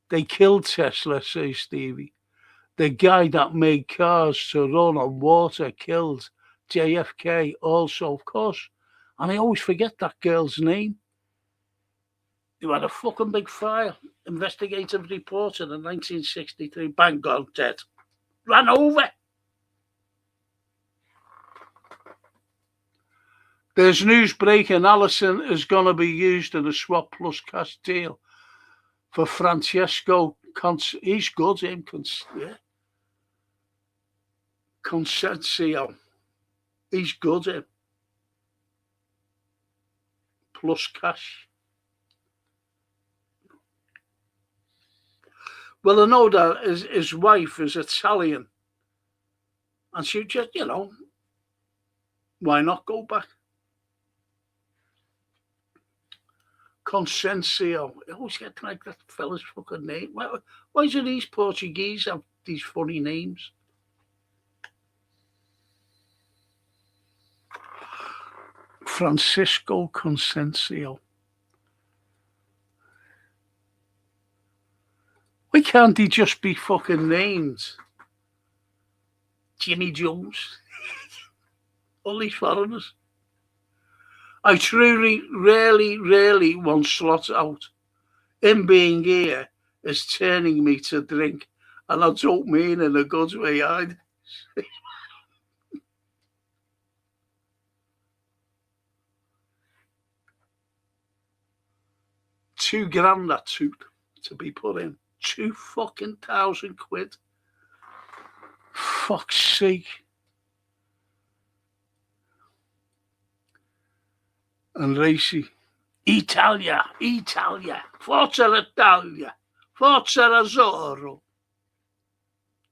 they killed Tesla, says Stevie. The guy that made cars to run on water killed JFK also, of course. And I always forget that girl's name. Who had a fucking big fire. Investigative reporter in 1963. Bang, gone dead. Ran over. There's news breaking. Allison is going to be used in a swap plus cash deal for Francesco. He's good, him. Consensio. He's good, him. Plus cash. Well, I know that his wife is Italian. And she just, why not go back? Consensio. I always get like that fella's fucking name. Why do these Portuguese have these funny names? Francisco Consensio. Why can't he just be fucking named Jimmy Jones? All these foreigners. I truly, rarely want Slot out. Him being here is turning me to drink, and I don't mean in a good way either. £2,000 that took to be put in. 2,000 quid. Fuck's sake. And Racy. Italia. Forza Italia. Forza Azzurro.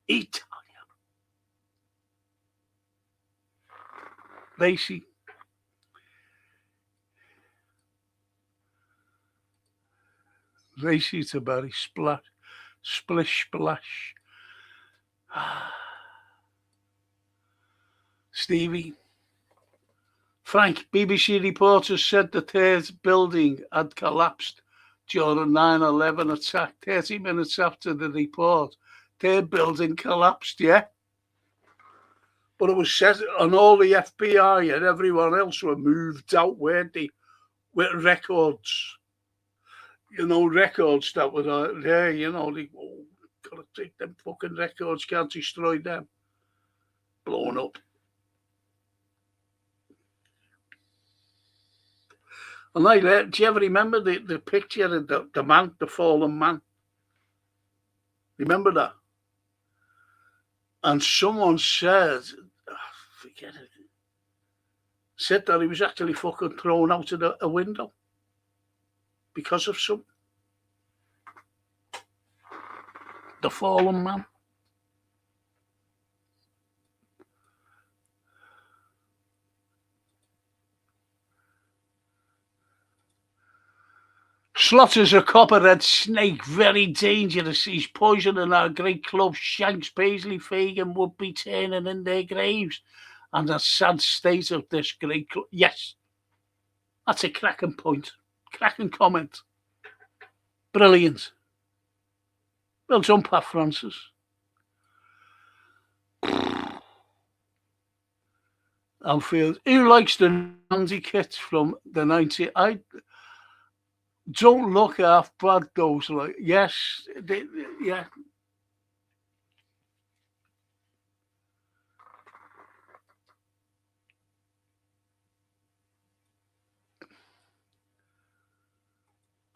Italia. Racy. Racy to Barry. Splish splash. Stevie. Frank, BBC reporters said the third building had collapsed during 9/11 attack. 30 minutes after the report, third building collapsed, yeah? But it was said, and all the FBI and everyone else were moved out, weren't they? With records. Records that were there, they gotta take them fucking records, can't destroy them. Blown up. And do you ever remember the picture of the man, the fallen man? Remember that? And someone said, forget it, said that he was actually fucking thrown out of a window because of something. The fallen man. Slaughter's a copperhead snake, very dangerous. He's poisoning our great club. Shanks, Paisley, Fagan would be turning in their graves. And the sad state of this great club. Yes, that's a cracking point. Cracking comment. Brilliant. Well done, Pat Francis. Anfield. Who likes the Nandy kit from the 90s? I don't look half bad, those. Like, yes, yeah.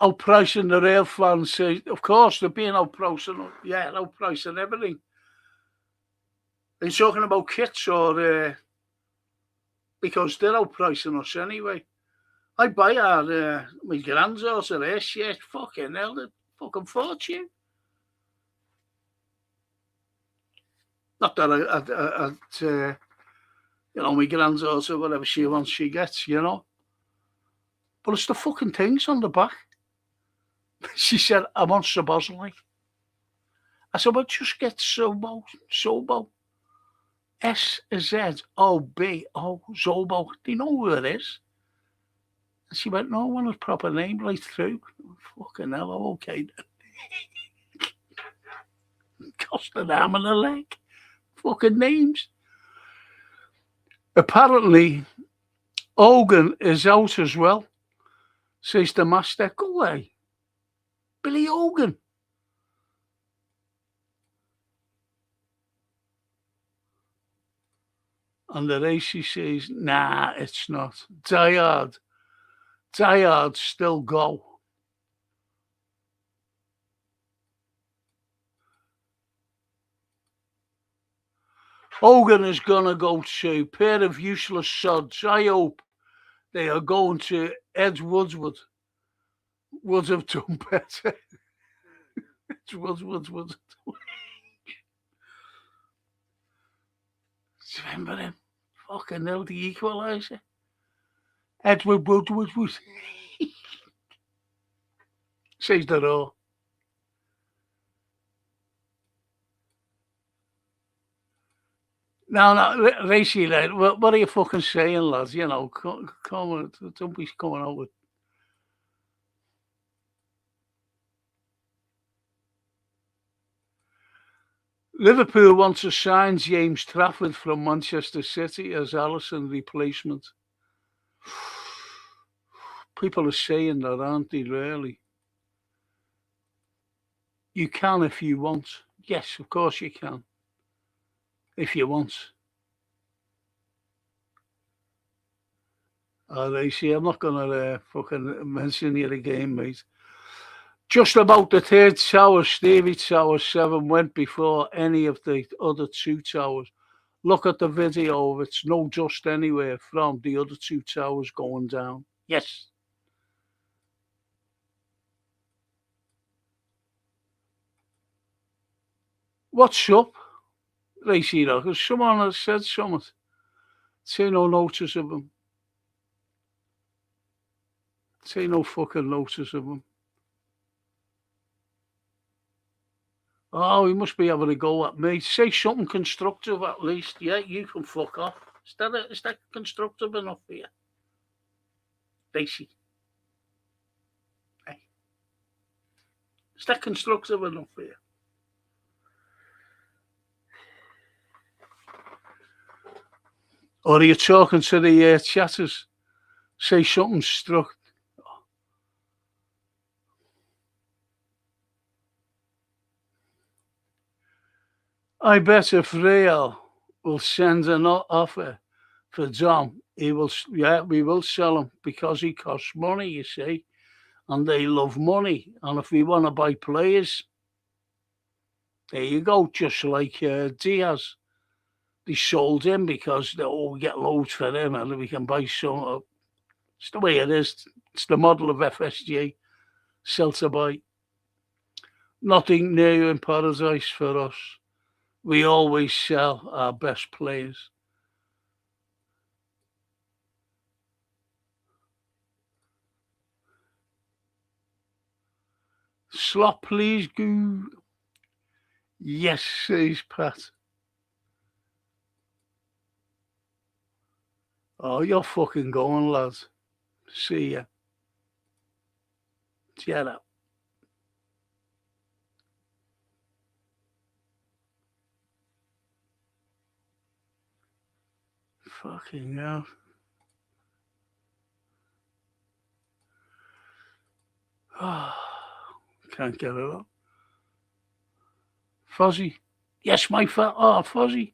Outpricing the real fans. Of course, they're being outpricing. Yeah, outpricing everything. Are you talking about kits or because they're outpricing us anyway? I buy our my granddaughter their shirt. Fucking hell, they're fucking fortune. Not that I you know, my granddaughter, whatever she wants, she gets, you know. But it's the fucking things on the back. She said, I want Sabozlai. I said, well, just get Sobo. S-Z-O-B-O, Zobo. Do you know who it is? And she went, no, I want his proper name right through. Fucking hell, okay then. Cost an arm and a leg. Fucking names. Apparently, Hogan is out as well, says the master. Go away. Billy Hogan. And the race, says, nah, it's not. Die Hard still go. Hogan is going to go to pair of useless sods. I hope they are going to Ed Woodward. Would have done better. Would. Remember him? Fucking hell, the equaliser. Edward Woodward. Says the raw. No, Racy, like, what are you fucking saying, lads? You know, come on, don't be coming out with. Liverpool wants to sign James Trafford from Manchester City as Alisson replacement. People are saying that, aren't they, really? You can if you want. Yes, of course you can. If you want. Racy, I'm not going to fucking mention you again, mate. Just about the third tower, Stevie Tower 7, went before any of the other two towers. Look at the video. It's no dust anywhere from the other two towers going down. Yes. What's up, Racy? Because someone has said something. Take no notice of him. Take no fucking notice of him. Oh, he must be having a go at me. Say something constructive at least. Yeah, you can fuck off. Is that constructive enough for you? Racy? Hey. Is that constructive enough for you? Or are you talking to the chatters? Say something struck. I bet if Real will send an offer for Dom, we will sell him because he costs money, you see, and they love money. And if we want to buy players, There you go, just like Diaz. They sold him because we get loads for him and we can buy some. It's the way it is. It's the model of FSG. Sell to buy. Nothing new in paradise for us. We always sell our best players. Slot, please, go. Yes, says Pat. Oh, you're fucking going, lads. See ya. Get up. Fucking hell. Oh, can't get it up. Fuzzy. Yes, my Fuzzy.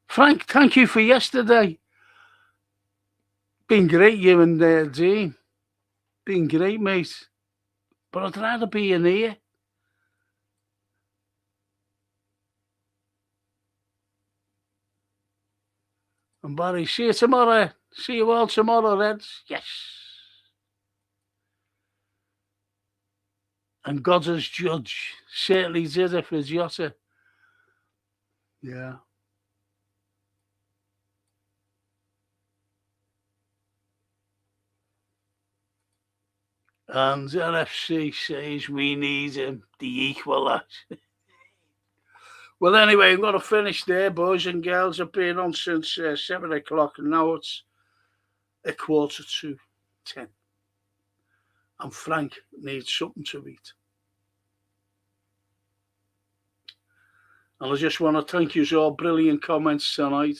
Frank, thank you for yesterday. Been great, you and Dean. Been great, mate. But I'd rather be in here. And Barry, see you tomorrow. See you all tomorrow, Reds. Yes. And God as judge. Certainly did it for Jota. Yeah. And LFC says we need him, the equaliser. Well, anyway, I'm going to finish there, boys and girls. I've been on since 7 o'clock, and now it's 9:45. And Frank needs something to eat. And I just want to thank you all. Brilliant comments tonight.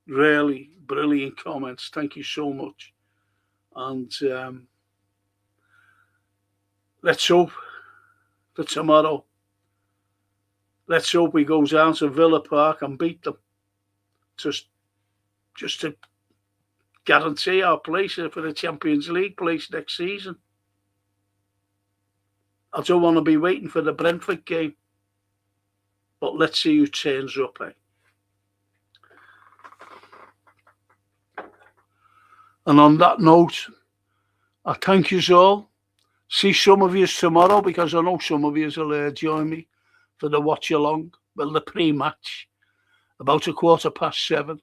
Really brilliant comments. Thank you so much. And let's hope for tomorrow. Let's hope we go down to Villa Park and beat them. Just to guarantee our place for the Champions League place next season. I don't want to be waiting for the Brentford game. But let's see who turns up, eh? And on that note, I thank you all. See some of you tomorrow, because I know some of you will join me for the watch along. Well, the pre-match, about 7:15.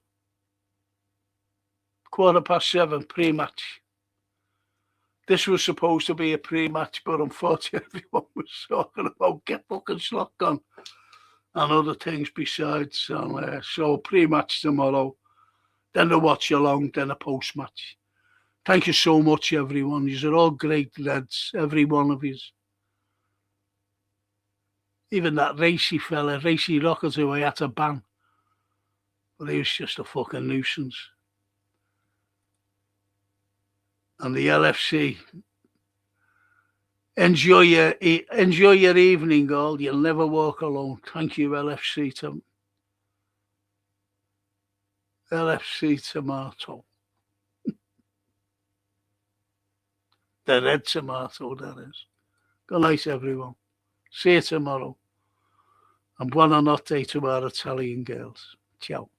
7:15 pre-match. This was supposed to be a pre-match, but unfortunately everyone was talking about get fucking slot gone and other things besides. And, so pre-match tomorrow, then the watch along, then a post-match. Thank you so much, everyone. You're all great lads, every one of you. Even that racy fella, Racy Rockers, who I had to ban. But he was just a fucking nuisance. And the LFC, enjoy your evening, all. You'll never walk alone. Thank you, LFC tomato. The red tomato, that is. Good night, everyone. See you tomorrow. And buonanotte to our Italian girls. Ciao.